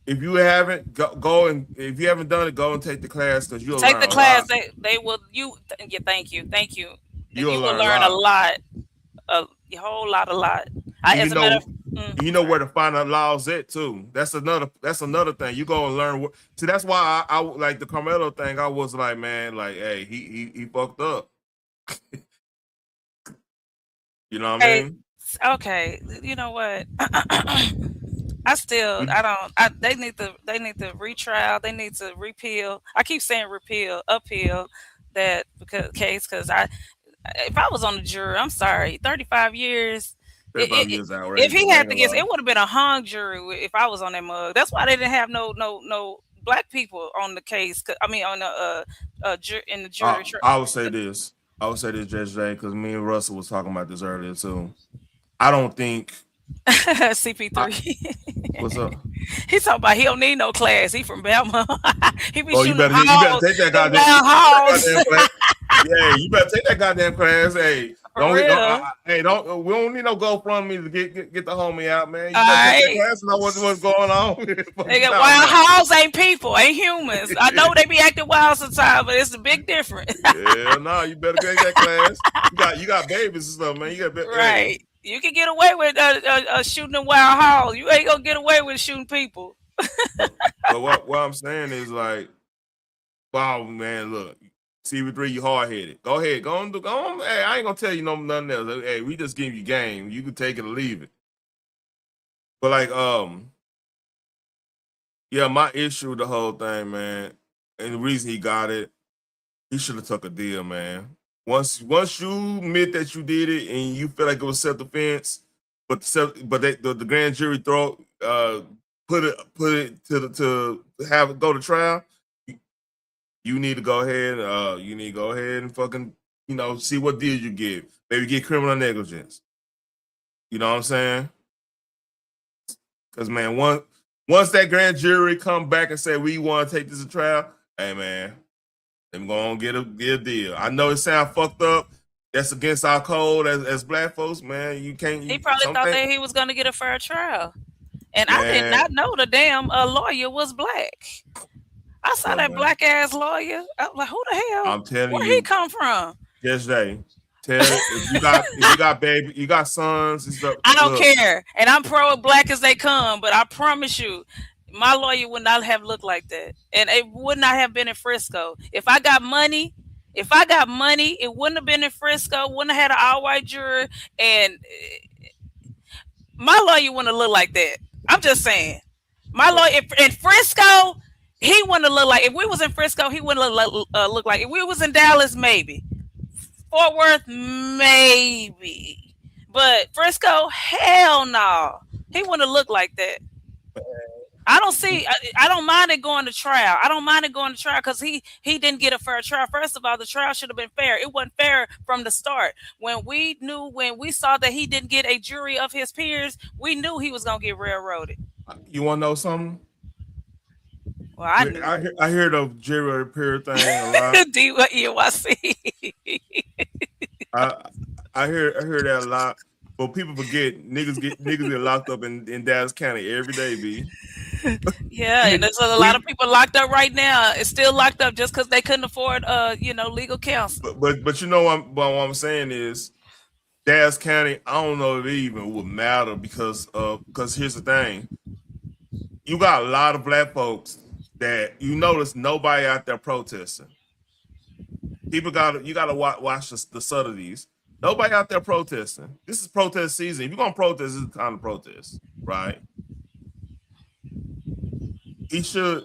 If you haven't go and if you haven't done it, go and take the class because you'll Take learn the a class. lot. They will. Yeah, thank you. You'll You will learn a learn a lot. lot. A whole lot. And As a matter of you know where to find out laws at too. That's another thing. You go and learn. See, that's why I like the Carmelo thing. I was like, man, like, hey, he fucked up. You know what I mean? okay. You know what? They need to retrial. They need to repeal. I keep saying repeal, uphill that because if I was on the jury, I'm sorry, 35 years. 35 years If he outrageous. had to guess, it would have been a hung jury if I was on that mug. That's why they didn't have no black people on the case. I mean, on the in the jury. I would say this, Judge J, because me and Russell was talking about this earlier too. I don't think CP3. What's up? He talking about he don't need no class. He from Bama. He be you shooting better take that goddamn class. Yeah, you better take that goddamn class. Hey, we don't need no GoFundMe to get the homie out, man. You better take that class and know what's going on. Wild hogs ain't people, ain't humans. I know they be acting wild sometimes, but it's a big difference. Yeah, no, you better take that class. You got babies and stuff, man. Right. Hey. You can get away with shooting a wild hog. You ain't gonna get away with shooting people. But what I'm saying is like, wow, man, look, CP3, you hard headed. Go ahead, go on. Hey, I ain't gonna tell you nothing else. Hey, we just give you game. You can take it or leave it. But like, yeah, my issue with the whole thing, man, and the reason he got it, he should have took a deal, man. Once you admit that you did it and you feel like it was self-defense, but the grand jury put it to have it go to trial, you need to go ahead. And fucking see what deal you get. Maybe get criminal negligence. You know what I'm saying? Because man, once that grand jury come back and say we want to take this to trial, hey man, I'm gonna get a deal. I know it sounds fucked up. That's against our code as black folks, man. You can't. He probably thought that he was gonna get a fair trial. And I did not know the damn lawyer was black. I saw that black ass lawyer. I was like, who the hell? I'm telling Where you. he come from? Yesterday. If you got baby, you got sons and stuff. I don't care. And I'm pro black as they come, but I promise you, my lawyer would not have looked like that. And it would not have been in Frisco. If I got money, it wouldn't have been in Frisco, wouldn't have had an all-white jury, and my lawyer wouldn't have looked like that. I'm just saying. My lawyer in Frisco, he wouldn't have looked like, if we was in Frisco, he wouldn't look like, if we was in Dallas, maybe. Fort Worth, maybe. But Frisco, hell no. He wouldn't have looked like that. I don't mind it going to trial. I don't mind it going to trial because he didn't get a fair trial. First of all, the trial should have been fair. It wasn't fair from the start. When we saw that he didn't get a jury of his peers, we knew he was going to get railroaded. You want to know something? Well, I knew. I hear the jury of peer thing a lot. DUIC. I hear that a lot. But people forget niggas get locked up in Dallas County every day, B. Yeah, and there's a lot of people locked up right now. It's still locked up just because they couldn't afford legal counsel. But you know what I'm saying is Dallas County, I don't know if it even would matter because here's the thing. You got a lot of black folks that you notice nobody out there protesting. You gotta watch the subtleties. Nobody out there protesting. This is protest season. If you're gonna protest, this is the kind of protest, right? He should,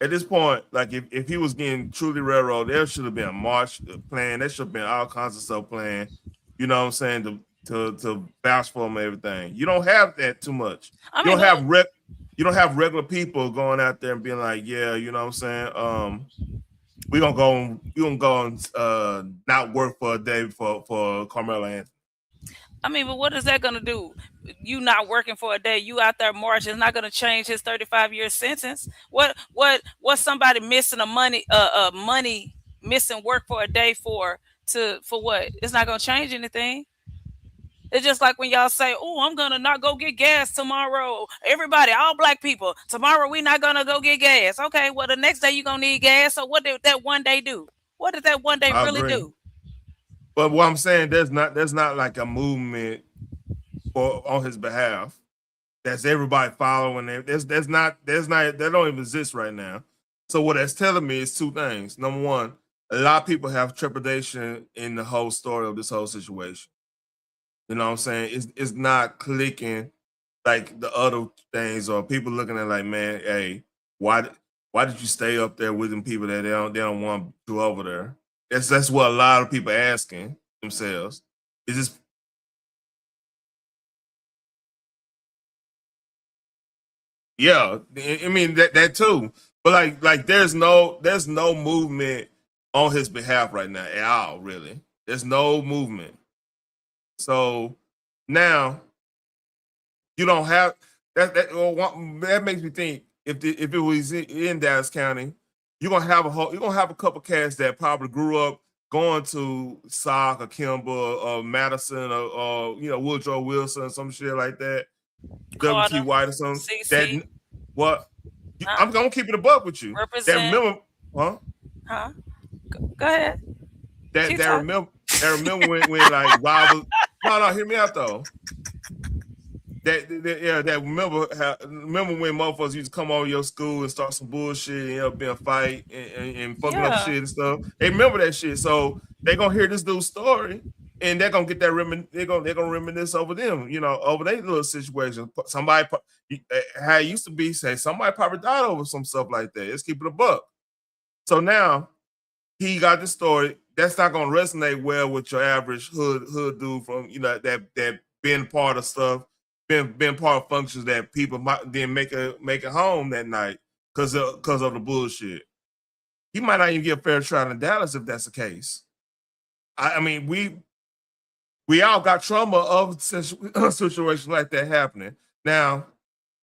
at this point, like if he was getting truly railroaded, there should have been a march plan. There should have been all kinds of stuff planned. You know what I'm saying? To vouch for him and everything. You don't have that too much. You don't have regular people going out there and being like, yeah, you know what I'm saying? We're gonna go and not work for a day for Carmelo Anthony. I mean, but what is that gonna do? You not working for a day, you out there marching, it's not gonna change his 35-year sentence. What somebody missing money missing work for a day for what? It's not gonna change anything. It's just like when y'all say, oh, I'm gonna not go get gas tomorrow. Everybody, all black people, tomorrow we not gonna go get gas. Okay, well the next day you gonna need gas. So what did that one day do? What did that one day really do? But what I'm saying, there's not like a movement on his behalf. That's everybody following him. That don't even exist right now. So what that's telling me is two things. Number one, a lot of people have trepidation in the whole story of this whole situation. You know what I'm saying? It's not clicking like the other things, or people looking at like, man, hey, why did you stay up there with them people that they don't want to over there? That's what a lot of people asking themselves. Is this? Yeah, I mean that too. But like there's no movement on his behalf right now at all. Really, there's no movement. So now you don't have that. That makes me think if it was in Dallas County, you're gonna have a couple cats that probably grew up going to Sock or Kimball or Madison or Woodrow Wilson or some shit like that. W.T. White or something. CC. I'm gonna keep it a buck with you. Represent. That remember, Huh? Go ahead. That remember when like Rob was, no, hear me out though. That remember when motherfuckers used to come over your school and start some bullshit and end up being a fight and fucking up shit and stuff. They remember that shit, so they gonna hear this dude's story and they're gonna get that they're gonna reminisce over them, over their little situation. Somebody, how it used to be, say somebody probably died over some stuff like that. Let's keep it a buck. So now he got this story. That's not gonna resonate well with your average hood dude from that been part of stuff, been part of functions that people might then make it home that night because of the bullshit. He might not even get a fair trial in Dallas if that's the case. I mean, we all got trauma of situations like that happening. Now,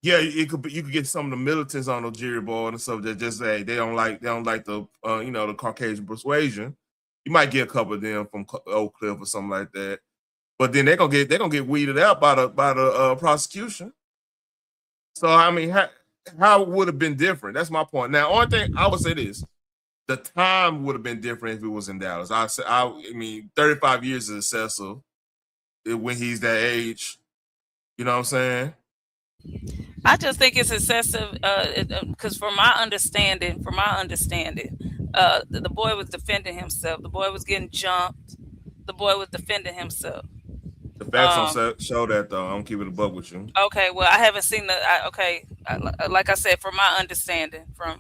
yeah, you could get some of the militants on the jury board and stuff that just say they don't like the the Caucasian persuasion. You might get a couple of them from Oak Cliff or something like that, but then they're gonna get weeded out by the prosecution. So I mean, how would have been different? That's my point. Now, only thing I would say this: the time would have been different if it was in Dallas. I mean, 35 years is excessive when he's that age. You know what I'm saying? I just think it's excessive because from my understanding, the boy was defending himself. The boy was getting jumped. The boy was defending himself. The facts don't show that though. I'm keeping a buck with you. Okay, well, I haven't seen like I said, from my understanding, for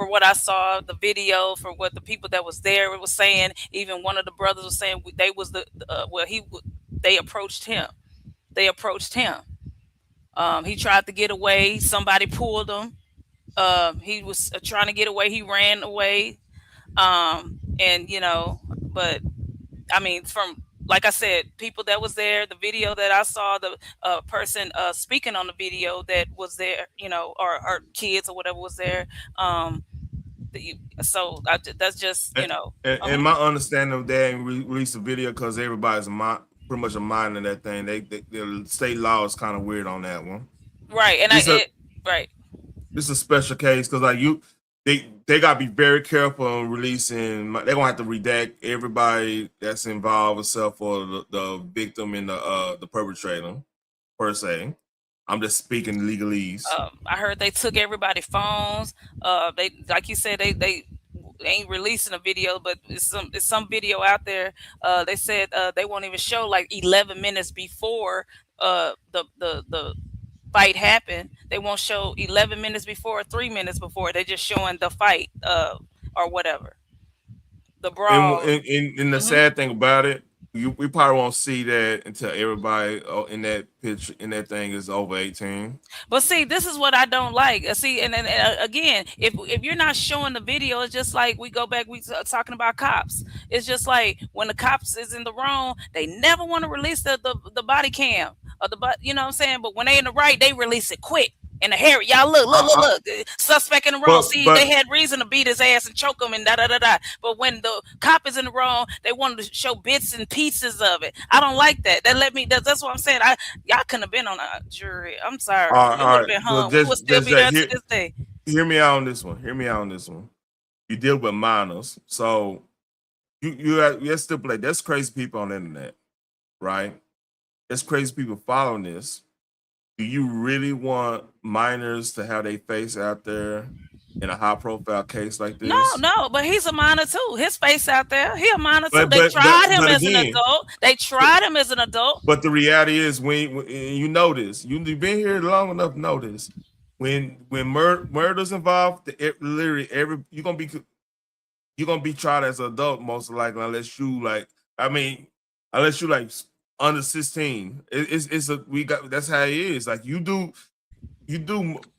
what I saw, the video, for what the people that was there was saying, even one of the brothers was saying they was they approached him. He tried to get away. Somebody pulled him. He was trying to get away. He ran away. But I mean, from like I said, people that was there, the video that I saw, the person speaking on the video that was there, or kids or whatever was there. That's just, And my understanding of that, released a video because everybody's pretty much a mind in that thing. The state law is kind of weird on that one. Right, and right. This is a special case because they gotta be very careful on releasing. They're gonna have to redact everybody that's involved except for the victim and the perpetrator per se. I'm just speaking legalese. I heard they took everybody's phones. They, like you said, they ain't releasing a video, but it's some video out there. They said they won't even show like 11 minutes before the fight happened. They won't show 11 minutes before or 3 minutes before. They're just showing the fight or whatever. The brawl. And the sad thing about it, we probably won't see that until everybody in that picture in that thing is over 18. But see, this is what I don't like. See, and again, if you're not showing the video, it's just like we go back. We talking about cops. It's just like when the cops is in the wrong, they never want to release the body cam or you know what I'm saying. But when they in the right, they release it quick. And the hair, y'all look, suspect in the wrong. They had reason to beat his ass and choke him and da. But when the cop is in the wrong, they wanted to show bits and pieces of it. I don't like that. That's what I'm saying. Y'all couldn't have been on a jury. I'm sorry. You would have been hung. We would still be there to this day. Hear me out on this one. You deal with minors, so you have to stipulate. There's crazy people on the internet, right? There's crazy people following this. Do you really want minors to have their face out there in a high-profile case like this? No, but he's a minor too. His face out there. He a minor too. They tried him as an adult. But the reality is, when you know this, you've been here long enough to know this. When murder's involved, literally you're gonna be tried as an adult most likely, unless you under 16. That's how it is. Like you do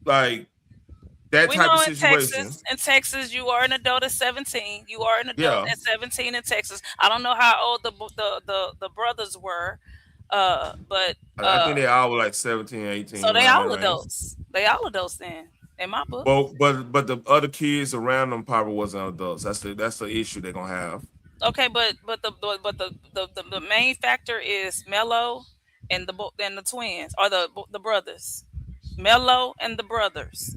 like that we type know of situation. In Texas, you are an adult at 17. You are an adult at 17 in Texas. I don't know how old the brothers were, but I think they all were like 17, 18. So they all adults. They all adults then, in my book. But the other kids around them probably wasn't adults. That's the issue they're gonna have. Okay, but the main factor is Mello and the twins or the brothers. Mello and the brothers.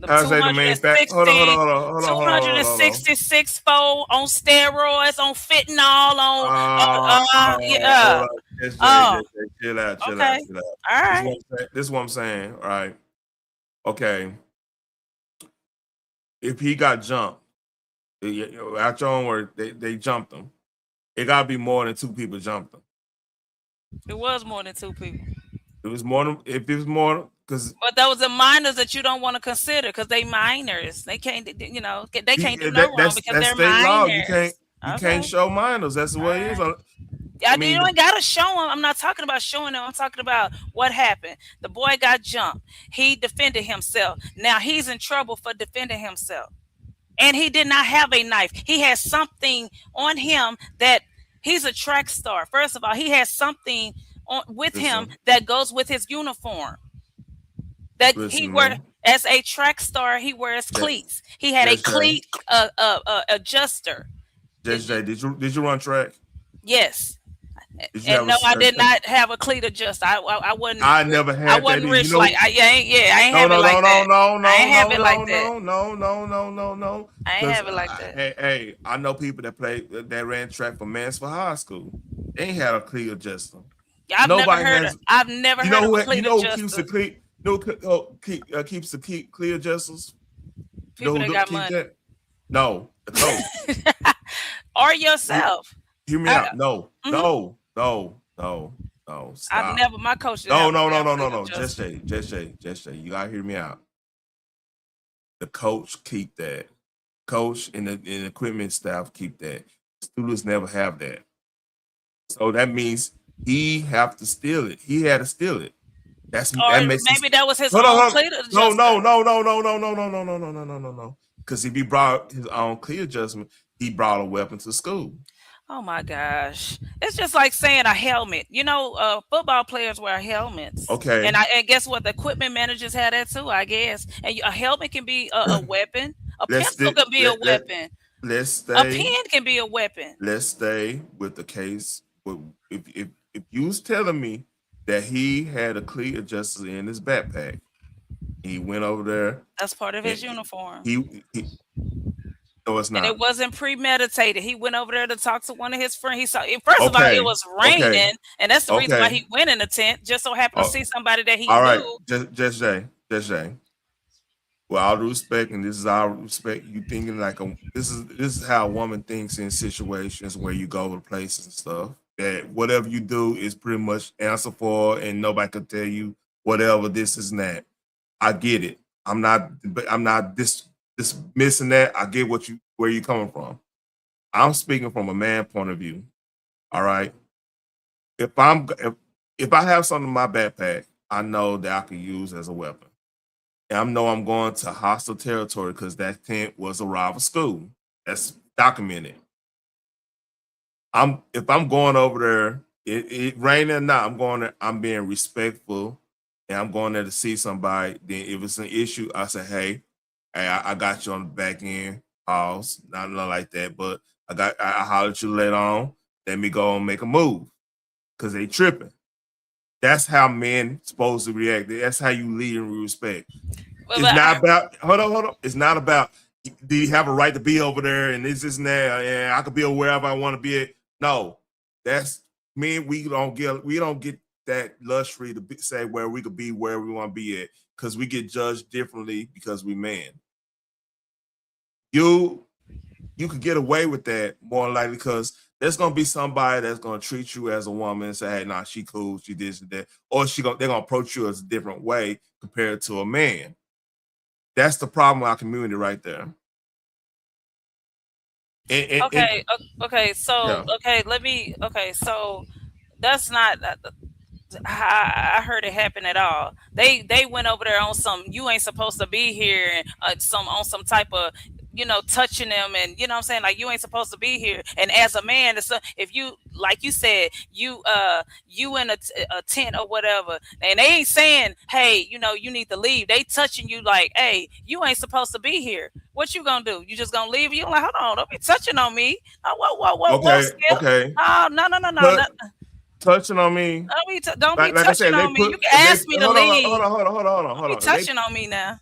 How's that the main factor? Hold on. 266 fold on steroids, on fentanyl, Chill out. All right. This is what I'm saying. All right. Okay. If he got jumped, out your own word, they jumped him. It gotta be more than 2 people jumped him. It was more than 2 people. It was more than because. But those are minors that you don't want to consider because they minors. They can't, they can't do no wrong because they're minors. Law. You can't show minors. That's the way it is. You don't gotta show them. I'm not talking about showing them. I'm talking about what happened. The boy got jumped. He defended himself. Now he's in trouble for defending himself. And he did not have a knife. He has something on him that he's a track star. First of all, he has something with him that goes with his uniform. That he wears as a track star. He wears cleats. He had a cleat adjuster. Jay, did you run track? Yes. Did you And have no, I a did not have a cleat adjust. I wasn't. I never I had that. wasn't You rich know, like I ain't. Yeah, I ain't no, have it no, like no, no, that. no, I no, ain't have no, it like no, that. no, no, no, no, no, no, I ain't because have it like that. hey, I know people that that ran track for Mansfield High School. They ain't had a cleat adjuster. I've never Nobody heard of. has. I've never You heard know of a who? You cleat know who keeps the adjuster. cleat? You know who keeps the cleat adjusters? You know People who that got keep money. that? No, the coach. Or Hear, yourself. hear me I, out. No, mhm. no, no, no, no. I've Stop. never. My coach didn't No, have no no, no, damn no, no, cleat no. Just adjuster. Jay, just Jay, just Jay. You gotta hear me out. The coach keep that. Coach and the equipment staff keep that. Students never have that. So that means he have to steal it. He had to steal it. Or That makes it. maybe that was his Hold on, own hold on. cleat No, adjuster. no, no, no, no, no, no, no, no, no, no, no, no, no, no. Because if he brought his own clear adjustment, he brought a weapon to school. Oh my gosh. It's just like saying a helmet. You know, football players wear helmets. Okay. And guess what? The equipment managers have that too, I guess. And a helmet can be a weapon. A Let's pencil can be a weapon. let's A stay. pen can be a weapon. Let's stay with the case. If you was telling me that he had a cleat adjuster in his backpack, he went over there. That's part of his And uniform. he no, it's And it not. wasn't premeditated. He went over there to talk to one of his friends. He saw first of all, it Okay. was Okay. raining, and that's the reason why Okay. he went in the tent, just so happened to Oh, see somebody that he all right. knew. Just Jay. Just Jay. With all due respect, and this is our respect, you thinking like this is how a woman thinks in situations where you go to places and stuff. That whatever you do is pretty much answer for, and nobody can tell you whatever this is and that. I get it. I'm not dismissing that. I get where you're coming from. I'm speaking from a man point of view. All right. If I have something in my backpack, I know that I can use as a weapon. And I know I'm going to hostile territory because that tent was a rival school. That's documented. If I'm going over there, it rain or not, I'm going there, I'm being respectful, and I'm going there to see somebody. Then if it's an issue, I say, hey, I got you on the back end, pause, not like that, but I hollered at you later on. Let me go and make a move because they tripping. That's how men supposed to react. That's how you lead and respect. Well, It's not about hold on. It's not about do you have a right to be over there and this and that, and I could be wherever I want to be at. No, that's men. We don't get that luxury to say where we could be where we want to be at because we get judged differently because we men. You could get away with that more likely because there's gonna be somebody that's gonna treat you as a woman and say, "Hey, nah, she cool, she this and that," or they're gonna approach you as a different way compared to a man. That's the problem with our community right there. Okay, okay, so Yeah. so that's not. I heard it happen at all. They went over there on some you ain't supposed to be here and some type of touching them and what I'm saying, like you ain't supposed to be here. And as a man, if you like you said you in a tent or whatever, and they ain't saying hey you need to leave. They touching you like hey you ain't supposed to be here. What you gonna do? You just gonna leave? You like hold on, don't be touching on me. Whoa, Okay. Skip. Okay. Oh no. Touching on me. Don't be Like I touching said, on me. You can ask me to hold on, leave. hold Don't be on. touching on me now.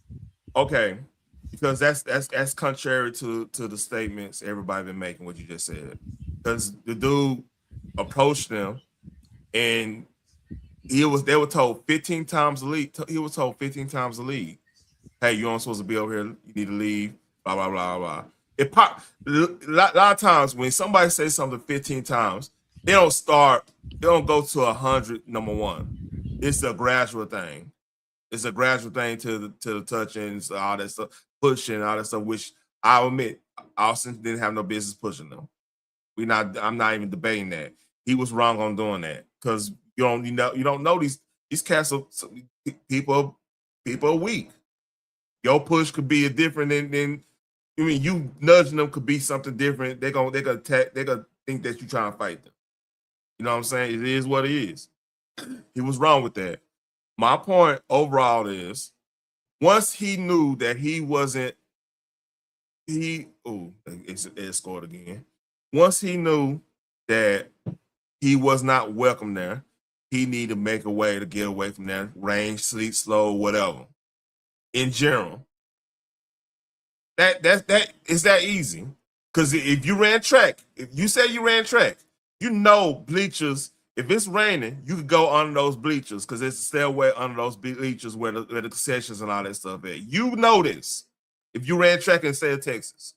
Okay, because that's contrary to the statements everybody been making. What you just said, because the dude approached them and they were told 15 times to leave. He was told 15 times to leave. Hey, you aren't supposed to be over here. You need to leave. Blah blah blah blah. A lot of times when somebody says something 15 times, they don't go to 100. Number one, it's a gradual thing. It's a gradual thing to the touching, all that stuff, pushing, all that stuff. Which I'll admit, Austin didn't have no business pushing them. I'm not even debating that. He was wrong on doing that because you don't know these cats are people are weak. Your push could be a different than I mean you nudging them could be something different. They're gonna attack. They're gonna think that you're trying to fight them. You know what I'm saying? It is what it is. He was wrong with that. My point overall is once he knew that he wasn't it scored again. Once he knew that he was not welcome there. He needed to make a way to get away from there. Rain, sleet, slow, whatever. In general, that is that easy. Because if you ran track, if you say you ran track, you know bleachers. If it's raining, you could go under those bleachers because there's a stairway under those bleachers where the concessions and all that stuff at. You know this. If you ran track in the state of Texas.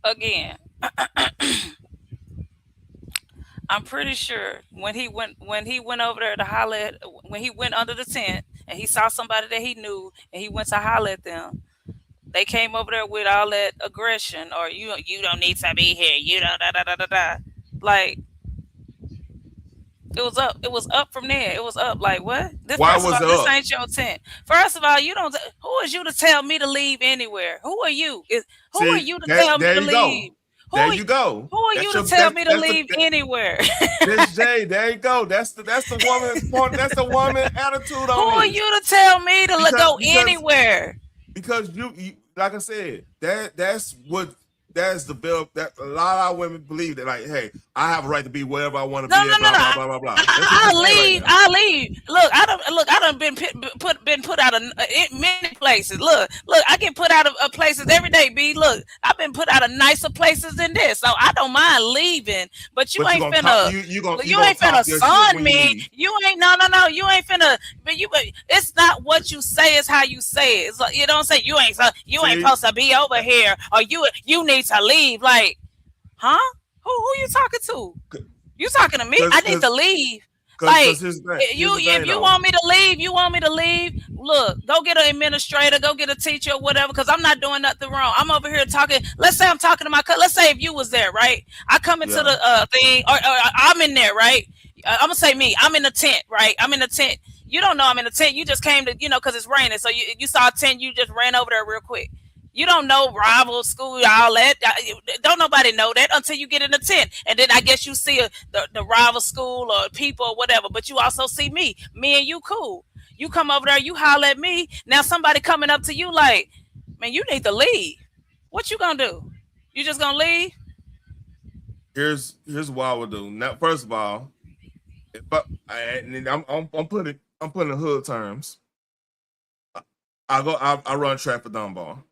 Again, I'm pretty sure when he went over there to holler at, when he went under the tent and he saw somebody that he knew and he went to holler at them, they came over there with all that aggression or you don't need to be here, you don't da da da da da. Like it was up from there. It was up like what? Why was it this up? ain't your tent. First of all, you don't. Who is you to tell me to leave anywhere? Who are you? Who are you to tell me to leave? There you go. Who are you to tell me to leave anywhere? Miss J, there you go. That's the woman's point. That's the woman attitude on Who are you to tell me to go anywhere? Because you like I said, that's developed. That a lot of our women believe that, like, hey, I have a right to be wherever I want to be. No. Blah blah blah. I'll leave. I'll leave. Look, I done been put out of many places. Look, I get put out of places every day. B, look, I've been put out of nicer places than this, so I don't mind leaving. But you ain't finna. You ain't finna son me. You ain't no. You ain't finna. But it's not what you say; it's how you say it. It's like, you don't say you ain't supposed to be over here, or you need to leave. Like, huh? Who you talking to? You talking to me? I need to leave. Like, if you want me to leave, you want me to leave. Look, go get an administrator, go get a teacher, or whatever. Because I'm not doing nothing wrong. I'm over here talking. Let's say I'm talking to my cousin. Let's say if you was there, right? I come into the thing, or I'm in there, right? I'm gonna say me. I'm in the tent, right? I'm in the tent. You don't know I'm in the tent. You just came to, because it's raining. So you saw a tent. You just ran over there real quick. You don't know rival school, all that. Don't nobody know that until you get in the tent. And then I guess you see the rival school or people or whatever. But you also see me. Me and you cool. You come over there, you holler at me. Now somebody coming up to you like, man, you need to leave. What you gonna do? You just gonna leave? Here's what I would do. Now, first of all, I'm putting the hood terms. I run track for Dunbar.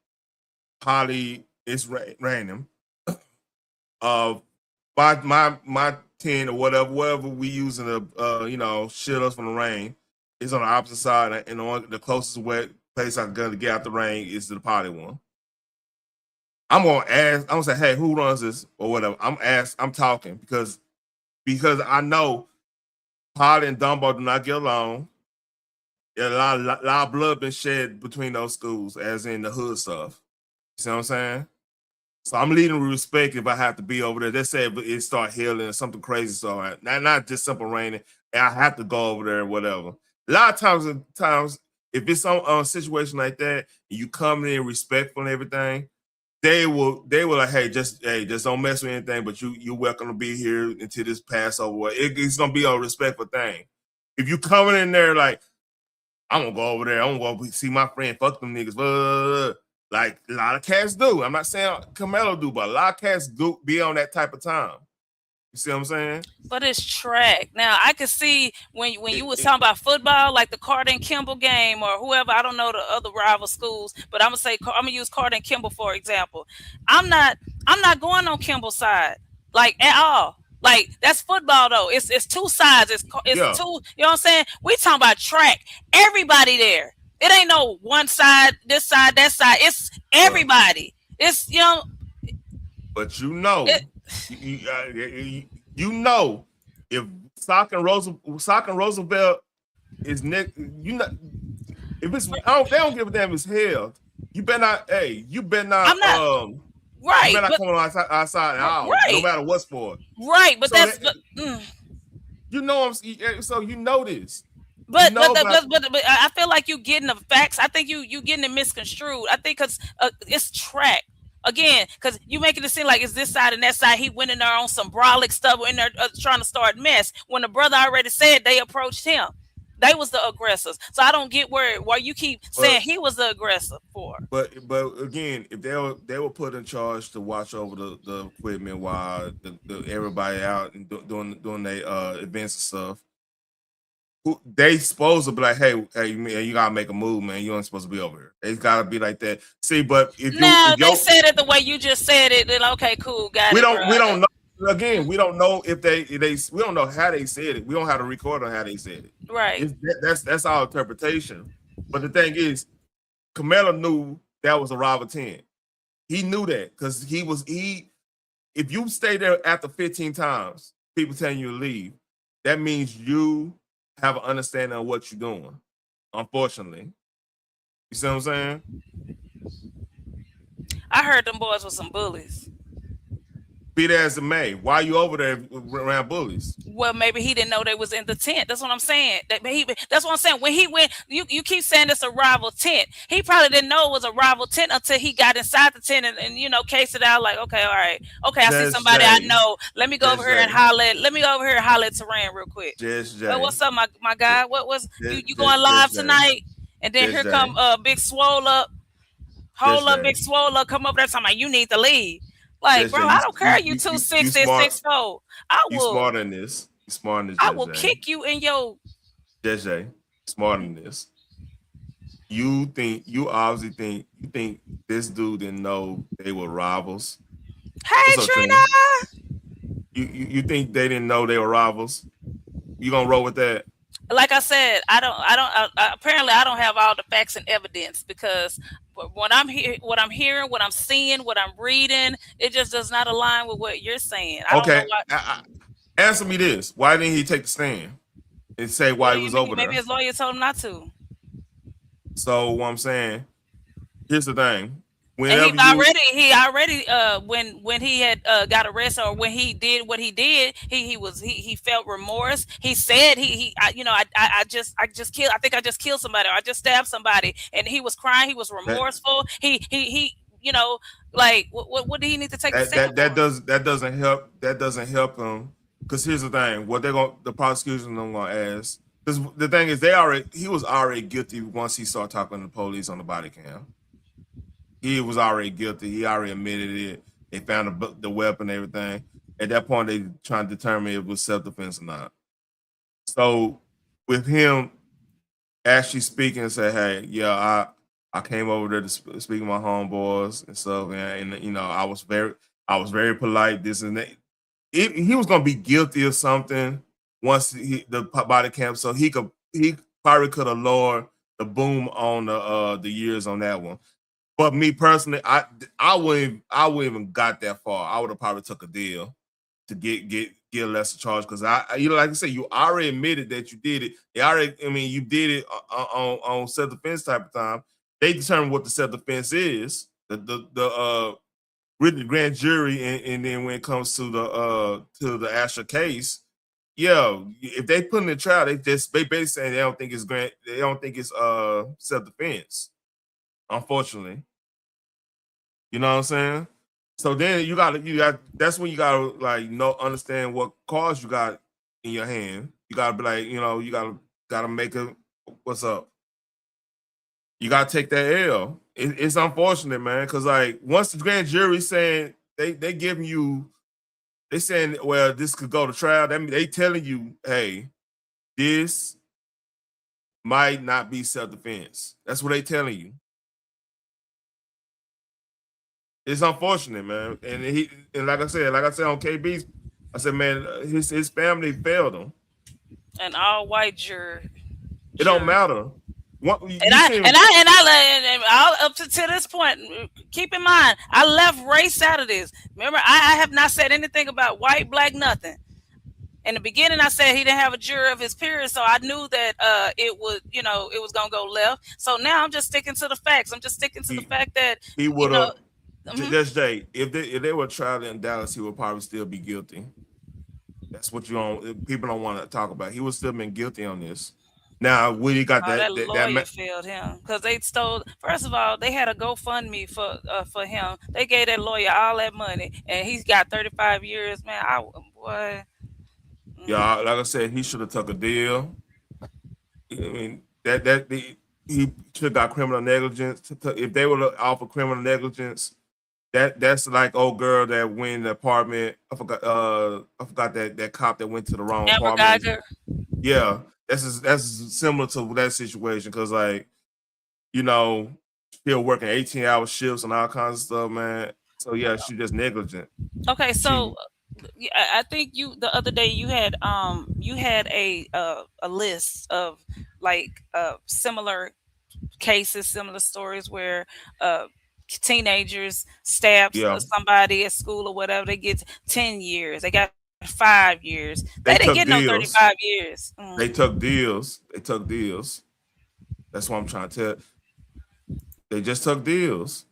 Holly, it's random. My 10 or whatever we using to shield us from the rain is on the opposite side, and on the closest wet place I'm gonna get out the rain is the potty one. I'm gonna say, hey, who runs this or whatever. I'm talking because I know Holly and Dunbar do not get along. There's a lot of blood been shed between those schools, as in the hood stuff. You see what I'm saying? So I'm leading with respect if I have to be over there. They say it start healing or something crazy. So not just simple raining. I have to go over there or whatever. A lot of times, if it's on a situation like that, and you come in respectful and everything, they will like, hey, just don't mess with anything. But you're welcome to be here until this Passover. It's gonna be a respectful thing. If you coming in there like, I'm gonna go over there, I'm gonna go see my friend, fuck them niggas, like a lot of cats do. I'm not saying Camelo do, but a lot of cats do be on that type of time. You see what I'm saying? But it's track. Now I could see when you was talking about football, like the Carter and Kimball game or whoever. I don't know the other rival schools, but I'm gonna use Carter and Kimball for example. I'm not going on Kimball's side like at all. Like that's football though. It's two sides. It's two. You know what I'm saying? We talking about track. Everybody there. It ain't no one side, this side, that side. It's everybody. It's But you know if Sock and Roosevelt is next, if it's they don't give a damn if it's hell. You better not. Hey, you better not. I'm not. Right. You better not come on outside at all. Right. No matter what sport. Right, but so that's. You know so you know this. But I feel like you getting the facts. I think you getting it misconstrued. I think because it's track again. Because you making it seem like it's this side and that side. He went in there on some brolic stuff in there trying to start mess. When the brother already said they approached him. They was the aggressors. So I don't get where you keep saying But he was the aggressor for. but again, if they were put in charge to watch over the equipment while the everybody out and doing their events and stuff, they supposed to be like, hey man, you gotta make a move, man. You ain't supposed to be over here. It's gotta be like that. See, but Now they said it the way you just said it, then okay, cool, got we it. don't know. Again, we don't know if they we don't know how they said it. We don't have a record on how they said it. Right. That's our interpretation. But the thing is, Camelo knew that was a rival 10. He knew that because if you stay there after 15 times, people telling you to leave, that means you have an understanding of what you're doing. Unfortunately. You see what I'm saying? I heard them boys were some bullies. Be there as it may. Why are you over there around bullies? Well, maybe he didn't know they was in the tent. That's what I'm saying. That's what I'm saying. When he went, you keep saying it's a rival tent. He probably didn't know it was a rival tent until he got inside the tent and cased it out like, okay, all right. Okay, I see somebody I know. Let me go over here and holler at Teran real quick. Well, what's up, my guy? What was you going live tonight? And then here come Big Swole up. Hold up, Big Swole up, come over there talking about you need to leave. Like, bro, I don't care. You 260 and 6'4". I will. You smarter than this. You smarter than this. I will kick you in your. JJ, smarter than this. You think this dude didn't know they were rivals? Hey, Trina. You think they didn't know they were rivals? You gonna roll with that? Like I said, apparently I don't have all the facts and evidence because what I'm hearing, what I'm seeing, what I'm reading, it just does not align with what you're saying. I don't know why. Answer me this: why didn't he take the stand and say why he was over there? Maybe his lawyer told him not to. So what I'm saying, here's the thing: when he had got arrested or when he did what he did, he felt remorse. He said I just killed somebody or I just stabbed somebody, and he was crying. He was remorseful. He like what did he need to take the stand for? That doesn't help him, because here's the thing: what the prosecution gonna ask, because the thing is he was already guilty once he started talking to the police on the body cam. He was already guilty. He already admitted it. They found the weapon and everything. At that point, they trying to determine if it was self-defense or not. So with him actually speaking and say, hey, yeah, I came over there to speak to my homeboys and stuff. And I was very polite, this and that. He was going to be guilty of something once the body cam. So he probably could have lowered the boom on the years on that one. But me personally, I wouldn't even got that far. I would have probably took a deal to get a lesser charge, because like I said, you already admitted that you did it. You did it on self-defense type of time. They determine what the self-defense is. The written grand jury, and then when it comes to the actual case, yeah, if they put in the trial, they basically saying they don't think it's self-defense. Unfortunately, you know what I'm saying? So then you got that's when you gotta understand what cards you got in your hand. You gotta be like, you gotta make what's up. You gotta take that L. It's unfortunate, man, because once the grand jury saying they giving you, they saying, well, this could go to trial. They telling you, hey, this might not be self-defense. That's what they telling you. It's unfortunate, man. And like I said on KB's, I said, man, his family failed him. An all-white jury. It don't matter. Up to this point, keep in mind, I left race out of this. Remember, I have not said anything about white, black, nothing. In the beginning, I said he didn't have a jury of his peers, so I knew that it was gonna go left. So now I'm just sticking to the facts. I'm just sticking to the fact that he would have. Just Jay, if they were tried in Dallas, he would probably still be guilty. That's what people don't want to talk about. He would still been guilty on this. Now, when he got that lawyer failed him because they stole. First of all, they had a GoFundMe for him. They gave that lawyer all that money, and he's got 35 years. Man, Yeah, like I said, he should have took a deal. I mean he should have got criminal negligence. If they would have offered criminal negligence, that's like old girl that went in the apartment. I forgot that cop that went to the wrong Amber apartment. Geiger. Yeah, that's similar to that situation because like still working 18-hour shifts and all kinds of stuff, man. So yeah, she just negligent. Okay, so She I think the other day you had a list of like similar cases, similar stories where teenagers stab yeah somebody at school or whatever. They get 10 years. They got 5 years. They they didn't took get no deals. 35 years. They took deals. They took deals. That's what I'm trying to tell. They just took deals.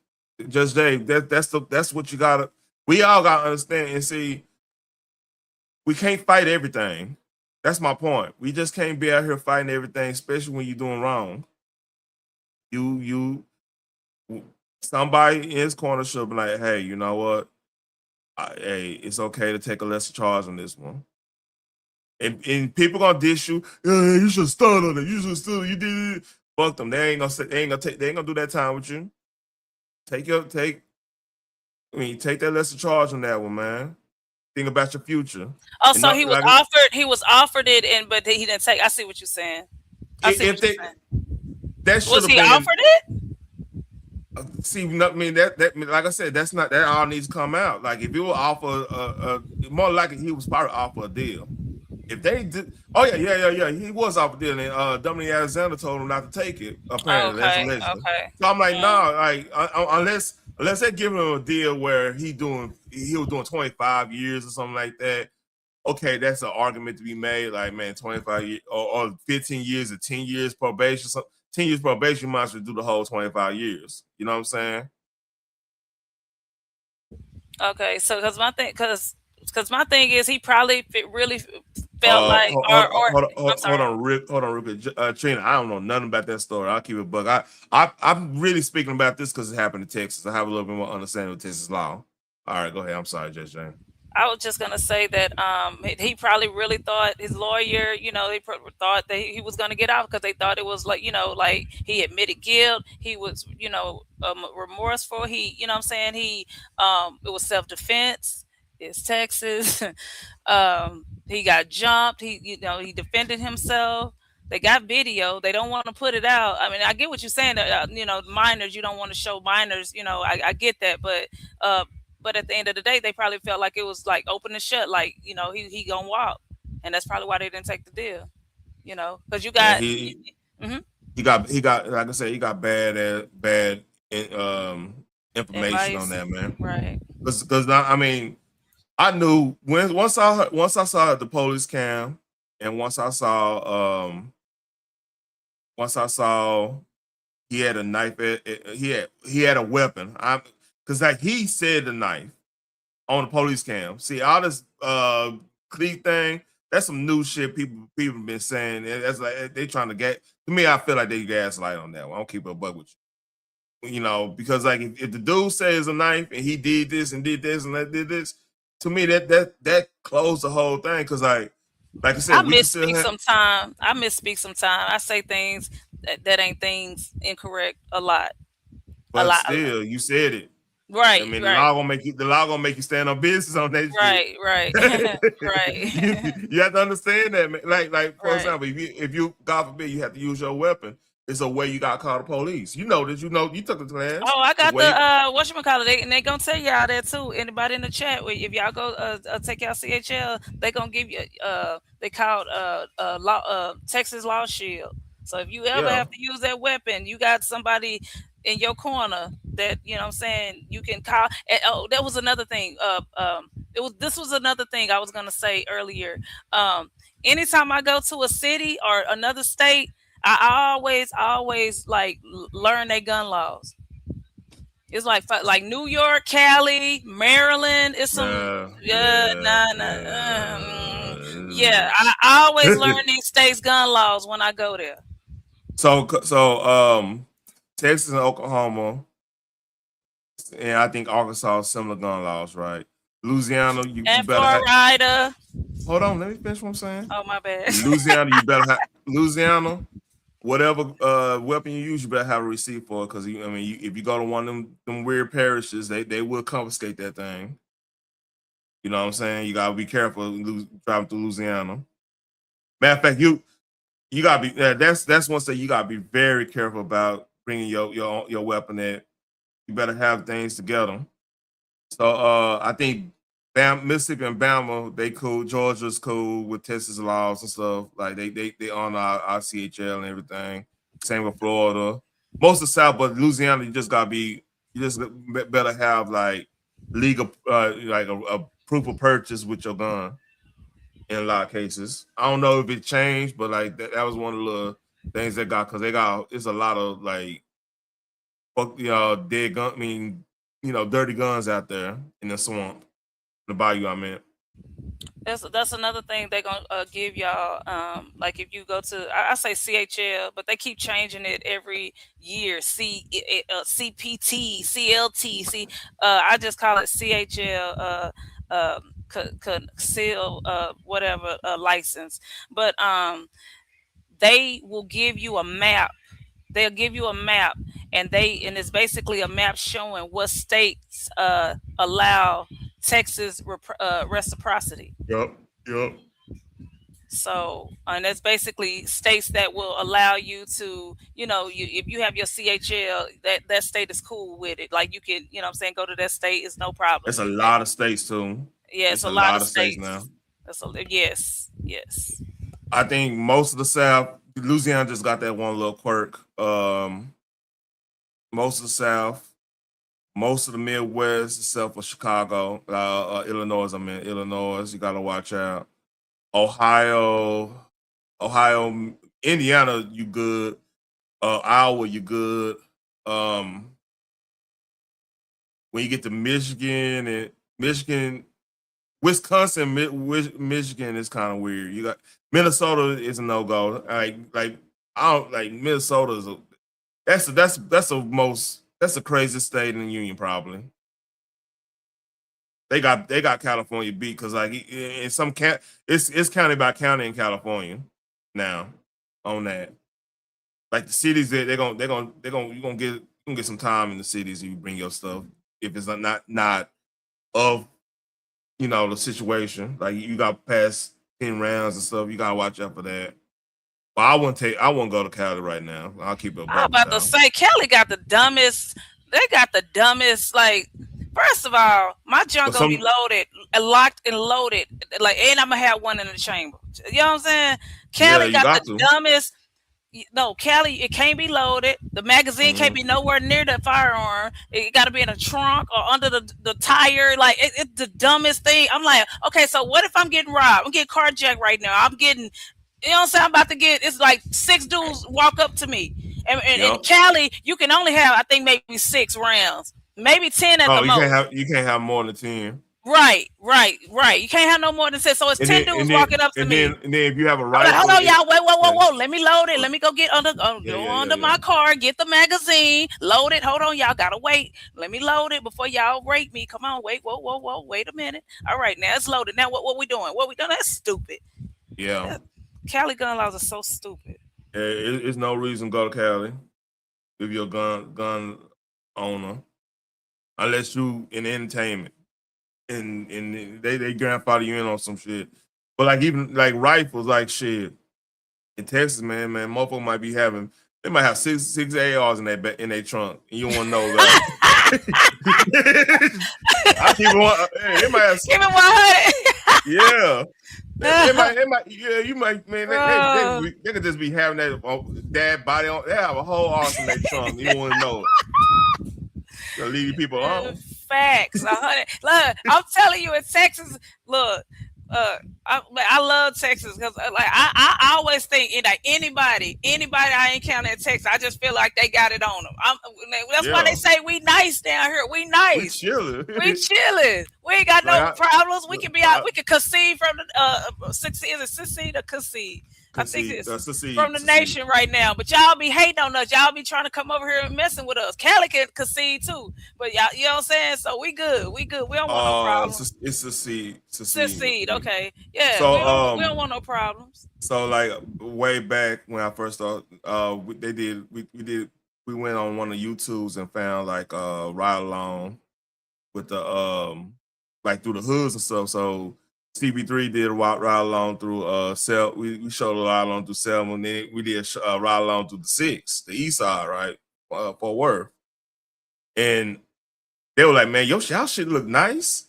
Just Dave. That's what you gotta. We all gotta understand and see. We can't fight everything. That's my point. We just can't be out here fighting everything, especially when you're doing wrong. You somebody in his corner should be like, hey, you know what? Hey, it's okay to take a lesser charge on this one. And people gonna dish you. You should start on it. You should still. You did it. Fuck them. They ain't gonna do that time with you. Take that lesser charge on that one, man. Think about your future. Oh, And so not, he was like, offered. He was offered it, but he didn't take. I see what you're saying. That should Was have he been. offered it? See, that like I said, that's not that all needs to come out. Like if you were offer more likely he was probably offer a deal. If they did, oh yeah, he was offered a deal, and Dominic Alexander told him not to take it. Apparently, that's Okay, allegedly. okay. So I'm like, nah, like unless they give him a deal where he was doing 25 years or something like that. Okay, that's an argument to be made. Like, man, 25 years or 15 years or 10 years probation. 10 years probation, you might as well do the whole 25 years. You know what I'm saying? Okay, so because my thing is he probably really felt like Hold on, real quick. Trina, I don't know nothing about that story. I'll keep it bug. I'm really speaking about this because it happened in Texas. I have a little bit more understanding of Texas law. All right, go ahead. I'm sorry, Judge Jane. I was just gonna say that he probably really thought his lawyer, they thought that he was gonna get out because they thought it was like like he admitted guilt. He was remorseful. He what I'm saying it was self defense. It's Texas. He got jumped. He defended himself. They got video. They don't want to put it out. I mean, I get what you're saying. Minors. You don't want to show minors. I get that, but at the end of the day, they probably felt like it was like open and shut, like he gonna walk, and that's probably why they didn't take the deal. Because you got he got like I said, he got bad information advice on that, man. Right? Because I mean, I knew once I saw the police cam, and once I saw he had a knife. He had a weapon. Because like he said the knife on the police cam. See, all this clique thing, that's some new shit people been saying. That's like they trying to get to me. I feel like they gaslight on that one. I don't keep it a bug with you. Because like if the dude says a knife and he did this and did this and did this, to me that closed the whole thing. Because like I said, I misspeak sometimes. I say things that ain't things incorrect a lot. But still, you said it. Right. I mean, right. the law gonna make you stand on business on that Right, shit. right. You have to understand that, man. Like for Right. example, if you God forbid you have to use your weapon, it's a way you got to call the police. You know this. You took the class. Oh, I got whatchamacallit, and they gonna tell y'all that too. Anybody in the chat, if y'all go take out CHL, they gonna give you they called Texas Law Shield. So if you ever have to use that weapon, you got somebody in your corner that what I'm saying you can call. And that was another thing. This was another thing I was gonna say earlier. Anytime I go to a city or another state, I always like learn their gun laws. It's like New York, Cali, Maryland. It's some I always learn these states' gun laws when I go there. So Texas and Oklahoma, and I think Arkansas similar gun laws, right? Louisiana, you better Florida. Hold on, let me finish what I'm saying. Oh, my bad. Louisiana, you better have Louisiana. whatever weapon you use, you better have a receipt for it. Because if you go to one of them weird parishes, they will confiscate that thing. You know what I'm saying? You gotta be careful driving through Louisiana. Matter of fact, you gotta be. That's one thing you gotta be very careful about bringing your weapon in. You better have things together. So I think Mississippi and Bama, they cool. Georgia's cool with Texas laws and stuff. Like they on our CHL and everything. Same with Florida. Most of the South, but Louisiana, you just better have like legal like a proof of purchase with your gun. In a lot of cases, I don't know if it changed, but like that was one of the things they got, because it's a lot of like dead gun. Dirty guns out there in the swamp, the bayou. I meant. That's another thing they're gonna give y'all. Like if you go to, I say CHL, but they keep changing it every year. CPT, CLT. I just call it CHL. Conceal whatever license, but they will give you a map. They'll give you a map, and it's basically a map showing what states allow Texas reciprocity. Yep. So, and that's basically states that will allow you to, if you have your CHL, that state is cool with it. Like you can, what I'm saying, go to that state, it's no problem. It's a lot of states too. Yeah, it's a lot of states now. Yes. I think most of the South, Louisiana just got that one little quirk. Most of the South, most of the Midwest, except for Chicago, Illinois. Illinois, you gotta watch out. Ohio, Indiana, you good. Iowa, you good. When you get to Michigan, Wisconsin, Michigan is kind of weird. You got Minnesota is a no go. Like I don't like Minnesota that's the craziest state in the union probably. They got California beat because like in some it's county by county in California now on that. Like the cities that you're gonna get some time in the cities if you bring your stuff if it's not of the situation. Like you got past 10 rounds and stuff, you gotta watch out for that. But I wouldn't go to Cali right now. I'll keep it. I'm about to say Cali got the dumbest. They got the dumbest. Like, first of all, my junk gonna be loaded, locked and loaded. Like, and I'm gonna have one in the chamber. You know what I'm saying? Cali got the dumbest. No, Cali, it can't be loaded. The magazine can't be nowhere near the firearm. It got to be in a trunk or under the tire. Like, it's the dumbest thing. I'm like, okay, so what if I'm getting robbed? I'm getting carjacked right now. I'm getting, you know what I'm saying? I'm about to get, it's like 6 dudes walk up to me. And in Cali, you can only have, I think, maybe 6 rounds. Maybe 10 at the most. You can't have more than 10. Right. You can't have no more than 6. So it's 10 dudes walking up to me. And then if you have a rifle, hold on, y'all. Whoa. Let me load it. Let me go get under my car, get the magazine, load it. Hold on, y'all. Gotta wait. Let me load it before y'all rape me. Come on, wait. Whoa. Wait a minute. All right, now it's loaded. Now what we doing? That's stupid. Yeah. Cali gun laws are so stupid. Yeah, it's no reason to go to Cali if you're a gun owner, unless you in entertainment. And they grandfather you in on some shit. But like even like rifles, like shit. In Texas, man, motherfucker might be having they might have six ARs in their trunk. And you don't want to know that. I keep it one. Hey, they might have Give me 100. Yeah. You might, man. They could just be having that body on. They have a whole arse in their trunk. You don't want to know it. You'll leave people alone. Facts, 100. Look, I'm telling you, in Texas, look, I love Texas because like I always think anybody I encounter in Texas, I just feel like they got it on them. That's why they say we nice down here. We nice. We chilling. We ain't got no problems. We can be out. We can concede from the succeed or concede. I think Concede, it's secede, from the secede. nation right now. But y'all be hating on us. Y'all be trying to come over here and messing with us. Cali can concede too. But y'all, you know what I'm saying? So we good. We good. We don't want no problems. It's secede. Secede. Okay. Yeah. So We don't want no problems. So like way back when I first started, we went on one of YouTube's and found like ride along with the like through the hoods and stuff. So CB3 did a ride along through we showed a ride along through Selma, and then we did a ride along through the 6, the east side, right? For Worth. And they were like, man, y'all shit look nice.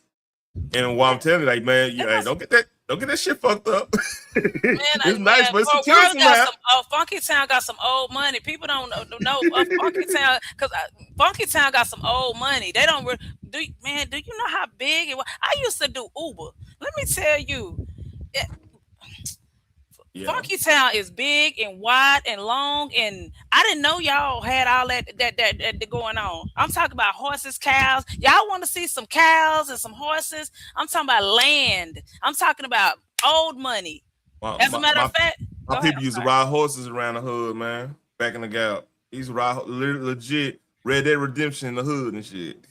And what I'm telling you, like, man, hey, don't get that shit fucked up. It's nice, but it's security, man. Funky Town got some old money. People don't know Funky Town because Funky Town got some old money. They don't do you know how big it was? I used to do Uber. Let me tell you. Funky Town is big and wide and long, and I didn't know y'all had all that going on. I'm talking about horses, cows. Y'all want to see some cows and some horses? I'm talking about land. I'm talking about old money. As a matter of fact, my people used to ride horses around the hood, man. Back in the Gap, he used to ride legit Red Dead Redemption in the hood and shit.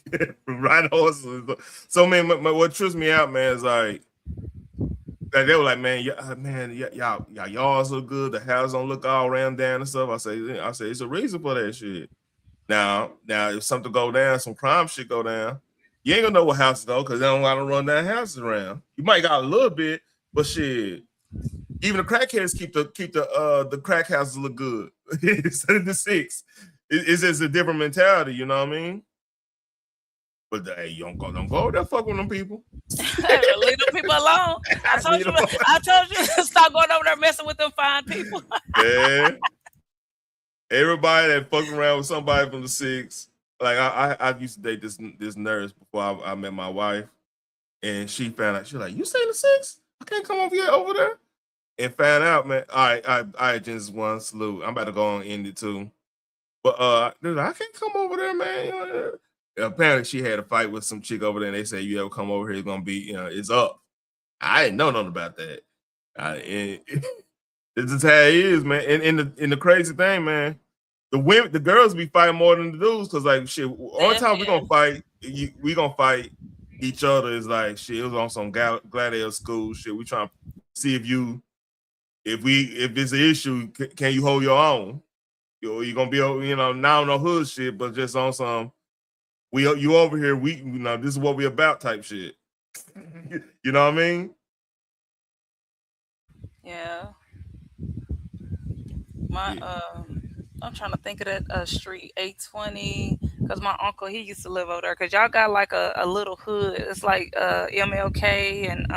Riding horses. So man, what trips me out, man, is like. They were like, man, y'all yards look good. The house don't look all ran down and stuff. I say, it's a reason for that shit. Now, if something go down, some crime shit go down, you ain't gonna know what house though, because they don't want to run down houses around. You might got a little bit, but shit, even the crackheads keep the crack houses look good instead of the 6. It's just a different mentality, you know what I mean? But hey, you don't go over there fuck with them people. Leave them people alone. I told you to stop going over there messing with them fine people. Yeah. Everybody that fucking around with somebody from the 6. Like I used to date this nurse before I met my wife, and she found out, she was like, you stay in the 6? I can't come over there. And found out, man. All right, just one salute. I'm about to go on and end it too. But they're like, I can't come over there, man. Apparently she had a fight with some chick over there, and they say, you ever come over here, it's gonna be, it's up. I didn't know nothing about that. It's just how it is, man. And the crazy thing, man, the girls be fighting more than the dudes, because like shit, only time we gonna fight each other is like shit. It was on some gladiator school shit. We trying to see if it's an issue, can you hold your own? You gonna be, not on no hood shit, but just on some. You over here, this is what we about type shit. You know what I mean? Yeah. I'm trying to think of that street 820, because my uncle, he used to live over there. Because y'all got like a little hood. It's like MLK, and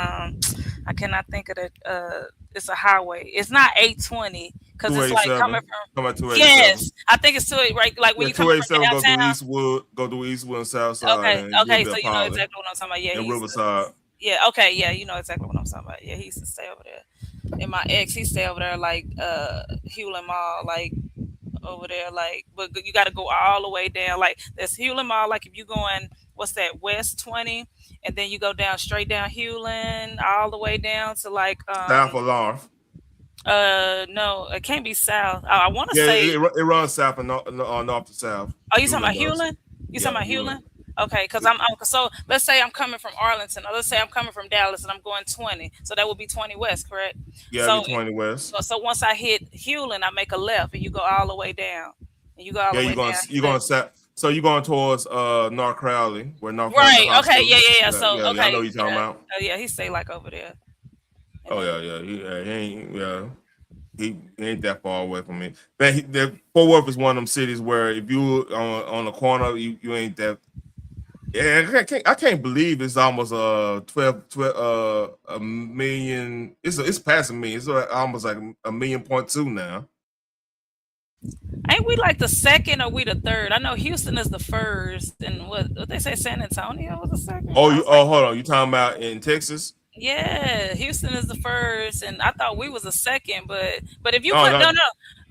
I cannot think of it. It's a highway. It's not 820 because it's like coming from. Yes, I think it's 280, right? Like when you come from downtown. Go through Eastwood and Southside. Okay, so you know exactly what I'm talking about. Yeah, and Riverside. Yeah, okay, yeah, you know exactly what I'm talking about. Yeah, he used to stay over there. And my ex, he stay over there like Hewlett Mall, like over there, like, but you got to go all the way down. Like there's Hewlett Mall, like if you going, what's that, West 20, and then you go down straight down Hewlett all the way down to like South or North. No, it can't be south. I want to say it runs south and north to south. Oh, you talking about Hewlett? You talking about Hewlett? Okay, because I'm so let's say I'm coming from Arlington, or let's say I'm coming from Dallas and I'm going 20, so that would be 20 West, correct? Yeah, so, 20 West. So once I hit Hewlett, I make a left and you go all the way down, and you go all the way down. You're going south. So you're going towards North Crowley, where North. Right. Okay. Yeah. So okay. I know you're talking about. Oh yeah, he stay like over there. He ain't that far away from me. Fort Worth is one of them cities where if you on the corner, you ain't that. Yeah, I can't believe it's almost 12 a million. It's passing me. It's almost like 1.2 million now. Ain't we like the second, or we the third? I know Houston is the first, and what they say, San Antonio was the second. Hold on. You talking about in Texas? Yeah, Houston is the first, and I thought we was the second. But if you no,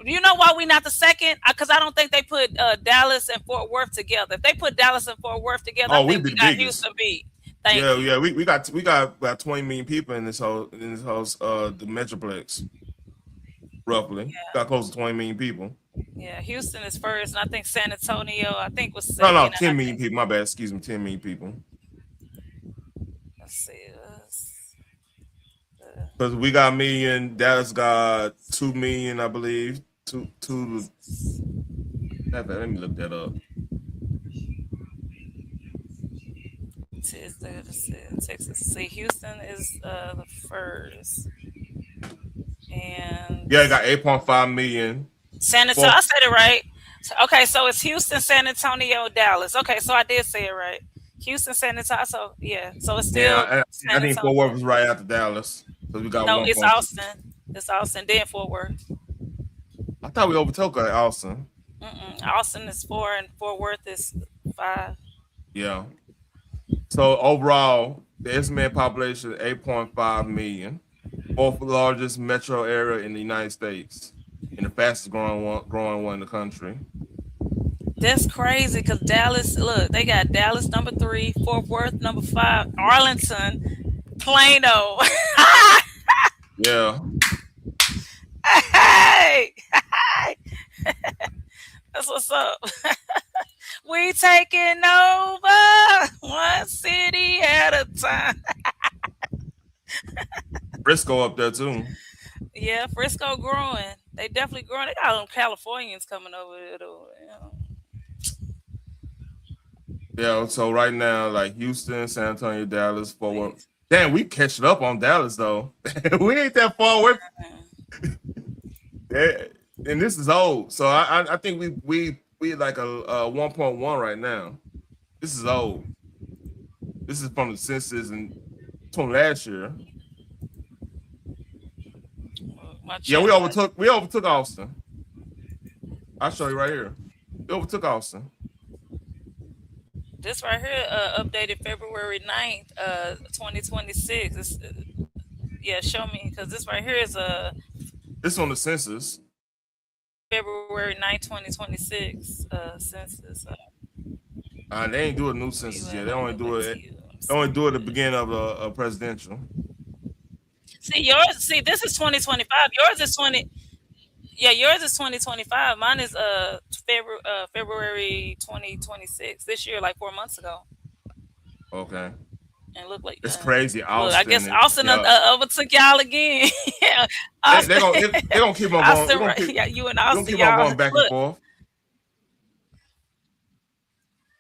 you know why we not the second? Because I don't think they put Dallas and Fort Worth together. If they put Dallas and Fort Worth together, I think we got Houston beat. Yeah, we got about 20 million people in this whole the Metroplex. roughly. Got close to 20 million people. Yeah, Houston is first, and I think San Antonio, I think was No, second. 10 million people. My bad. Excuse me, 10 million people. Let's see. Because we got 1 million. Dallas got 2 million, I believe. Two. Let me look that up. Texas. See, Houston is the first, and Yeah, it got 8.5 million. San Antonio. I said it right. Okay, so it's Houston, San Antonio, Dallas. Okay, so I did say it right. Houston, San Antonio. So yeah, so it's still. Yeah, I think Fort Worth was right after Dallas. So we got no, 1. it's Austin. It's Austin, then Fort Worth. I thought we overtook Austin. Austin is 4 and Fort Worth is 5. Yeah. So overall, the estimated population is 8.5 million, 4th largest metro area in the United States, and the fastest growing one in the country. That's crazy because Dallas, look, they got Dallas number 3, Fort Worth number 5, Arlington, Plano. Yeah. Hey! That's what's up. We taking over one city at a time. Frisco up there too. Yeah, Frisco growing. They definitely growing. They got them Californians coming over there though. Yeah, so right now, like Houston, San Antonio, Dallas, Fort Worth. Damn, we catching up on Dallas though. We ain't that far away. And this is old. So I think we like a 1.1 right now. This is old. This is from the census and from last year. Yeah, we overtook Austin. I'll show you right here. We overtook Austin. This right here, updated February 9th, 2026. Yeah, show me, because this right here is this on the census. February 9th, 2026 census. They ain't do a new census yet. They only do it. They only do it at the beginning of a presidential. See yours. See, this is 2025. Yours is 20. Yeah, yours is 2025. Mine is February 2026. This year, like 4 months ago. Okay. And look like it's crazy. Austin. Look, I guess Austin overtook y'all again. They're gonna keep on Austin, going. Yeah, you and Austin, keep y'all on going back and forth.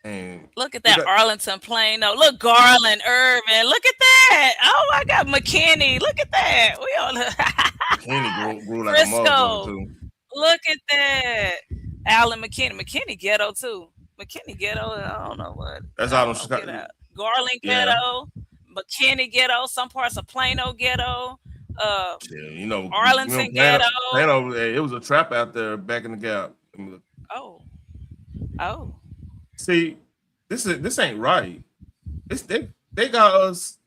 And look at that Arlington, Plano. Look, Garland, Irvin. Look at that. Oh my God, McKinney. Look at that. We on McKinney grew like Frisco. A motherfucker too. Look at that. Allen McKinney. McKinney ghetto too. McKinney ghetto. I don't know what. That's out of Chicago. Garland ghetto. McKinney ghetto. Some parts of Plano ghetto. You know, Arlington ghetto. Plano, it was a trap out there back in the Gap. Oh. See, this ain't right. They got us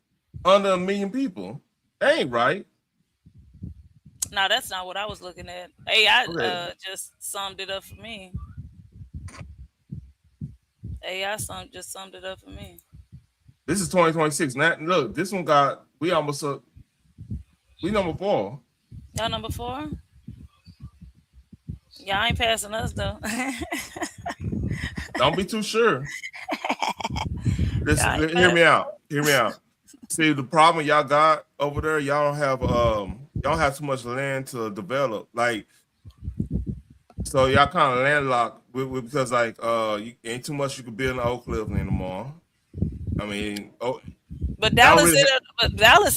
under 1 million people. That ain't right. No, that's not what I was looking at. AI just summed it up for me. AI just summed it up for me. This is 2026. Now, look, this one we almost we number 4. Y'all number 4? Y'all ain't passing us though. Don't be too sure. Listen, hear me out. See, the problem y'all got over there, y'all don't have too much land to develop. Like, so y'all kind of landlocked because like you ain't too much you can build in Oak Cliff anymore. I mean, but Dallas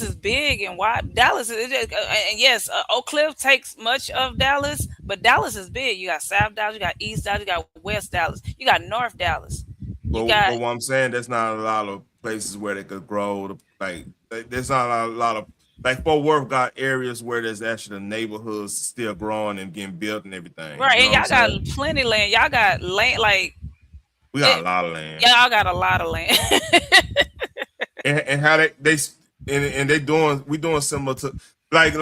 is big and wide. Dallas is, and yes, Oak Cliff takes much of Dallas, but Dallas is big. You got South Dallas, you got East Dallas, you got West Dallas, you got North Dallas. But what I'm saying, there's not a lot of places where they could grow. Like, there's not a lot of, like, Fort Worth got areas where there's actually the neighborhoods still growing and getting built and everything. Right, you know and y'all got plenty of land. Y'all got land, like, we got a lot of land. Y'all got a lot of land. and how we doing similar to like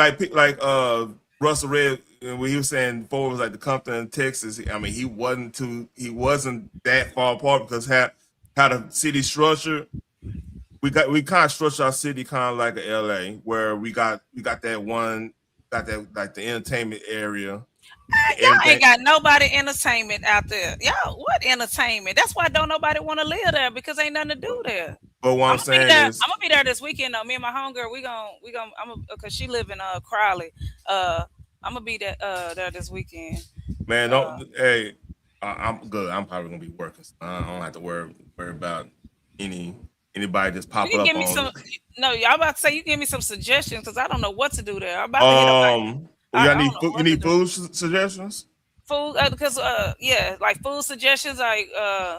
Russell Red when he was saying Fort was like the Compton, Texas. I mean, he wasn't that far apart because how the city structured. We kind of structure our city kind of like a LA where we got that one got that like the entertainment area. Y'all ain't got nobody entertainment out there. Y'all, what entertainment? That's why don't nobody want to live there because ain't nothing to do there. But what I'm saying is, I'm gonna be there this weekend though. Me and my homegirl, we gonna cause she live in Crowley. I'm gonna be there this weekend. man, don't hey, I'm good. I'm probably gonna be working. So I don't have to worry about anybody just You popping can up give me on. some. No, y'all about to say you give me some suggestions because I don't know what to do there. I'm about to hit up. You need food suggestions? Food because yeah, like food suggestions. Like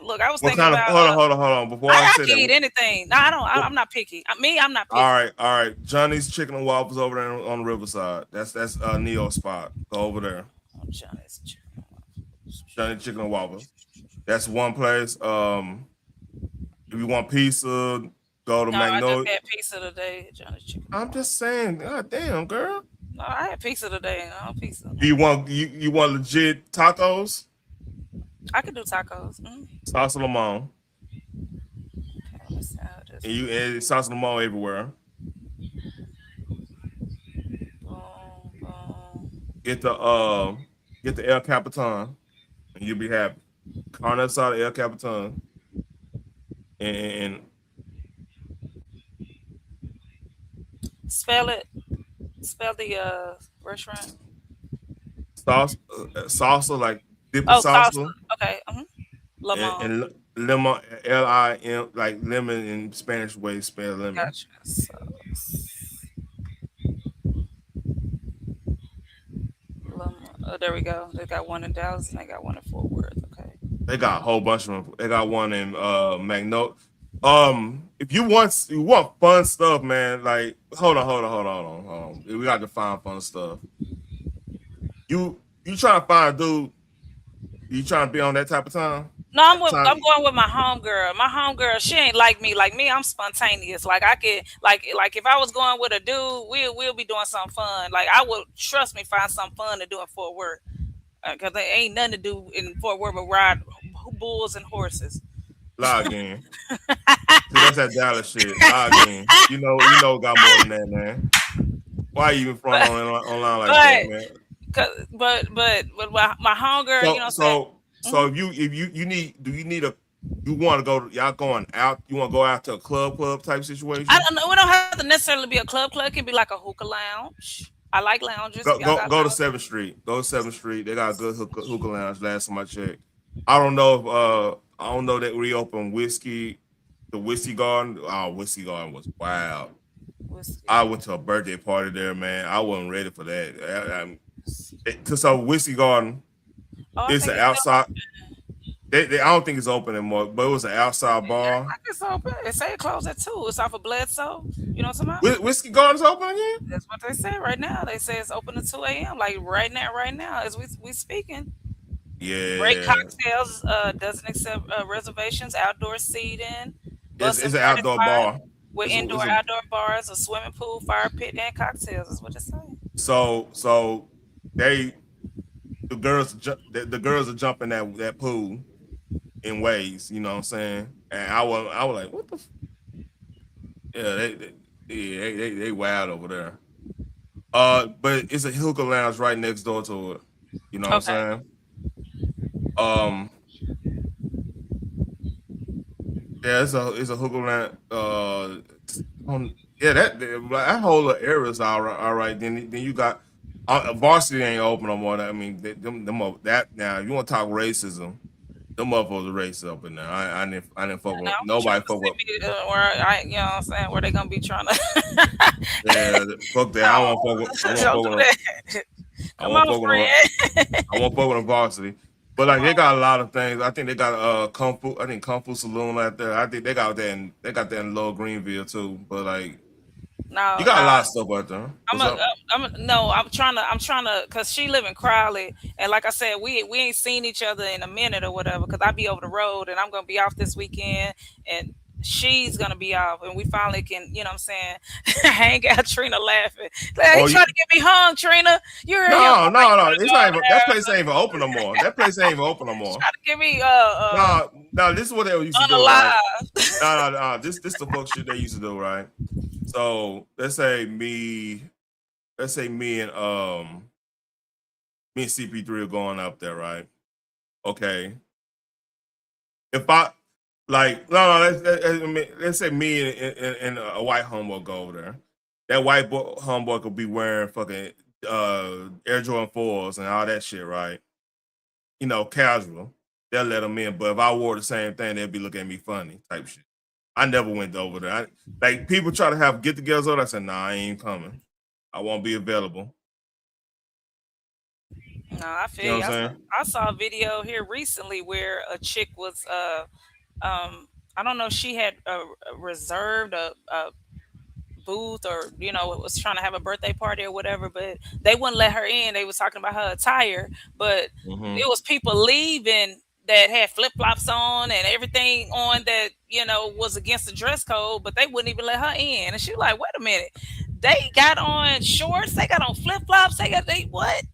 look, I was What thinking kind of about. hold on before I I say can that. eat anything. No, I don't. I'm not picky. I'm not picky. All right. Johnny's Chicken and Waffles over there on the Riverside. That's Neo spot. Go over there. Oh, Johnny's Chicken and Waffles. That's one place. If you want pizza, go to Magnolia. I just had pizza today. Johnny's Chicken. I'm just saying. God damn, girl. No, I had pizza today. No pizza. Do you want legit tacos? I could do tacos. Sauce lemon. Okay, And sauce lemon everywhere. Get the El Capitan, and you'll be happy. Carne asada El Capitan, and spell the restaurant. Salsa like dip of salsa. Okay. Lemon. And lemon, Lim, like lemon in Spanish way spell lemon. Gotcha. Oh, there we go. They got one in Dallas and they got one in Fort Worth. Okay. They got a whole bunch of them. They got one in Magnolia. If you want fun stuff, man, like hold on. We got to find fun stuff. You trying to find a dude? You trying to be on that type of time? No, I'm going with my homegirl. My homegirl, she ain't like me. Like me, I'm spontaneous. Like I could, like if I was going with a dude, we'll be doing something fun. Like I would find something fun to do in Fort Worth, because there ain't nothing to do in Fort Worth but ride bulls and horses. Log in. See, that's that Dallas shit. Log in. You know, got more than that, man. Why you even front online like that, man? But my homegirl, you know. So if you want to go, y'all going out? You want to go out to a club type situation? I don't know. We don't have to necessarily be a club. It can be like a hookah lounge. I like lounges. Go to 7th Street. Go to 7th Street. They got a good hookah lounge. Last time I checked. I don't know that reopened the Whiskey Garden. Oh, Whiskey Garden was wild. I went to a birthday party there, man. I wasn't ready for that. So Whiskey Garden, it's an outside. I don't think it's open anymore, but it was an outside bar. I it's open. It say it closed at 2. It's off of Bledsoe. You know what I'm talking about? Whiskey Garden's open again? That's what they say right now. They say it's open at 2 a.m. Like right now, as we speaking. Yeah. Great cocktails. Doesn't accept reservations. Outdoor seating. It's an outdoor bar with outdoor bars, a swimming pool, fire pit, and cocktails. Is what it's saying. So the girls are jumping that pool in waves, you know what I'm saying? And I was like, what the? They wild over there. But it's a hookah lounge right next door to it. You know what I'm saying? Yeah, it's a hookah lounge. That whole area is all right. Then you got varsity ain't open no more. I mean, them now. If you want to talk racism, them motherfuckers are racist up in there. I didn't fuck with nobody. Fuck with you know what I'm saying? Where they gonna be trying to? Yeah, fuck that. I won't fuck with them varsity. But like they got a lot of things. I think they got Kung Fu Saloon out there. I think they got that in Lower Greenville too. But like, no, you got a lot of stuff out there. I'm trying to, cause she live in Crowley, and like I said, we ain't seen each other in a minute or whatever. Cause I be over the road, and I'm gonna be off this weekend, and she's gonna be off, and we finally can, you know what I'm saying, hang out. Trina laughing. Like, you trying to get me hung, Trina? You're no. It's not even, that place ain't even open no more. Trying to get me no. This is what they used to do. Right? No. This the fuck shit they used to do, right? So let's say me, let's say me and CP3 are going up there, right? Okay. If I like let's say me and a white homeboy go over there. That white homeboy could be wearing fucking Air Jordan 4s and all that shit, right? You know, casual. They'll let them in. But if I wore the same thing, they'll be looking at me funny type shit. I never went over there. Like people try to have get-togethers over there. I said, nah, I ain't coming. I won't be available. No, I feel You know you. what I'm saying? I saw a video here recently where a chick was I don't know if she had reserved a booth or was trying to have a birthday party or whatever, but they wouldn't let her in. They was talking about her attire, but it was people leaving that had flip-flops on and everything on that was against the dress code, but they wouldn't even let her in. And she was like, wait a minute, they got on shorts, they got on flip-flops, they what,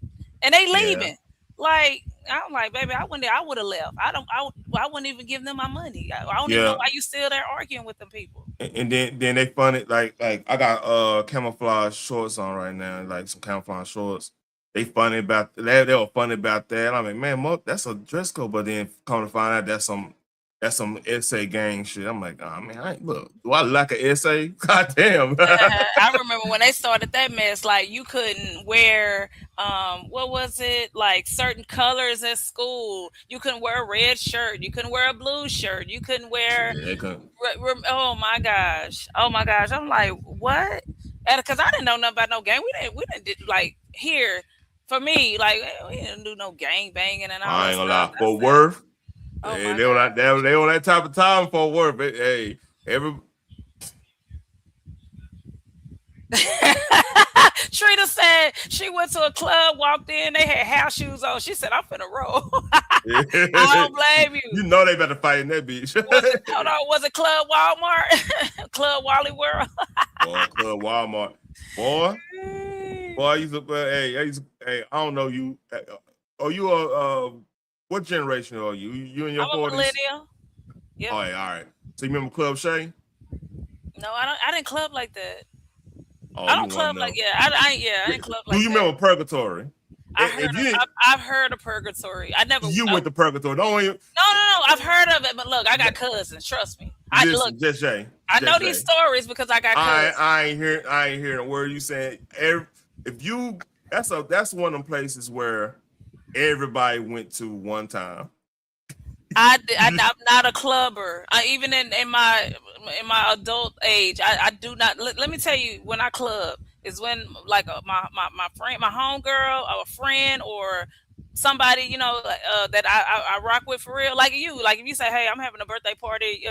and they leaving. Like, I'm like, baby, I would have left. I wouldn't even give them my money. I don't even know why you still there arguing with them people. And then they fun it like I got camouflage shorts on right now, like some camouflage shorts. They funny about that. They were funny about that. I'm like, man, that's a dress code. But then come to find out that's some essay gang shit. I'm like, oh man, look, do I like an essay? God damn. I remember when they started that mess, like you couldn't wear what was it, like certain colors at school. You couldn't wear a red shirt, you couldn't wear a blue shirt, you couldn't wear oh my gosh. I'm like, what? And because I didn't know nothing about no gang. We didn't like here for me, like we didn't do no gang banging and all I that ain't gonna stuff. lie. For worth. They on that type of time for worth. Hey, Trina said she went to a club, walked in, they had house shoes on. She said, I'm finna roll. I don't blame you. You know they better fight in that bitch. Was it Club Walmart? Club Wally World? Boy, Club Walmart. Boy, I used to, hey, I don't know you. Oh, you are, what generation are you? You in your 40s? I'm a millennial. Yep. All right. So you remember Club Shay? No, I didn't club like that. Oh, I don't club like I didn't club like that. Do you remember Purgatory? I've heard of Purgatory. I never. You went to Purgatory. No. I've heard of it, but look, I got cousins. Trust me. Just Jay. I know these stories because I got cousins. I ain't hearing a word you saying. That's one of them places where everybody went to one time. I'm not a clubber. Even in my adult age, I do not. Let me tell you, when I club is when like my friend, my homegirl, or a friend, or somebody that I rock with for real, like you. Like if you say, hey, I'm having a birthday party,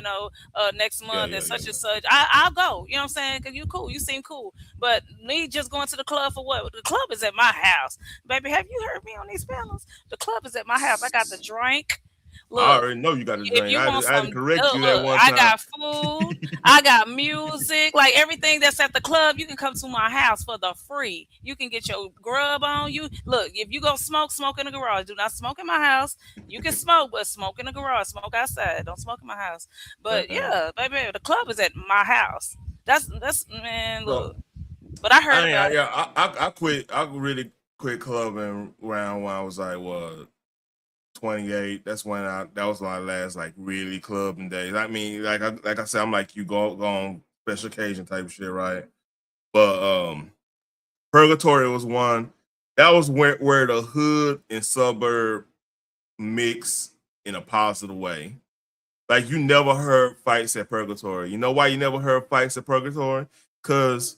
next month and such and such, I'll go. You know what I'm saying? Because you cool, you seem cool. But me just going to the club for what? The club is at my house, baby. Have you heard me on these panels? The club is at my house. I got the drink. Look, I already know you got to drink. I had to correct you that one time. I got food. I got music. Like everything that's at the club, you can come to my house for the free. You can get your grub on. You look, if you go smoke in the garage. Do not smoke in my house. You can smoke, but smoke in the garage. Smoke outside. Don't smoke in my house. But yeah, baby, the club is at my house. That's man. Look, but I heard about it. I quit. I really quit clubbing around when I was like 28. That's when that was my last like really clubbing days. I mean, like I said, I'm like you go on special occasion type of shit, right? But Purgatory was one. That was where the hood and suburb mix in a positive way. Like you never heard fights at Purgatory. You know why you never heard fights at Purgatory? Because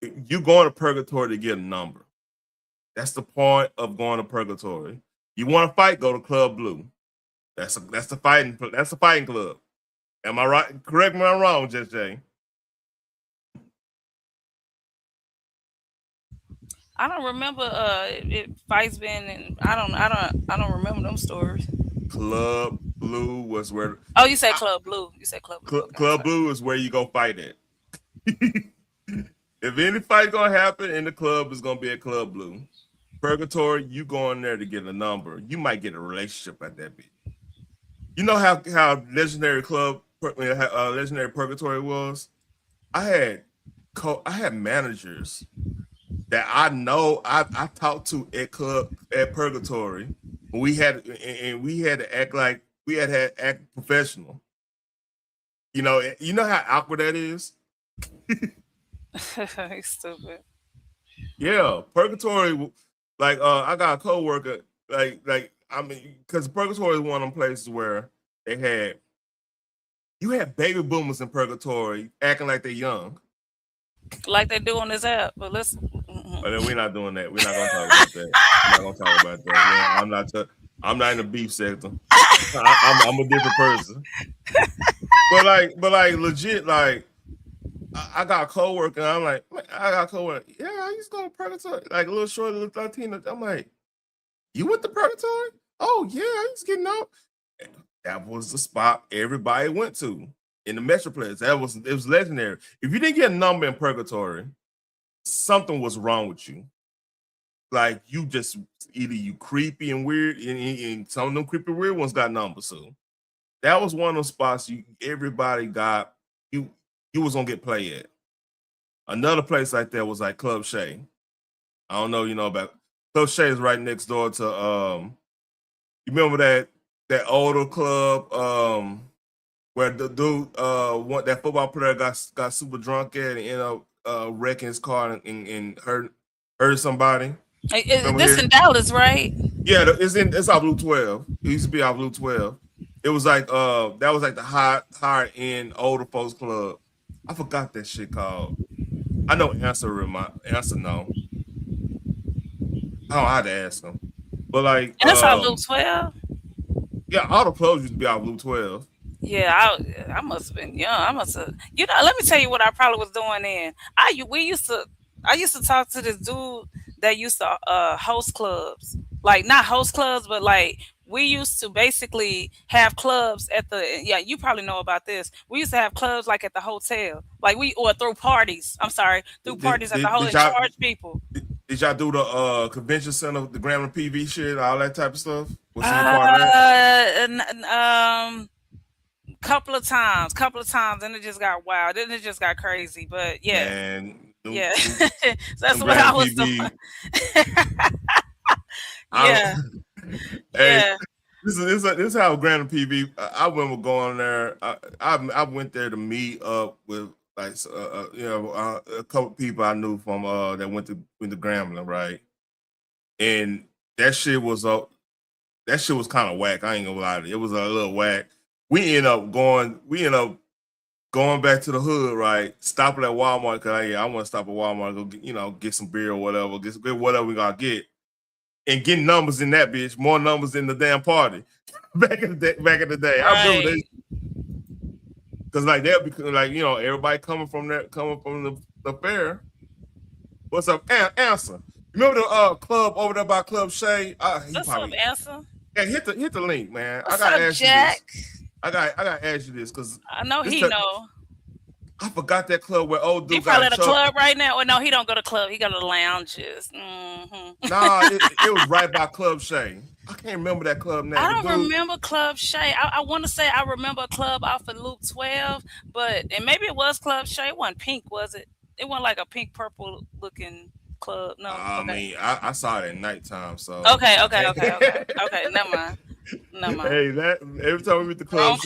you going to Purgatory to get a number. That's the point of going to Purgatory. You want to fight? Go to Club Blue. That's the fighting club. Am I right? Correct me if I'm wrong, Just Jay. I don't remember fights being in, I don't remember them stories. Club Blue was where. Oh, you said Club Blue. You said Club Blue. Club Blue is where you go fight at. If any fight gonna happen in the club, it's gonna be at Club Blue. Purgatory, you go in there to get a number. You might get a relationship at that bitch. You know how legendary legendary Purgatory was? I had managers that I know I talked to at Purgatory. We had to act like we had to act professional. You know how awkward that is. He's stupid. Yeah, Purgatory. Like I got a coworker. Like I mean, because Purgatory is one of them places where you had baby boomers in Purgatory acting like they're young. Like they do on this app, but let's. But then we're not doing that. We're not gonna talk about that. We're not gonna talk about that. Man, I'm not in the beef sector. I'm a different person. But like legit, like I got a coworker. I'm like, I got a coworker. Yeah, I used to go to Purgatory. Like a little short, little Latina. I'm like, you went to Purgatory? Oh yeah, I used to get out. That was the spot everybody went to in the Metroplex. It was legendary. If you didn't get a number in Purgatory, something was wrong with you. Like you just either you creepy and weird, and some of them creepy weird ones got numbers. So that was one of those spots everybody got. You was gonna get play at. Another place like that was like Club Shay. I don't know, you know about Club Shay is right next door to you remember that older club where the dude that football player got super drunk at and ended up wrecking his car and hurt somebody. This in Dallas, right? Yeah, it's off Loop 12. It used to be off Loop 12. It was like that was like the higher end older folks club. I forgot that shit called. I know answer no. I don't know how to ask him. But like That's off Loop 12. Yeah, all the clubs used to be off Loop 12. Yeah, I must have been young. I must have. You know, let me tell you what I probably was doing then. I used to talk to this dude that used to host clubs. Like not host clubs, but like we used to basically have clubs at you probably know about this. We used to have clubs like at the hotel. Like or through parties. I'm sorry, through parties at the hotel and charge people. Did y'all do the convention center, the Grambling PV shit, all that type of stuff? Was you part of that? Couple of times, and it just got wild. Then it just got crazy. But yeah, man, yeah, that's what I was doing. Yeah, hey, this is how Grambling PV. I remember going there. I went there to meet up with like a couple people I knew from that went to Grambling, right? And that shit was kind of whack. I ain't gonna lie to you. It was a little whack. We end up going back to the hood, right? Stopping at Walmart because I want to stop at Walmart, go get some beer or whatever, get whatever we gotta get, and getting numbers in that bitch, more numbers in the damn party. back in the day, right. I remember this because like that, because like everybody coming from the fair. What's up, Answer? Remember the club over there by Club Shay? What's up, Answer? Yeah, hit the link, man. What's up, Jack? I gotta ask you this because I know he know. I forgot that club where old dude he probably at a club right now. Or no, he don't go to club. He go to the lounges. Mm-hmm. Nah, it was right by Club Shay. I can't remember that club name. I don't remember Club Shay. I want to say I remember a club off of Loop 12, and maybe it was Club Shay. It wasn't pink, was it? It wasn't like a pink purple looking club. No. I mean, I saw it at nighttime. So okay. Never mind. Hey, every time we meet the Club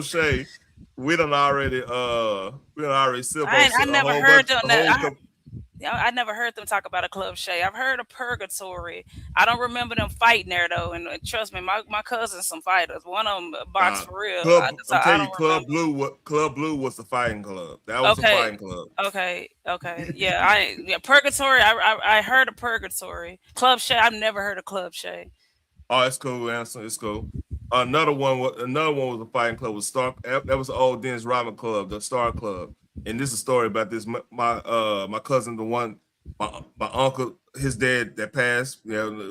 Shay, we done already sip. I never heard them. I never heard them talk about a Club Shay. I've heard of Purgatory. I don't remember them fighting there though. And trust me, my cousins some fighters. One of them boxed for real. Club Blue was the fighting club. That was the fighting club. Okay. Yeah, Purgatory. I heard of Purgatory. Club Shay. I've never heard of Club Shay. Oh, it's cool, Answer. It's cool. Another one was a fighting club. Was Star? That was the old Dennis Rodman club, the Star Club. And this is a story about this. My cousin, my uncle, his dad that passed. Me and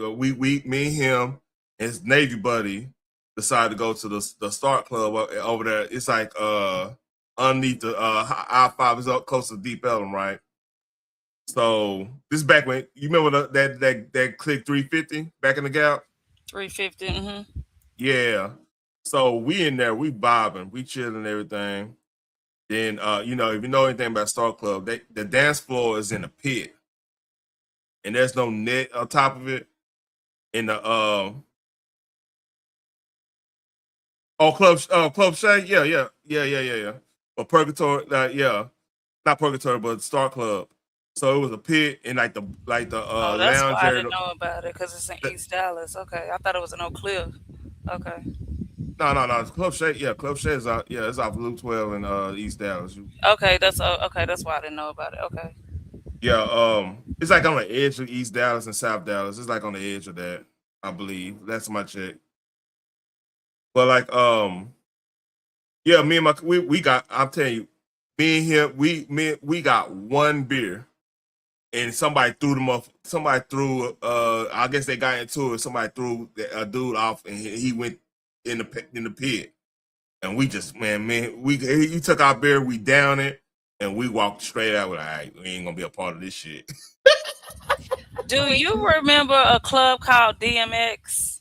him, and his Navy buddy decided to go to the Star Club over there. It's like underneath the I-5 is up close to Deep Ellum, right? So this is back when you remember that click 350 back in the Gap. 350. Mm-hmm. Yeah. So we in there, we bobbing, we chilling and everything. Then you know, if you know anything about Star Club, the dance floor is in a pit, and there's no net on top of it. In the Club Shay, yeah. Or Purgatory, not Purgatory, but Star Club. So it was a pit and like the Oh, that's why lounge I area. didn't know about it because it's in East Dallas. Okay, I thought it was in Oak Cliff. Okay. No. Club Shay, Club Shay is out. Yeah, it's off Loop 12 in East Dallas. Okay, that's okay. That's why I didn't know about it. Okay. Yeah, it's like on the edge of East Dallas and South Dallas. It's like on the edge of that, I believe. That's my check. But like, yeah, me and we got. I'm telling you, me and him, we got one beer, and somebody threw them off. Somebody threw. I guess they got into it. Somebody threw a dude off, and he went in the pit. And we just he took our beer, we down it, and we walked straight out. We're like, all right, we ain't gonna be a part of this shit. Do you remember a club called DMX?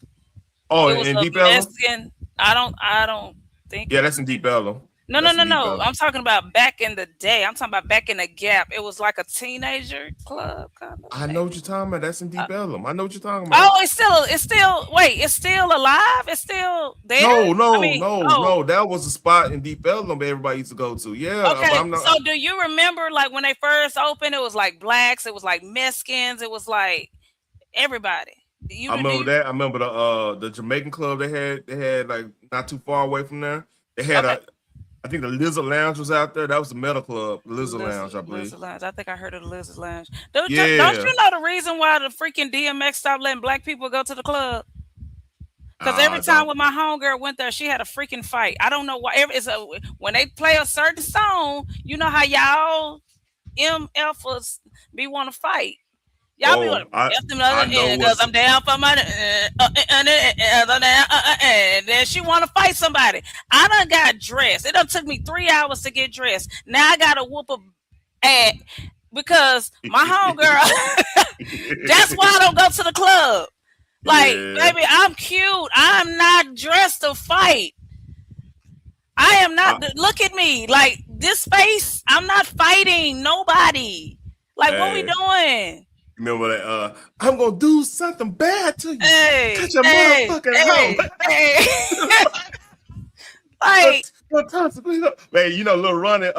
Oh, It was in a Deep Ellum? Mexican. I don't think. Yeah, that's in Deep Ellum. No. That's in Deep Ellum. I'm talking about back in the day. I'm talking about back in the Gap. It was like a teenager club kind of. I know what you're talking about. That's in Deep Ellum. I know what you're talking about. Oh, it's still alive. It's still there. No. That was a spot in Deep Ellum that everybody used to go to. Yeah. Okay. So do you remember like when they first opened? It was like blacks. It was like Mexicans. It was like everybody. I remember that. I remember the Jamaican club they had like not too far away from there. They had I think the Lizard Lounge was out there. That was the metal club, the Lizard Lounge, I believe. Lizard Lounge. I think I heard of the Lizard Lounge. Don't you know the reason why the freaking DMX stopped letting black people go to the club? Because every time when my homegirl went there, she had a freaking fight. I don't know why. When they play a certain song, you know how y'all MFers be want to fight. Y'all be like, because I'm down for money. And then she want to fight somebody. I done got dressed. It done took me 3 hours to get dressed. Now I got to whoop a ass because my homegirl. That's why I don't go to the club. Like, baby, I'm cute. I'm not dressed to fight. I am not. Look at me. Like, this face, I'm not fighting nobody. Like, what we doing? Remember that? I'm gonna do something bad to you. Cut your motherfucking hoe. Man, you know, Lil Ronnie.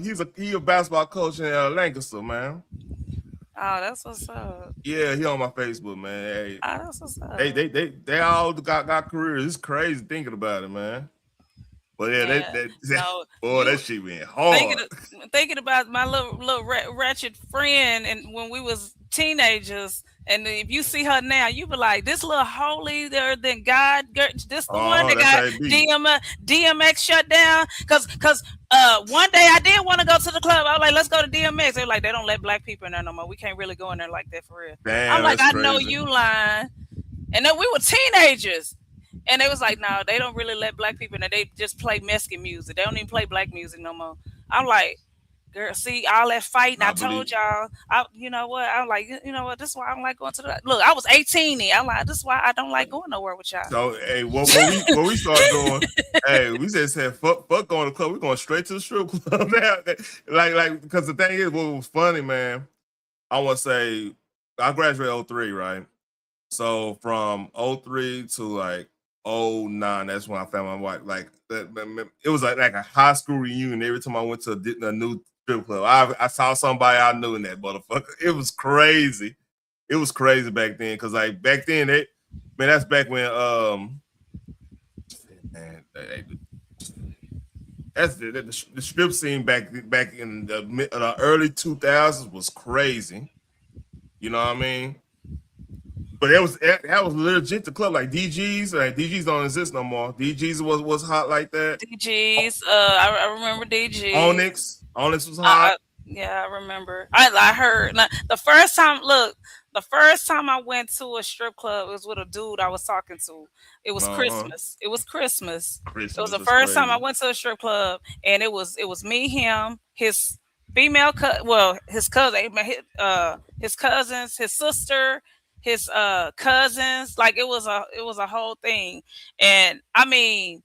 He's a basketball coach in Lancaster, man. Oh, that's what's up. Yeah, he on my Facebook, man. Hey, that's what's up. They all got careers. It's crazy thinking about it, man. But that shit went hard. Thinking about my little wretched friend, and when we was teenagers, and if you see her now, you be like, this little holier than God. This the one that got DMX shut down. Cause one day I did want to go to the club. I was like, let's go to DMX. They're like, they don't let black people in there no more. We can't really go in there like that for real. Damn, I'm like, I crazy. know you lying. And then we were teenagers. And they was like, no, they don't really let black people in there. They just play Mexican music. They don't even play black music no more. I'm like, girl, see, all that fighting. I told y'all. You know what? I'm like, you know what? This is why I don't like going to the. Look, I was 18 then. I'm like, this is why I don't like going nowhere with y'all. So, hey, what we started doing? Hey, we just said, fuck going to the club. We're going straight to the strip club now. like, because the thing is, what was funny, man. I want to say, I graduated 03, right? So from 03 to like 09, that's when I found my wife. Like it was like a high school reunion. Every time I went to a new strip club, I saw somebody I knew in that motherfucker. It was crazy. It was crazy back then. Cause like back then, that's back when that's the strip scene back in the early 2000s was crazy. You know what I mean? But that was legit the club, like DG's. Like DG's don't exist no more. DG's was hot like that. DG's, I remember DG. Onyx was hot. Yeah, I remember. I heard the first time I went to a strip club, it was with a dude I was talking to. It was Christmas. It was Christmas. It was the first time I went to a strip club, and it was me, him, his female his cousin, his cousins, his sister, his cousins. Like it was a whole thing. And I mean,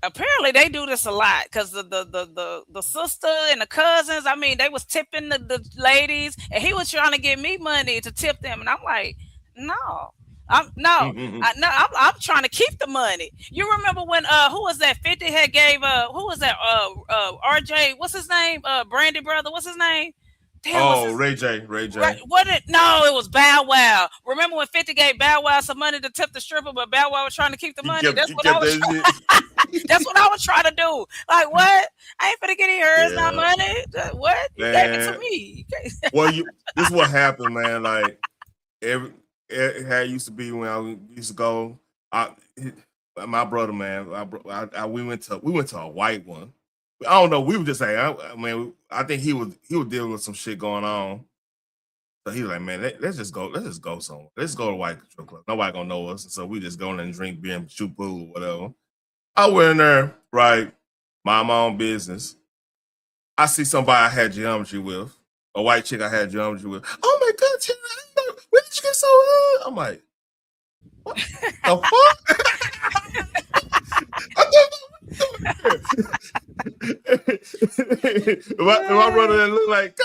Apparently they do this a lot because the sister and the cousins, I mean, they was tipping the ladies, and he was trying to get me money to tip them, and I'm like, no. I'm trying to keep the money. You remember when who was that? 50 had gave who was that? RJ, what's his name? Brandy brother, what's his name? Damn, what's Oh, his Ray J. right, what it no, it was Bow Wow. Remember when 50 gave Bow Wow some money to tip the stripper, but Bow Wow was trying to keep the money? That's He what I kept was that shit. that's what I was trying to do. Like, what? I ain't finna get any hers, not Yeah, money. What? You gave it to man. me. Well, this is what happened, man. Like how it used to be when I used to go. My brother, man. We went to a white one. I don't know. We were just saying. I think he was dealing with some shit going on. So he was like, man, let's just go. Let's just go somewhere. Let's go to White Strip Club. Nobody gonna know us. And so we just go in and drink beer and shoot pool or whatever. I went in there, right, mind my own business. I see somebody I had geometry with, a white chick I had geometry with. Oh my God, Tina, where did you get so good? I'm like, what the fuck? my brother looked like,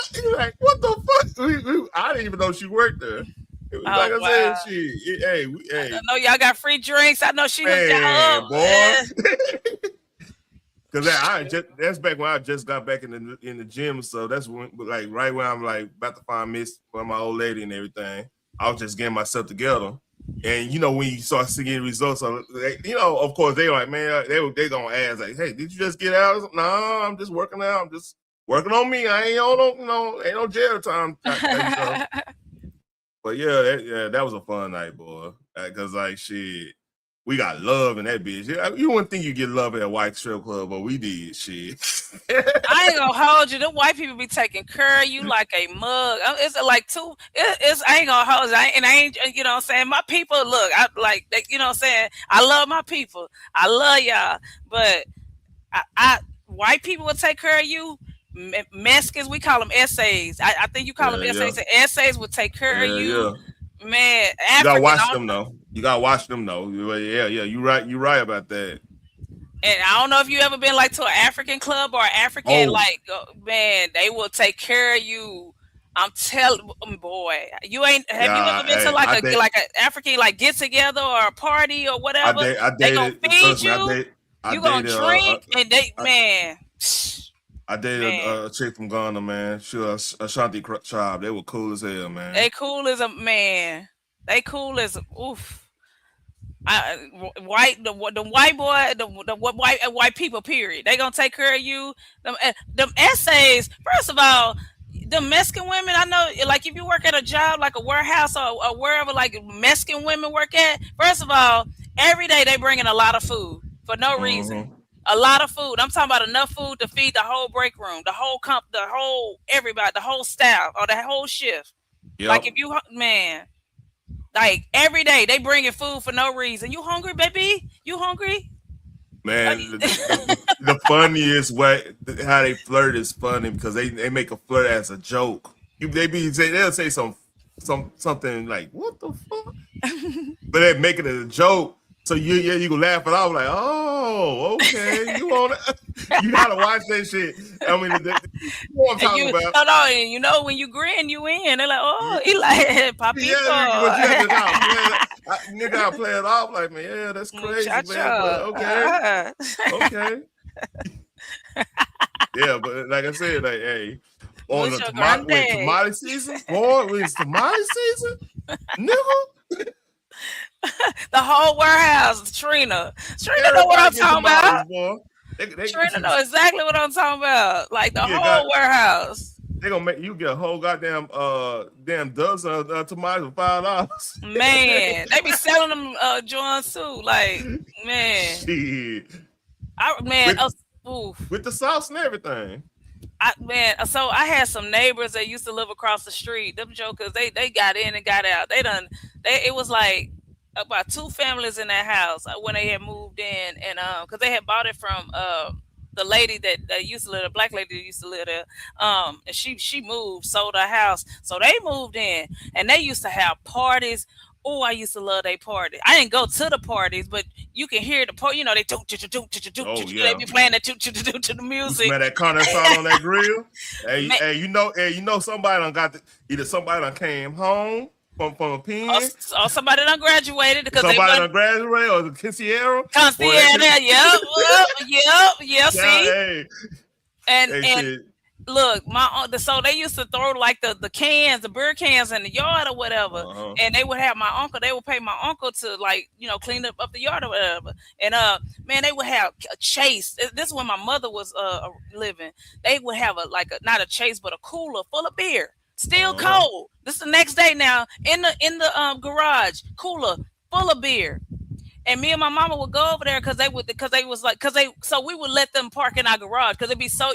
what the fuck? I didn't even know she worked there. It was like I said, I know y'all got free drinks. I know she hooked y'all man, up. boy. Because that's back when I just got back in the gym, so that's when, like, right when I'm like about to find Miss for my old lady and everything. I was just getting myself together, and when you start seeing results, of of course they like, man, they gonna ask like, hey, did you just get out? No, I'm just working out. I'm just working on me. I ain't on ain't no jail time type stuff. But yeah, that was a fun night, boy. Because like shit. We got love in that bitch. You wouldn't think you get love at a white strip club, but we did shit. I ain't gonna hold you. The white people be taking care of you like a mug. It's like two. It's I ain't gonna hold you. I ain't. You know what I'm saying? My people. Look, I like. You know what I'm saying? I love my people. I love y'all. But I white people will take care of you. Mexicans, we call them essays. I think you call them essays. Yeah. The essays will take care of you. Yeah. Man, You gotta watch African. them though. You gotta watch them though. Yeah. You right about that. And I don't know if you ever been like to an African club or African man, they will take care of you. I'm telling boy, you ain't have you ever been to like a African like get together or a party or whatever? They gonna feed you. You gonna drink and they man. I dated a chick from Ghana, man. She was Ashanti tribe. They were cool as hell, man. They cool as a man. They cool as oof. The white boy, the white people. Period. They gonna take care of you. Them essays. First of all, the Mexican women. I know, like if you work at a job like a warehouse or wherever, like Mexican women work at. First of all, every day they bring in a lot of food for no reason. A lot of food. I'm talking about enough food to feed the whole break room, the whole everybody, the whole staff, or the whole shift. Yep. Like if you man. Like every day they bringing food for no reason. You hungry, baby? You hungry? Man, the funniest way how they flirt is funny because they make a flirt as a joke. They'll say something like what the fuck, but they make it as a joke. So you can laugh it off like, oh, okay, you gotta watch that shit. I mean, you know what I'm talking about. No, and you know when you grin, you in. They're like, oh, he like Papito. Yeah, nigga, I play it off like, man, yeah, that's crazy, man. But okay. Yeah, but like I said, like, hey, on the tomato season, boy, it's tomato season, nigga. The whole warehouse, Trina know what I'm talking about. Trina know exactly what I'm talking about. Like the whole warehouse. They gonna make you get a whole goddamn dozen of tomatoes for $5. Man, they be selling them joints too. Like man, shit. With the sauce and everything. So I had some neighbors that used to live across the street. Them jokers, they got in and got out. It was like about 2 families in that house when they had moved in, and because they had bought it from the lady that used to live, the black lady that used to live there, and she moved, sold her house, so they moved in, and they used to have parties Oh, I used to love they party. I didn't go to the parties, but you can hear the part. They do Oh they yeah. be playing that to the You music. smell that carne asada on that grill? Man. Hey, you know somebody done got either somebody done came home from a pen, Or somebody done graduated because they somebody went done graduated, or the quinceañera. concierge. Yep. See, Hey, and shit. look, so they used to throw like the cans, the beer cans in the yard or whatever, and they would have my uncle. They would pay my uncle to clean up the yard or whatever. And man, they would have a chase. This is when my mother was living. They would have not a chase, but a cooler full of beer, still cold. This is the next day now in the garage, cooler full of beer. And me and my mama would go over there so we would let them park in our garage because it'd be so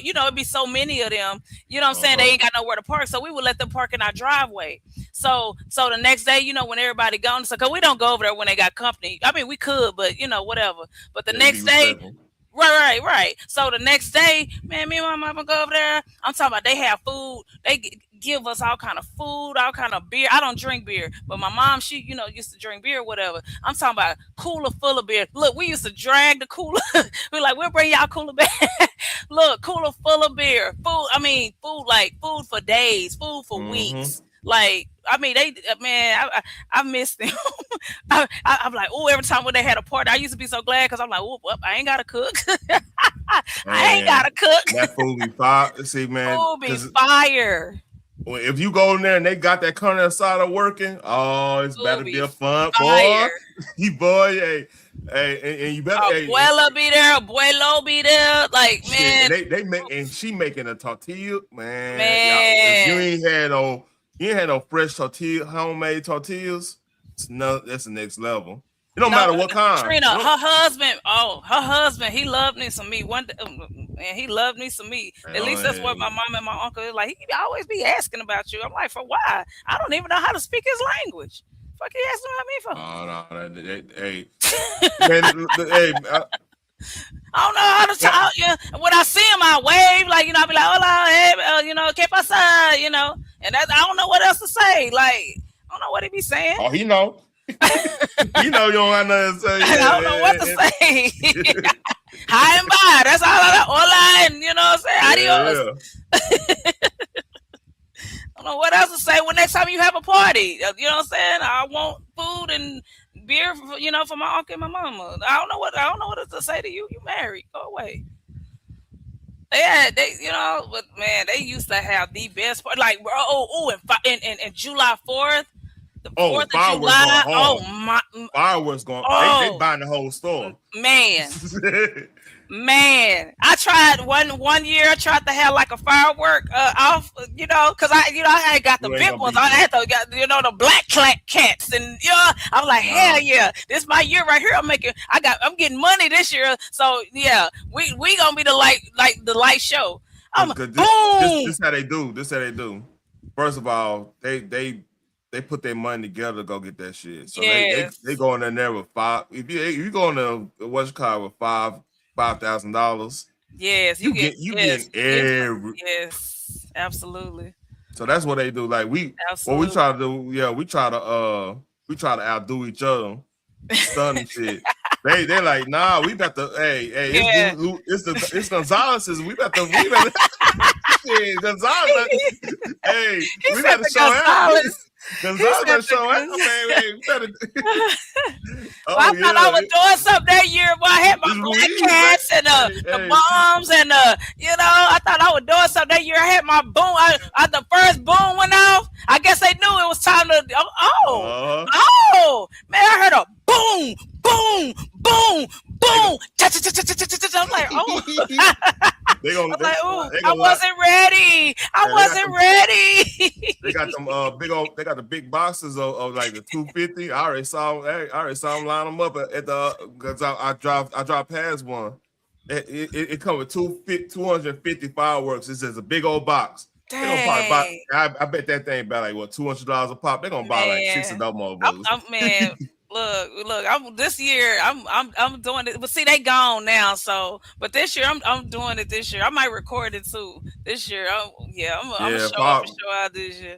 many of them, you know what I'm saying? They ain't got nowhere to park. So we would let them park in our driveway. So the next day, when everybody gone, so cause we don't go over there when they got company. I mean, we could, but whatever. But the next day, right. So the next day, man, me and my mama go over there. I'm talking about they have food. They give us all kind of food, all kind of beer. I don't drink beer, but my mom, she, used to drink beer or whatever. I'm talking about cooler full of beer. Look, we used to drag the cooler. We're like, we'll bring y'all cooler back. Look, cooler full of beer. Food for days, food for weeks. Like, I mean, I miss them. I'm like, oh, every time when they had a party, I used to be so glad because I'm like, oh, well, I ain't got to cook. I ain't got to cook. That food be fire. See, man. Food be fire. If you go in there and they got that carne asada working, it's better be a fun boy. Hey, and you better. Abuela be there, abuelo be there. Like, man, they make, and she making a tortilla, man. If you ain't had no fresh tortilla, homemade tortillas. That's the next level. It don't matter what kind. Trina, her husband, he loved me some meat. And he loved me some meat. At least that's what my mom and my uncle is like. He always be asking about you. I'm like, for why? I don't even know how to speak his language. Fuck, he asking about me for? Hey, hey. I don't know how to talk. When I see him, I wave. Like, I be like, hola, hey, ¿qué pasa? And I don't know what else to say. Like, I don't know what he be saying. Oh, he know. You don't have nothing to say. I don't know what to say. Hi and bye. That's all I know. Hola, and what I'm saying? Adios. I don't know what else to say when next time you have a party. You know what I'm saying? I want food and beer for my uncle and my mama. I don't know what to say to you. You married. Go away. Yeah, but man, they used to have the best part. Like, and July 4th. The 4th of July. Oh my! Fireworks going. They buying the whole store. Man, I tried one year. I tried to have like a firework off, because I ain't got the big ones. I had to got the black cats, and I was like, hell yeah, this my year right here. I'm getting money this year, so yeah, we gonna be the light show. This how they do. This how they do. First of all, they put their money together to go get that shit. So they go in there with five. If you go in there, what's it called, with $5,000. Yes, you get every. Yes, absolutely. So that's what they do. Like what we try to do. We try to outdo each other, stun and shit. They like, nah, we got to. Hey, it's Gonzalez's. We got to. Shit, Gonzalez. Hey, we got to show out. Gonzalez show out, man. I thought I was doing something that year. Boy, I had my black cats and the bombs and I thought I was doing something that year. I had my boom. The first boom went off. I guess they knew it was time to. Man, I heard a boom, boom, boom, boom. I'm like, I wasn't ready. I wasn't ready. They got them They got the big boxes of like the 250. I already saw them line them up at the because I drive past one. It comes with 250 fireworks. It's just a big old box. Dang. I bet that thing about like $200 a pop. They're gonna buy like 6 of them motherfuckers. Man. Look! This year I'm doing it, but see, they gone now. So, but this year I'm doing it. This year I might record it too. This year, I'm gonna show out this year.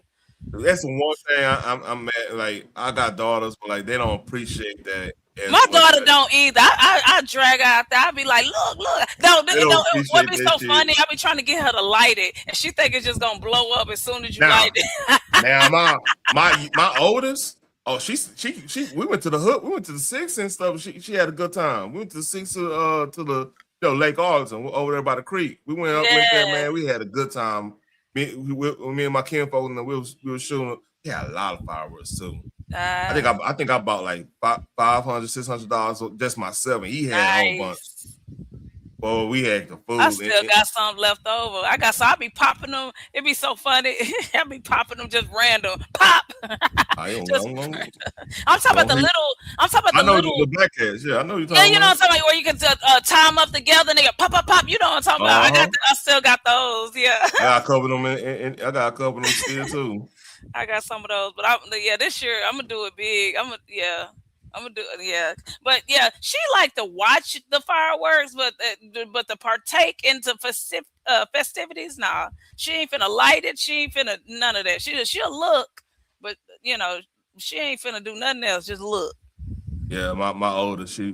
That's the one thing I'm mad. Like I got daughters, but like they don't appreciate that as My much. daughter don't either. I drag her out there. I be like, look. No, They don't what appreciate be that so shit. funny? I be trying to get her to light it, and she think it's just gonna blow up as soon as you light Now, it. now my oldest. Oh, she. We went to the hood. We went to the six and stuff. She had a good time. We went to the six to the Lake Arlington over there by the creek. We went there, Yeah. man. We had a good time. Me and my kinfolk and we were shooting. We had a lot of fireworks too. I think I bought like $500, $600 just myself, and he had a whole bunch. Nice. Well, we had the food. I still got some left over. I be popping them. It be so funny. I be popping them just random. Pop. Just, I'm talking about the little. I'm talking about I the know little. the black cats. Yeah, I know you're Yeah, talking you know about. what I'm talking about, where you can tie them up together and they go pop, pop, pop. You know what I'm talking about. I still got those. Yeah. I got a couple of them, and I got a couple of them still too. I got some of those, but this year I'm gonna do it big. I'm gonna do it. Yeah, but yeah, she like to watch the fireworks, but to partake into festivities, nah. She ain't finna light it. She ain't finna none of that. She'll look, but she ain't finna do nothing else. Just look. Yeah, my oldest, she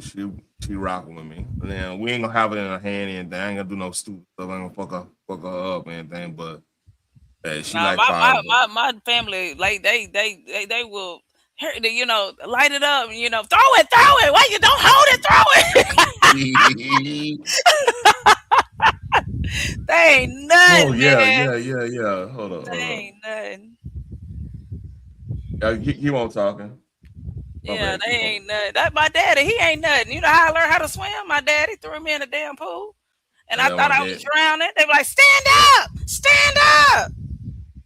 rocking with me. And then we ain't gonna have it in her hand and anything. I ain't gonna do no stupid stuff. I ain't gonna fuck her up or anything. But she Nah, like fire. my family, like they will. Light it up. Throw it. Why you don't hold it? Throw it. They ain't nothing. Oh yeah, man. Hold on. They ain't nothing. Keep on talking. Yeah, they ain't nothing. That my daddy, he ain't nothing. You know how I learned how to swim? My daddy threw me in a damn pool, and I thought I was drowning. They were like, stand up.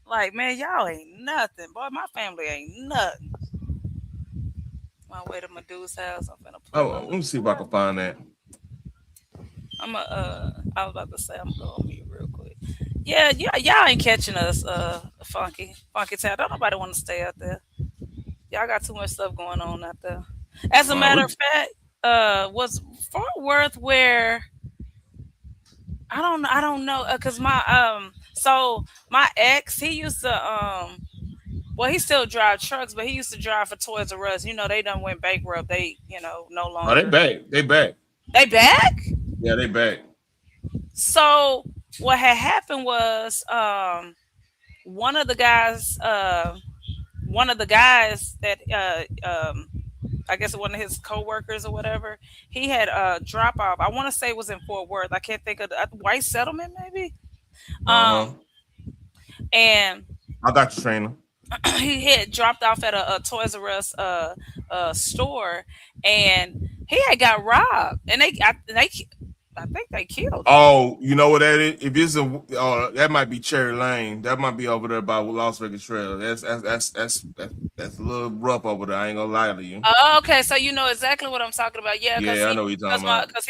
Like, man, y'all ain't nothing. Boy, my family ain't nothing. My way to my dude's house. I'm finna pull Let me see if I can find that. I was about to say I'm gonna go on mute real quick. Yeah, y'all ain't catching us, funky town. Don't nobody want to stay out there. Y'all got too much stuff going on out there. As a matter of fact, was Fort Worth where I don't know, cause my ex, he used to well, he still drive trucks, but he used to drive for Toys R Us. They done went bankrupt. They no longer. Oh, they back. They back? Yeah, they back. So what had happened was one of the guys that I guess one of his co-workers or whatever, he had a drop off. I want to say it was in Fort Worth. I can't think of the White Settlement maybe. And I got you, trainer. He had dropped off at a Toys R Us store, and he had got robbed, and I think they killed him. Oh, you know what that is? If it's that might be Cherry Lane. That might be over there by Las Vegas Trail. That's a little rough over there. I ain't gonna lie to you. Oh, okay, so you know exactly what I'm talking about. Yeah, I know what you're talking about. Because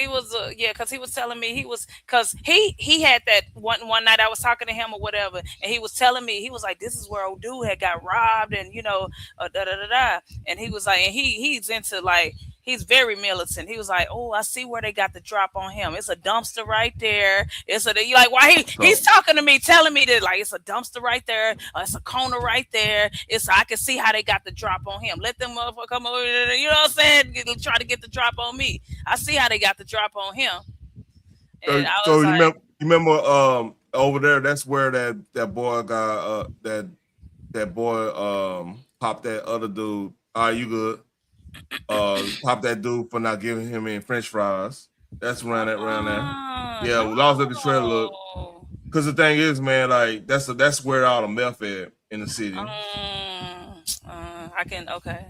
he was telling me because he had that one night I was talking to him or whatever, and he was telling me, he was like, this is where old dude had got robbed, and and he was like, and he's into like. He's very militant. He was like, "Oh, I see where they got the drop on him. It's a dumpster right there. You like why he's talking to me, telling me that like it's a dumpster right there. It's a corner right there. I can see how they got the drop on him. Let them motherfucker come over. You know what I'm saying? Try to get the drop on me. I see how they got the drop on him." And so you remember over there? That's where that boy got that boy popped that other dude. Are you good? Pop that dude for not giving him any French fries. That's around there. Yeah, we lost at the trailer. Look, because the thing is, man, like that's where all the meth at in the city. I can okay.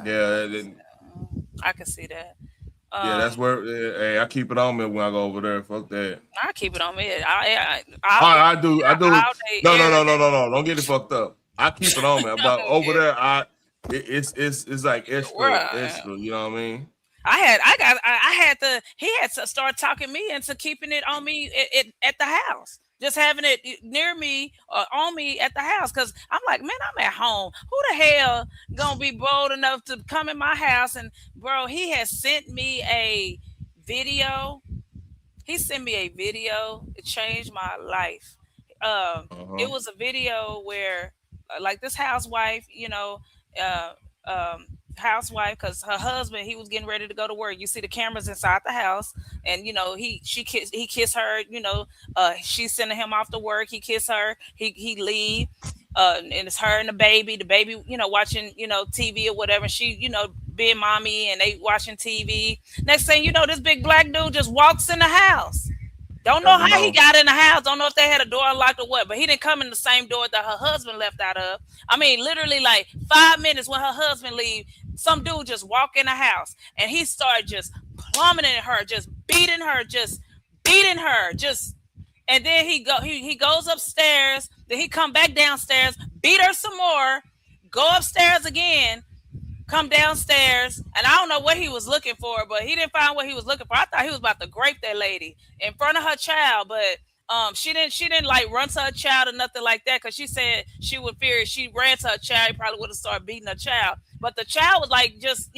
Yeah, I can see that. Yeah, that's where. Hey, I keep it on me when I go over there. Fuck that. I keep it on me. I do. No. Don't get it fucked up. I keep it on me. But over there, it's like extra. You know what I mean? He had to start talking me into keeping it on me at the house. Just having it near me or on me at the house. Cause I'm like, man, I'm at home. Who the hell gonna be bold enough to come in my house? And bro, he has sent me a video. He sent me a video. It changed my life. It was a video where like this housewife, uh, housewife, because her husband, he was getting ready to go to work. You see the cameras inside the house, and he kissed her. She's sending him off to work. He kissed her. He leave. And it's her and the baby. The baby, watching, TV or whatever. And she, being mommy, and they watching TV. Next thing you know, this big black dude just walks in the house. Don't know how he got in the house. Don't know if they had a door unlocked or what, but he didn't come in the same door that her husband left out of. I mean, literally like 5 minutes when her husband leave, some dude just walk in the house and he started just plummeting her, just beating her, and then he goes upstairs, then he come back downstairs, beat her some more, go upstairs again, come downstairs, and I don't know what he was looking for, but he didn't find what he was looking for. I thought he was about to grape that lady in front of her child, but she didn't like run to her child or nothing like that, because she said she would fear if she ran to her child, he probably would have started beating her child. But the child was like just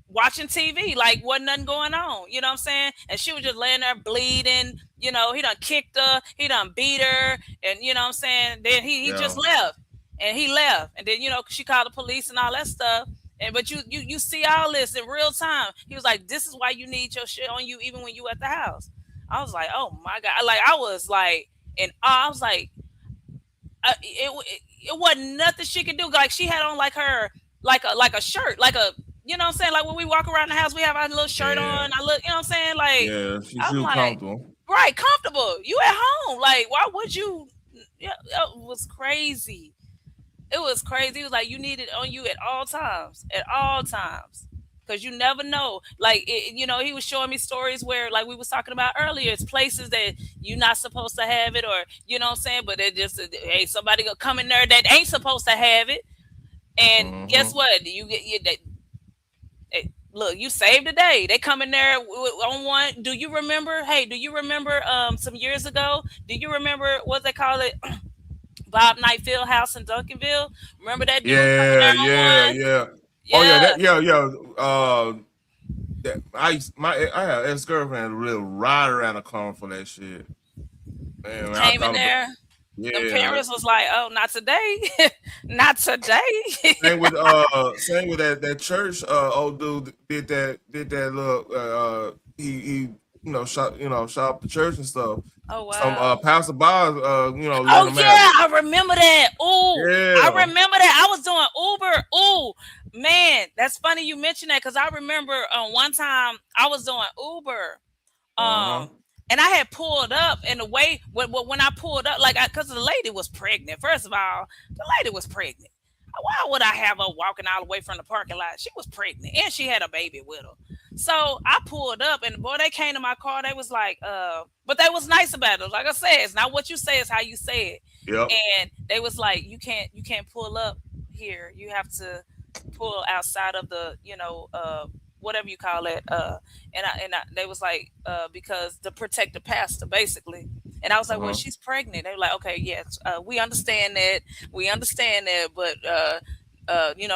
watching TV, like wasn't nothing going on, you know what I'm saying? And she was just laying there bleeding, he done kicked her, he done beat her, and you know what I'm saying? Then he just left. And he left. And then, she called the police and all that stuff. And but you see all this in real time. He was like, this is why you need your shit on you even when you at the house. I was like, oh my God. Like I was like in awe. I was like, it wasn't nothing she could do. Like she had on like her like a shirt, like a, you know what I'm saying? Like when we walk around the house, we have our little shirt on. I look, you know what I'm saying? Like she's like, comfortable. Right, comfortable. You at home. Like, why would you? Yeah, it was crazy. It was crazy. It was like you need it on you at all times, because you never know. Like he was showing me stories where, like we was talking about earlier, it's places that you're not supposed to have it, or you know what I'm saying. But it just hey, somebody gonna come in there that ain't supposed to have it, and guess what? Look, you saved the day. They come in there on one. Do you remember? Hey, do you remember some years ago? Do you remember what they call it? Bob Knight Field House in Duncanville. Remember that dude coming down on one? Oh yeah. I had ex girlfriend really ride around the corner for that shit. Man, came in there. The parents was like, "Oh, not today, not today." Same with that church. Old dude did that look. He shot up the church and stuff. Oh wow. Some passerby, oh yeah, I remember that. Ooh, yeah. I remember that. I was doing Uber. Ooh, man, that's funny you mentioned that, because I remember one time I was doing Uber. And I had pulled up, in the way when I pulled up, like because the lady was pregnant. First of all, the lady was pregnant. Why would I have her walking all the way from the parking lot? She was pregnant and she had a baby with her. So I pulled up, and boy, they came to my car. They was like, but they was nice about it. Like I said, it's not what you say, it's how you say it. Yep. And they was like, you can't pull up here. You have to pull outside of the, whatever you call it. And they was like, because to protect the pastor, basically. And I was like, well, she's pregnant. They were like, okay, yes, we understand that. But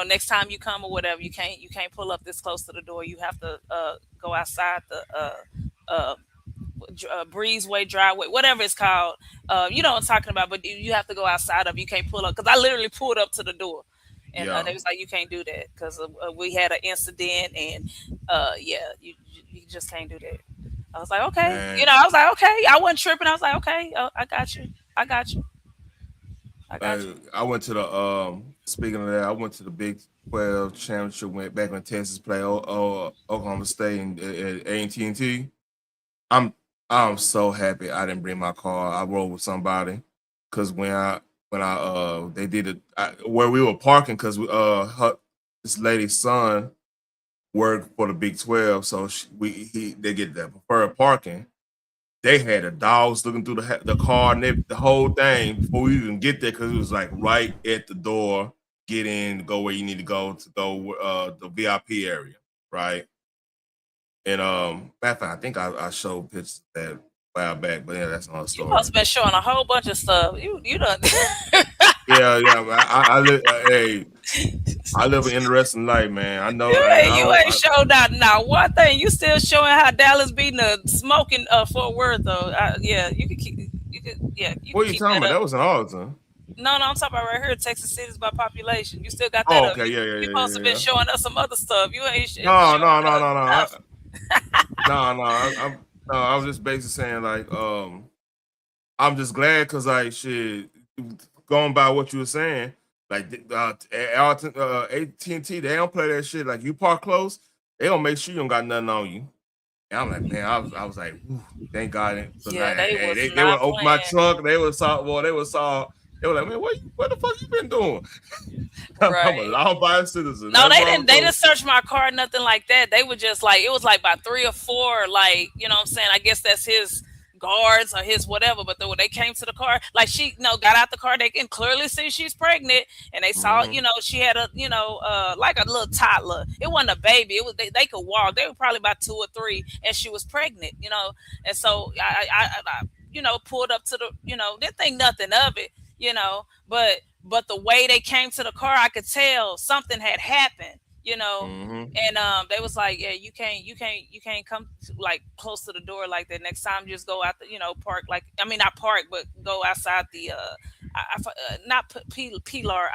next time you come or whatever, you can't pull up this close to the door. You have to go outside the breezeway, driveway, whatever it's called. You know what I'm talking about, but you have to go outside of. You can't pull up, because I literally pulled up to the door. And they was like, you can't do that, because we had an incident, and you just can't do that. I was like, okay. Man. I was like, okay. I wasn't tripping. I was like, okay, I got you. I went to the speaking of that, I went to the Big 12 championship. Went back when Texas played Oklahoma State and at AT&T. I'm so happy I didn't bring my car. I rode with somebody, because when I they did it where we were parking, because this lady's son worked for the Big 12, so they get that preferred parking. They had the dogs looking through the car and the whole thing before we even get there, because it was like right at the door. Get in, go where you need to go the VIP area, right? And matter of fact, I think I showed pictures that a while back, but yeah, that's another story. You must have been showing a whole bunch of stuff. You done. I live. Hey, I live an interesting life, man. I know. You ain't showed not one thing. You still showing how Dallas beating the smoking Fort Worth though. You could keep. You could. Yeah. What are you talking about? That was in Arlington. No, I'm talking about right here. Texas cities by population. You still got that Oh, up. okay, You, yeah, you supposed to yeah, been yeah. showing us some other stuff. You ain't showing No, no, us no, no, no. enough. I was just basically saying like, I'm just glad because like shit, going by what you were saying, like AT&T, they don't play that shit. Like you park close, they don't make sure you don't got nothing on you. And I'm like, man, I was like, thank God, because Yeah, they was they would not open my playing. trunk, they would saw, well, they were like, man, what the fuck you been doing? I'm a Right. law-abiding citizen. No, That's they what I'm didn't. They told. didn't search my car, nothing like that. They were just like, it was like about 3 or 4, like, you know what I'm saying? I guess that's his guards or his whatever. But then when they came to the car, like she, got out the car, they can clearly see she's pregnant, and they saw, Mhm. she had a, like a little toddler. It wasn't a baby. It was they could walk. They were probably about 2 or 3, and she was pregnant. And so I pulled up to the, didn't think nothing of it, but the way they came to the car, I could tell something had happened, Mhm. and they was like, yeah, you can't come like close to the door like that. Next time, just go out the, park, like, I mean, not park, but go outside the not pilar,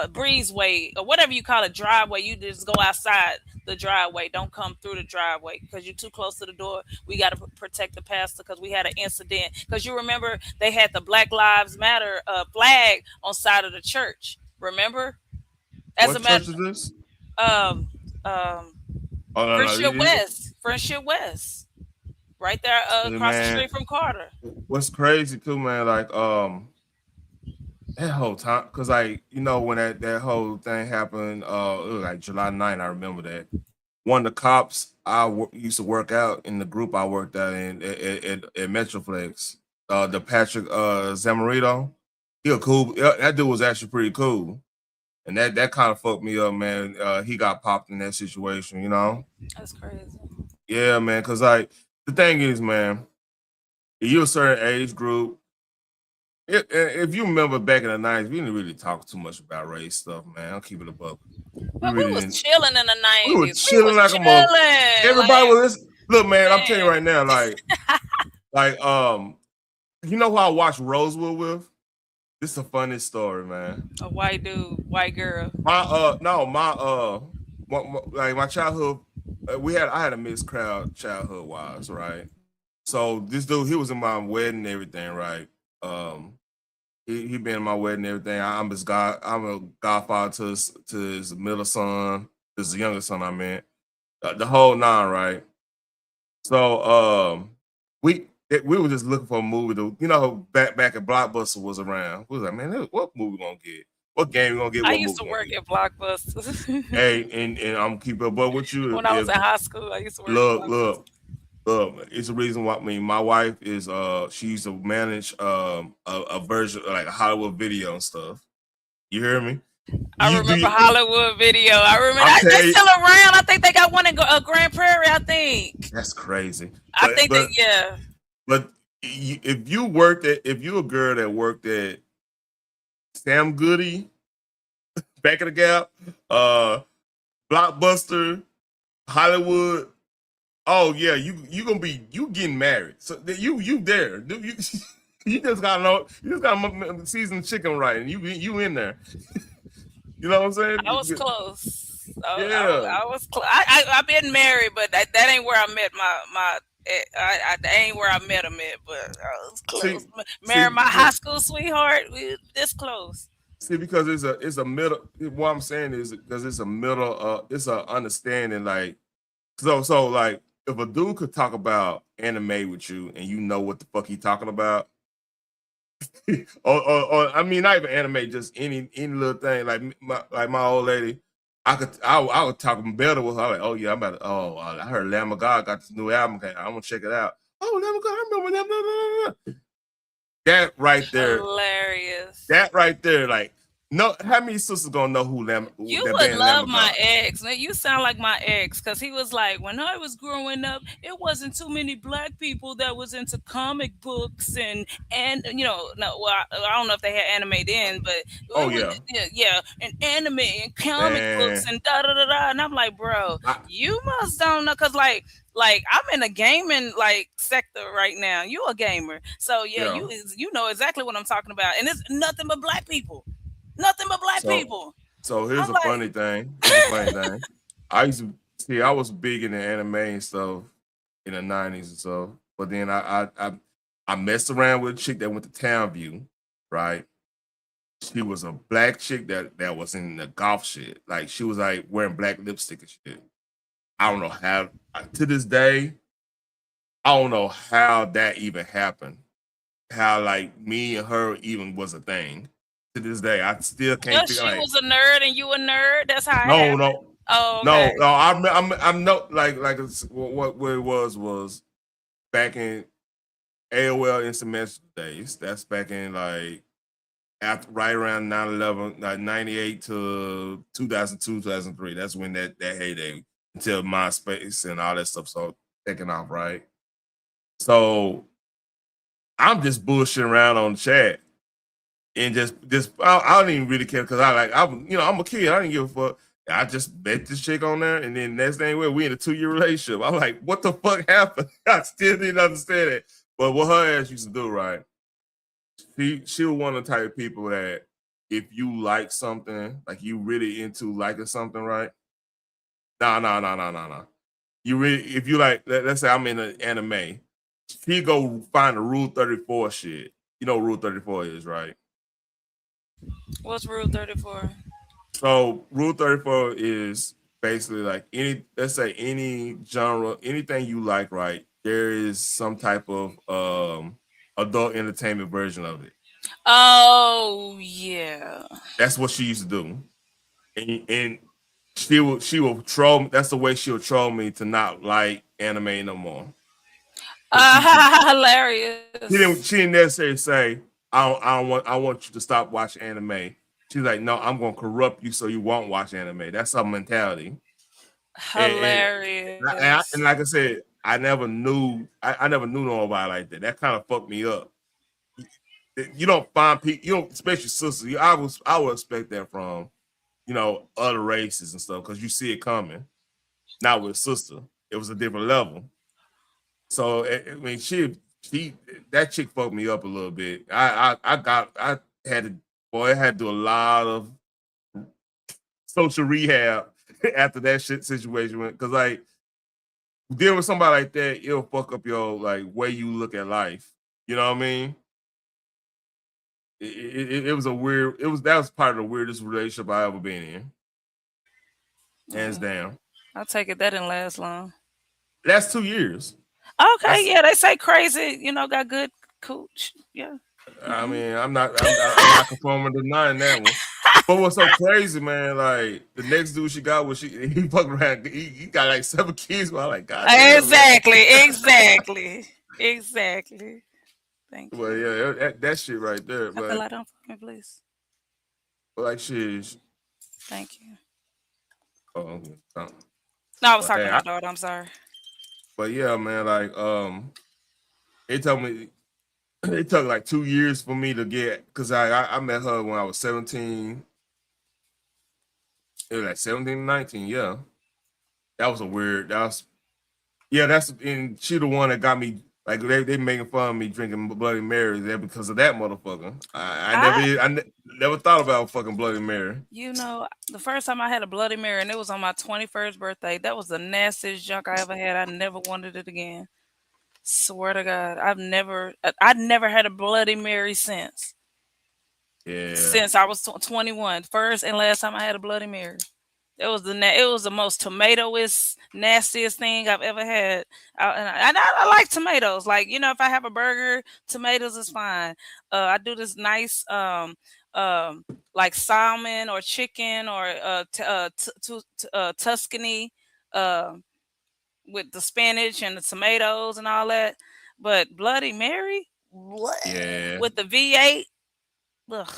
breezeway or whatever you call it, driveway. You just go outside the driveway. Don't come through the driveway because you're too close to the door. We got to protect the pastor because we had an incident. Because you remember they had the Black Lives Matter flag on side of the church. Remember? As a What matter, church is this? um, um, Oh no, no, Friendship West, right there across the man. street from Carter. What's crazy too, man? Like that whole time, cause like when that whole thing happened, it was like July 9th. I remember that. One of the cops used to work out in the group I worked out in at Metroflex. The Patrick Zamarito, he a cool. That dude was actually pretty cool, and that kind of fucked me up, man. He got popped in that situation, That's crazy. Yeah, man. Cause like the thing is, man, if you're a certain age group. If you remember back in the 90s, we didn't really talk too much about race stuff, man. I'll keep it a buck. We But we really was didn't. chilling in the We were 90s. We chilling was like a mother. chilling. Everybody Like, was look, man. I'm telling you man. right now, like, you know who I watched Rosewood with? This is a funny story, man. A white dude, white girl. My childhood, I had a mixed crowd childhood wise, right? So this dude, he was in my wedding and everything, right? He been in my wedding and everything. I'm a godfather to his middle son, his youngest son. I meant the whole 9, right? So we were just looking for a movie to back at Blockbuster was around. We was like, man, what movie we gonna get? What game we gonna get? I What used movie to we gonna work get? at Blockbuster. Hey, and I'm keeping up with you. When I was in high school, I used to work at Look, Blockbuster. it's the reason why. I mean, my wife is she used to manage a version like a Hollywood video and stuff. You hear me? I remember Hollywood Video. I remember they still around. I think they got one in Grand Prairie. I think. That's crazy. I think yeah. But if you're a girl that worked at Sam Goody, Back of the Gap, Blockbuster, Hollywood. Oh yeah, you getting married. So you there. You just gotta season chicken right, and you in there. You know what I'm saying? I was close. Yeah. I was close. I've been married, but that ain't where I met my. That ain't where I met him at, but I was close. Married my high school sweetheart. We this close. See, because it's a middle. What I'm saying is because it's a middle. It's a understanding. Like so like if a dude could talk about anime with you and you know what the fuck he talking about, or I mean not even anime, just any little thing. Like my old lady, I would talk better with her. Like, oh yeah, I heard Lamb of God got this new album. I'm gonna check it out. Oh, Lamb of God, I remember that. That right there. Hilarious. That right there, like No, how many sisters gonna know who You that would band Lamb love of my God? ex. Now, you sound like my ex because he was like, when I was growing up, it wasn't too many black people that was into comic books and no, well, I don't know if they had anime then, but it Oh was yeah, yeah, and anime and comic books man. and da da da da. And I'm like, bro, you must don't know because like I'm in a gaming like sector right now. You a gamer, so yeah, Yeah. you know exactly what I'm talking about, and it's nothing but black people, nothing but black So people. so here's I'm a like, funny thing. Here's a funny thing. I used to see. I was big in the anime and stuff in the '90s and stuff. But then I messed around with a chick that went to Townview, right? She was a black chick that was in the golf shit. Like she was like wearing black lipstick and shit. I don't know how to this day. I don't know how that even happened. How like me and her even was a thing. To this day, I still can't figure she like was a nerd and you a nerd. That's how it no, happened. no, Oh, okay. no. I'm no like what it was back in AOL Instant Message days. That's back in like after right around 9/11, like 98 to 2002, 2003. That's when that heyday until MySpace and all that stuff started taking off, right? So I'm just bullshitting around on the chat and just I don't even really care because I'm a kid. I didn't give a fuck. I just met this chick on there, and then next thing we in a 2-year relationship. I'm like, what the fuck happened? I still didn't understand it. But what her ass used to do, right? She was one of the type of people that if you like something, like you really into liking something, right? No. You really if you like, let's say I'm in an anime, she go find the Rule 34 shit. You know what Rule 34 is, right? What's Rule 34? So Rule 34 is basically like let's say any genre, anything you like, right? There is some type of adult entertainment version of it. Oh yeah. That's what she used to do. And she will troll. That's the way she'll troll me to not like anime no more. Hilarious. She didn't necessarily say I want you to stop watching anime. She's like, no, I'm gonna corrupt you so you won't watch anime. That's her mentality. And Hilarious. like I said, I never knew nobody like that. That kind of fucked me up. You don't find people, you don't, especially sisters. I would expect that from other races and stuff because you see it coming. Not with sister, it was a different level. So I mean, she that chick fucked me up a little bit. I had to boy, I had to do a lot of social rehab after that shit situation went because like dealing with somebody like that, it'll fuck up your like way you look at life. You know what I mean? It was a weird. That was part of the weirdest relationship I ever been in. Hands down. I'll take it that didn't last long. That's 2 years. Okay, yeah, they say crazy, got good cooch. Yeah. I mean, I'm not conforming to denying that one. But what's so crazy, man? Like the next dude she got was he fucking around. He got like 7 kids. Well, I'm like, God damn, Exactly. Thank you. Well, yeah, that shit right there. Cut the light on for me, please. Like shit. Thank you. Oh, okay. No, I was talking to my daughter. I'm sorry. But yeah, man, like it told me it took like 2 years for me to get because I met her when I was 17. It was like 17, 19, yeah. That was and she the one that got me like they making fun of me drinking Bloody Mary there because of that motherfucker. I never thought about fucking Bloody Mary. The first time I had a Bloody Mary and it was on my 21st birthday. That was the nastiest junk I ever had. I never wanted it again. Swear to God, I've never had a Bloody Mary since. Yeah. Since I was 21, first and last time I had a Bloody Mary. It was the most tomatoist, nastiest thing I've ever had. I like tomatoes. Like if I have a burger, tomatoes is fine. I do this nice like salmon or chicken or Tuscany with the spinach and the tomatoes and all that. But Bloody Mary, what? Yeah. With the V8, ugh.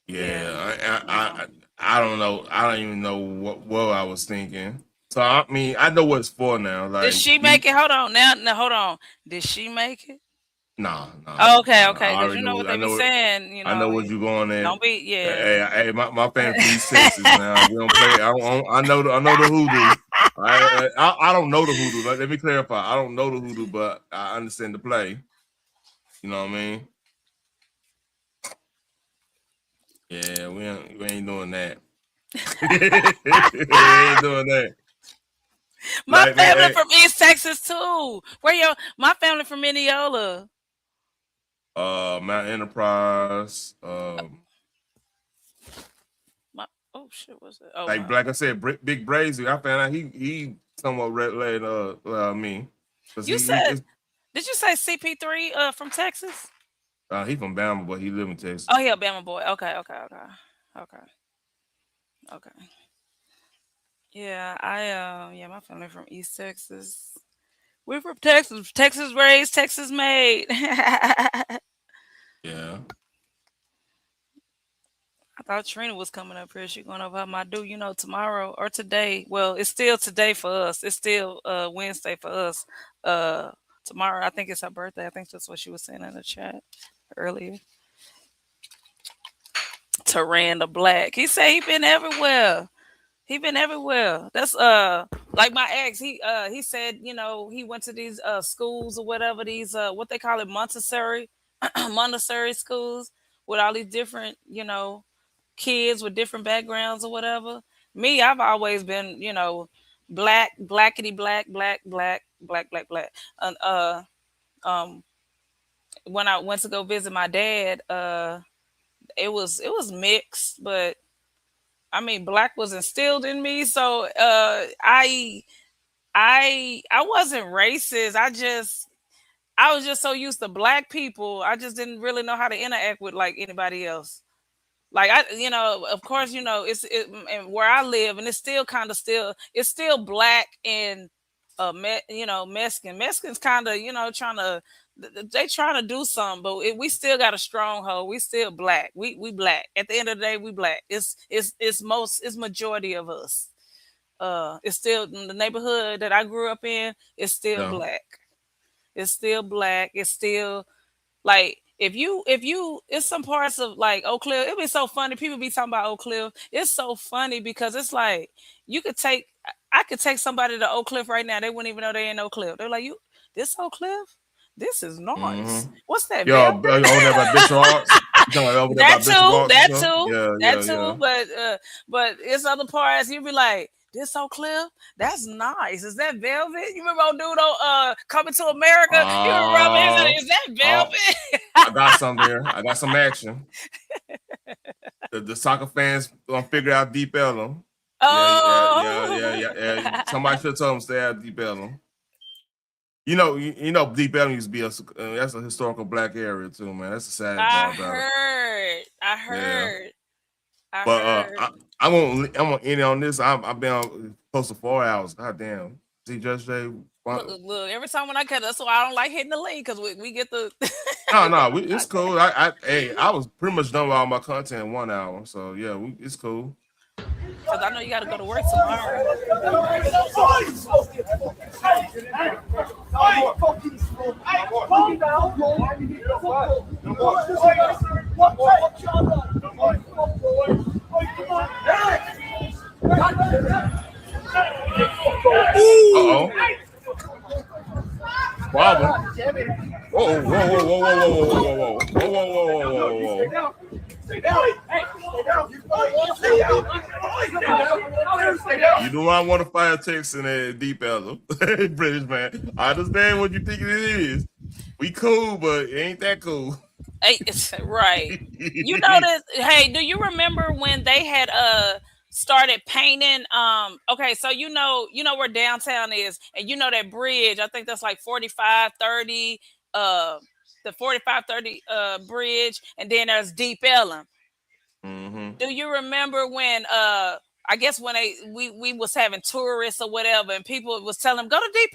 Yeah, I don't know. I don't even know what I was thinking. So I mean, I know what it's for now. Did Like, she make it? Hold on. Now, hold on. Did she make it? nah. Oh, okay, I okay. Because already you know know. what they be saying. I know what you're going at. Don't be. Yeah. Hey, my family from East Texas. Now we don't play. I know the hoodoo. I don't know the hoodoo. Let me clarify. I don't know the hoodoo, but I understand the play. You know what I mean? Yeah, we ain't doing that. We ain't doing that. My Like, man, family from East Texas too. My family from Indiana. Mount Enterprise. Oh shit, what's it? Oh, Like I said, Big Brazy. I found out he somewhat related me, because you said. Did you say CP3 from Texas? he from Bama, but he live in Texas. Oh, he a Bama boy. Okay. Yeah, my family from East Texas. We're from Texas. Texas raised, Texas made. Yeah. I thought Trina was coming up here. She going over my do, tomorrow or today. Well, it's still today for us. It's still Wednesday for us. Tomorrow, I think it's her birthday. I think that's what she was saying in the chat earlier. Taranda Black. He said he been everywhere. He been everywhere. That's like my ex. He said, he went to these schools or whatever, these what they call it, Montessori Montessori schools with all these different, kids with different backgrounds or whatever. Me, I've always been, black, blackety black, black, black, black, black, black. And when I went to go visit my dad, it was mixed, but I mean, black was instilled in me, so I wasn't racist. I was just so used to black people. I just didn't really know how to interact with like anybody else. Like of course, and where I live, and it's still kind of it's still black and Mexican. Mexicans kind of trying to they trying to do something, but we still got a stronghold. We still black. We black. At the end of the day, we black. It's majority of us. It's still the neighborhood that I grew up in. It's still black. It's still black. It's still like if you it's some parts of like Oak Cliff. It'd be so funny. People be talking about Oak Cliff. It's so funny because it's like I could take somebody to Oak Cliff right now. They wouldn't even know they in Oak Cliff. They're like, this Oak Cliff? This is nice. What's that? Yo, over there by Bishop Arts. That too. But it's other parts. You'd be like, this Oak Cliff? That's nice. Is that velvet? You remember old dude Coming to America? You remember is that velvet? I got something here. I got some action. The soccer fans gonna figure out Deep Ellum. Yeah. Somebody should tell them stay out Deep Ellum. You know, Deep Ellum used to be that's a historical black area too, man. That's a sad part about it. I heard. I'm gonna end on this. I've been on close to 4 hours. God damn. See, Judge Jay. Look, every time when I cut, that's why I don't like hitting the link because we get the. No, it's cool. I was pretty much done with all my content in 1 hour, so yeah, it's cool. Because I know you got to go to work tomorrow. Uh-oh. Problem. Whoa. You do not want to fire text in a Deep Ellum, British man. I understand what you think it is. We cool, but it ain't that cool. Right. You know this. Hey, do you remember when they had started painting? Okay, so you know where downtown is, and you know that bridge. I think that's like 4530. The 4530 bridge, and then there's Deep Ellum. Mm-hmm. Do you remember when I guess when we was having tourists or whatever, and people was telling them go to Deep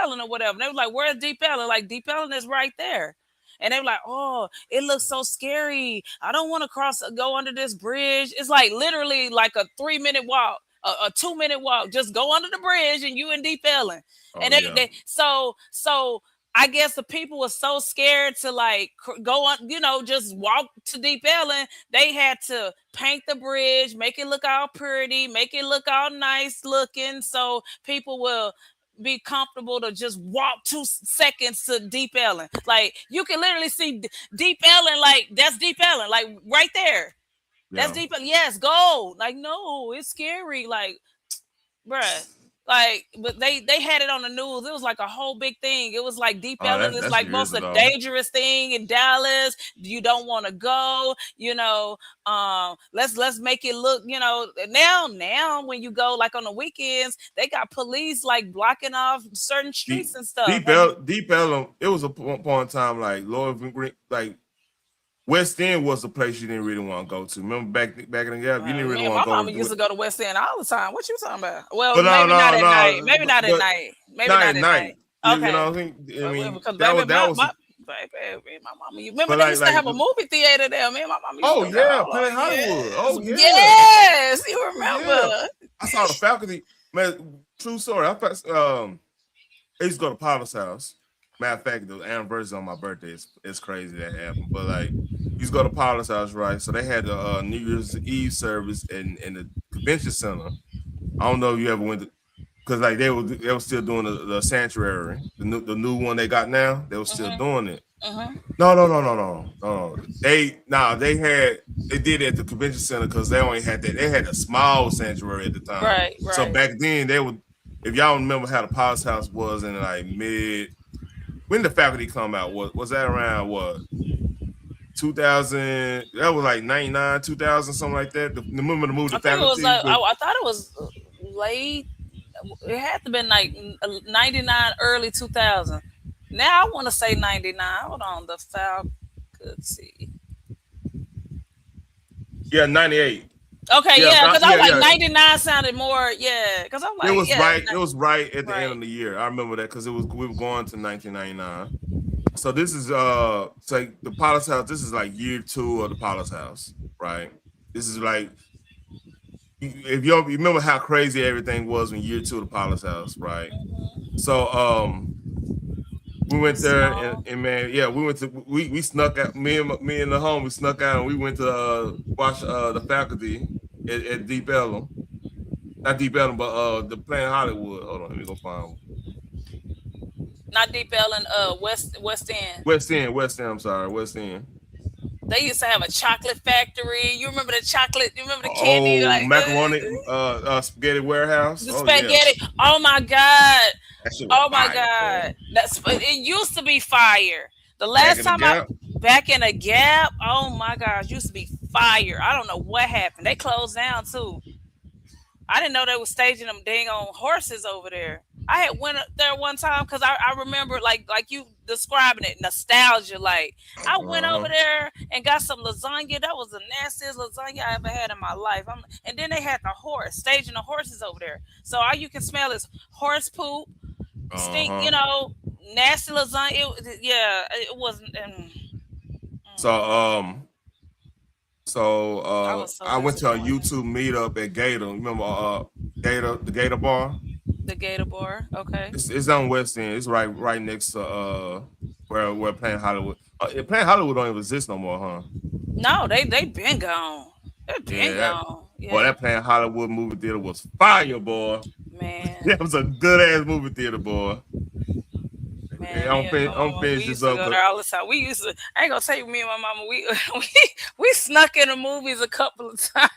Ellum or whatever, and they was like, where's Deep Ellum? Like, Deep Ellum is right there. and they're like, "Oh, it looks so scary. I don't want to go under this bridge." It's like literally like a 3-minute walk, a 2-minute walk. Just go under the bridge, and you in Deep Ellum. And so I guess the people were so scared to like go on, just walk to Deep Ellum. They had to paint the bridge, make it look all pretty, make it look all nice looking, so people will be comfortable to just walk 2 seconds to Deep Ellum. Like you can literally see Deep Ellum, like that's Deep Ellum, like right there. That's Deep Ellum. Yes, go. Like no, it's scary. Like, bruh. Like, but they had it on the news. It was like a whole big thing. It was like Deep Ellum is like most dangerous thing in Dallas. You don't want to go. Let's make it look. Now when you go like on the weekends, they got police like blocking off certain streets and stuff. Deep Ellum. It was a point in time like like West End was the place you didn't really want to go to. Remember back in the gap, you didn't really want to go. My mama used to go to West End all the time. What you talking about? Well, maybe not at night. Maybe not at night. Maybe not at night. Okay. You know what I mean? I mean, because that was my mama. You remember they used to have a movie theater there, man. My mama used to go. Planet Hollywood. Oh yeah. Yes, you remember? Yeah. I saw the faculty. Man, true story. I used to go to Paula's house. Matter of fact, the anniversary on my birthday is crazy that happened. But like, you used to go to Paula's house, right? So they had the New Year's Eve service in the convention center. I don't know if you ever went to, because like they were still doing the sanctuary, the new one they got now. They were still doing it. No. They did it at the convention center because they only had that. They had a small sanctuary at the time. Right. So back then they would, if y'all remember how the Paula's house was in like when the faculty come out, was that around what 2000? That was like 99, 2000, something like that. The moment to move the faculty. I thought it was late. It had to have been like 99, early 2000. Now I want to say 99. Hold on, the faculty. Yeah, 98. Okay, because I was like 99 sounded more, because I'm like, it was right at the end of the year. I remember that because we were going to 1999. So this is so the Paula's house. This is like year 2 of the Paula's house, right? This is like, if you remember how crazy everything was in year 2 of the Paula's house, right? So we went there and man, we snuck out. Me and the home, we snuck out and we went to watch the faculty at Deep Ellum. Not Deep Ellum, but the Planet Hollywood. Hold on, let me go find one. Not Deep Ellum, West End. West End, I'm sorry, West End. They used to have a chocolate factory. You remember the chocolate? You remember the candy? Like macaroni, spaghetti warehouse. The spaghetti. Yeah. Oh my God. Oh my God. It used to be fire. The last time back in a Gap. Oh my gosh, used to be fire. I don't know what happened. They closed down too. I didn't know they were staging them dang on horses over there. I had went up there one time because I remember like you describing it, nostalgia. Like I went over there and got some lasagna. That was the nastiest lasagna I ever had in my life. And then they had the staging the horses over there. So all you can smell is horse poop, stink, nasty lasagna. It wasn't. I went to a YouTube meetup at Gator. Remember the Gator Bar? The Gator Bar, okay. It's on West End. It's right next to where Planet Hollywood. Planet Hollywood don't even exist no more, huh? No, they been gone. They've been gone. Boy, that Planet Hollywood movie theater was fire, boy. Man, that was a good ass movie theater, boy. Man, I'm finished this up. Go there all the time. We used to. I ain't gonna tell you, me and my mama. We snuck in the movies a couple of times.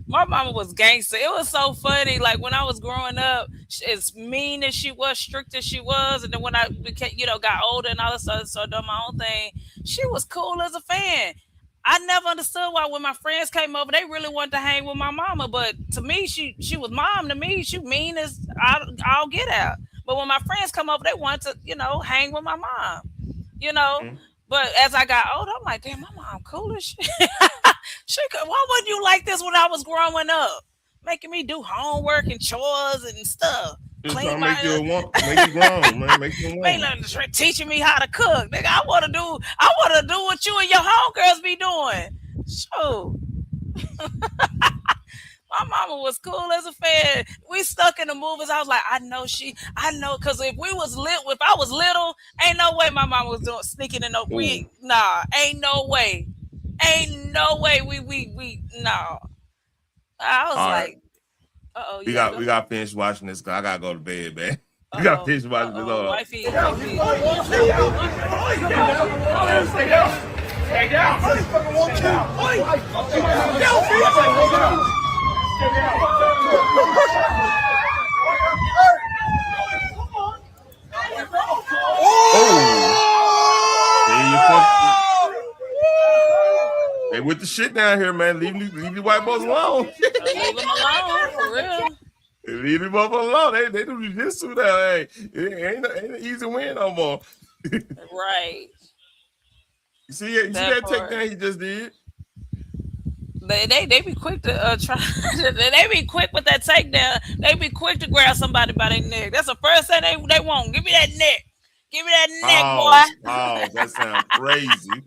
My mama was gangster. It was so funny. Like when I was growing up, as mean as she was, strict as she was, and then when I became, got older and all this stuff, started doing my own thing, she was cool as a fan. I never understood why when my friends came over, they really wanted to hang with my mama. But to me, she was mom to me. She mean as I'll get out. But when my friends come over, they want to, hang with my mom. Mm-hmm. But as I got older, I'm like, damn, my mom cool as shit. Why wouldn't you like this when I was growing up? Making me do homework and chores and stuff. Just clean trying to my. make you grown, man. Make you Ain't grown. nothing teaching me how to cook, nigga. I want to do what you and your homegirls be doing. Sure. My mama was cool as a fan. We stuck in the movies. I was like, I know, because if I was little, ain't no way my mama was doing sneaking in no. Ain't no way. We no. I was All right. like, uh-oh, We yeah. got to finish watching this. I gotta go to bed, man. We got to finish watching this. Hold on. Wifey. Stay down. Stay down. They with the shit down here, man. Leave the white boys alone. Leave them alone, for real. Leave them up alone. They do jiu-jitsu now. Hey, it ain't an easy win no more. Right. You see that takedown he just did? They be quick to try. They be quick with that takedown. They be quick to grab somebody by their neck. That's the first thing they want. Give me that neck. Give me that neck, boy. Oh, that sounds crazy.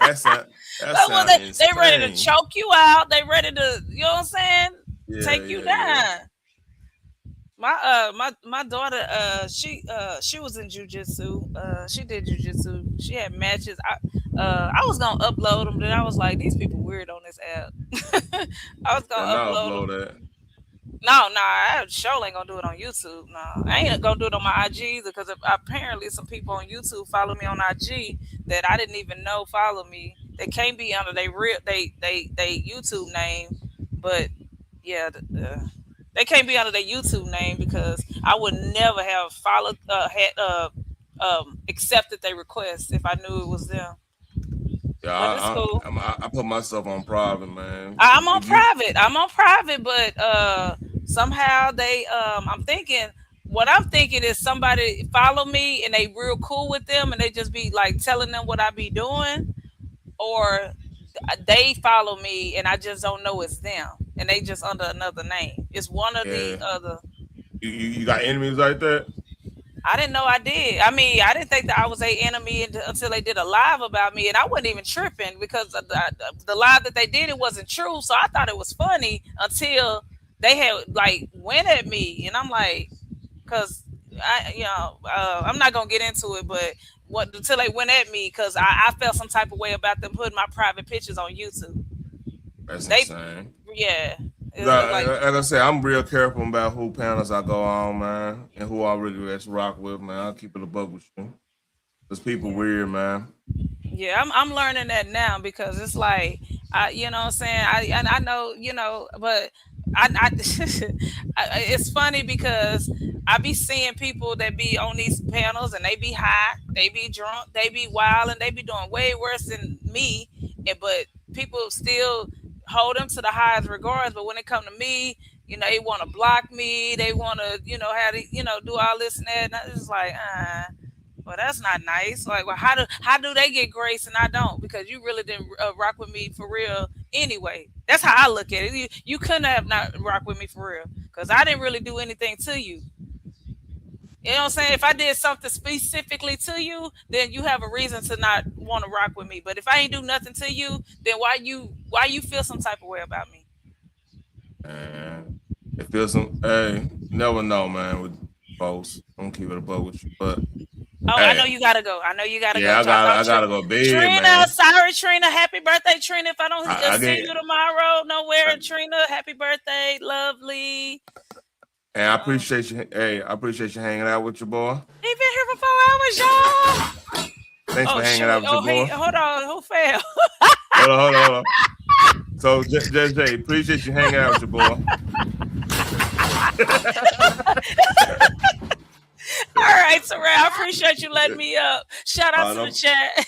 That sounds they ready to choke you out. They ready to, you know what I'm saying? Take you down. My daughter, she was in jiu-jitsu. She did jiu-jitsu. She had matches. I was gonna upload them, then I was like, these people weird on this app. I was gonna upload them. No, I sure ain't gonna do it on YouTube. No, I ain't gonna do it on my IG either, because apparently some people on YouTube follow me on IG that I didn't even know follow me. They can't be under they YouTube name, but yeah, they can't be under their YouTube name, because I would never have followed accepted their request if I knew it was them. Yeah, but it's cool. I put myself on private, man. I'm on private, but somehow they I'm thinking is somebody follow me and they real cool with them and they just be like telling them what I be doing, or they follow me and I just don't know it's them and they just under another name. It's one of the other. You got enemies like that? I didn't know I did. I mean, I didn't think that I was an enemy until they did a live about me, and I wasn't even tripping because the live that they did, it wasn't true. So I thought it was funny until they had like went at me, and I'm like, because I'm not gonna get into it, but until they went at me, because I felt some type of way about them putting my private pictures on YouTube. That's insane. Yeah. Like I said, I'm real careful about who panels I go on, man, and who I really let's rock with, man. I'll keep it above with you. Because people weird, man. Yeah, I'm learning that now, because it's like, you know what I'm saying? I know, but it's funny because I be seeing people that be on these panels and they be high, they be drunk, they be wild, and they be doing way worse than me. But people still hold them to the highest regards. But when it come to me, they want to block me. They want to, have to, do all this and that. And I just like, well, that's not nice. Like, well, how do they get grace and I don't? Because you really didn't rock with me for real anyway. That's how I look at it. You couldn't have not rock with me for real, because I didn't really do anything to you. You know what I'm saying? If I did something specifically to you, then you have a reason to not want to rock with me. But if I ain't do nothing to you, then why you feel some type of way about me? It feels some. Hey, never know, man. With folks, I'm keep it above with you, but. Oh, hey. I know you gotta go. I gotta go bed, Trina, man. Sorry, Trina. Happy birthday, Trina. If I don't see you tomorrow, nowhere, Trina. Happy birthday, lovely. And I appreciate you. Hey, I appreciate you hanging out with your boy. He been here for 4 hours, y'all. Thanks for hanging out with your boy. Hold on, who fell? Hold on. So, JJ, appreciate you hanging out with your boy. All right, Terrell, I appreciate you letting me up. Shout out to the chat.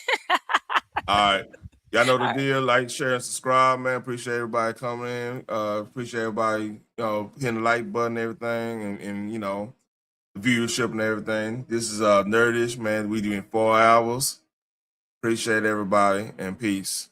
All right. Y'all know the deal. Like, share, and subscribe, man. Appreciate everybody coming in. Appreciate everybody, hitting the like button and everything, and the viewership and everything. This is Nerdish, man. We doing 4 hours. Appreciate everybody, and peace.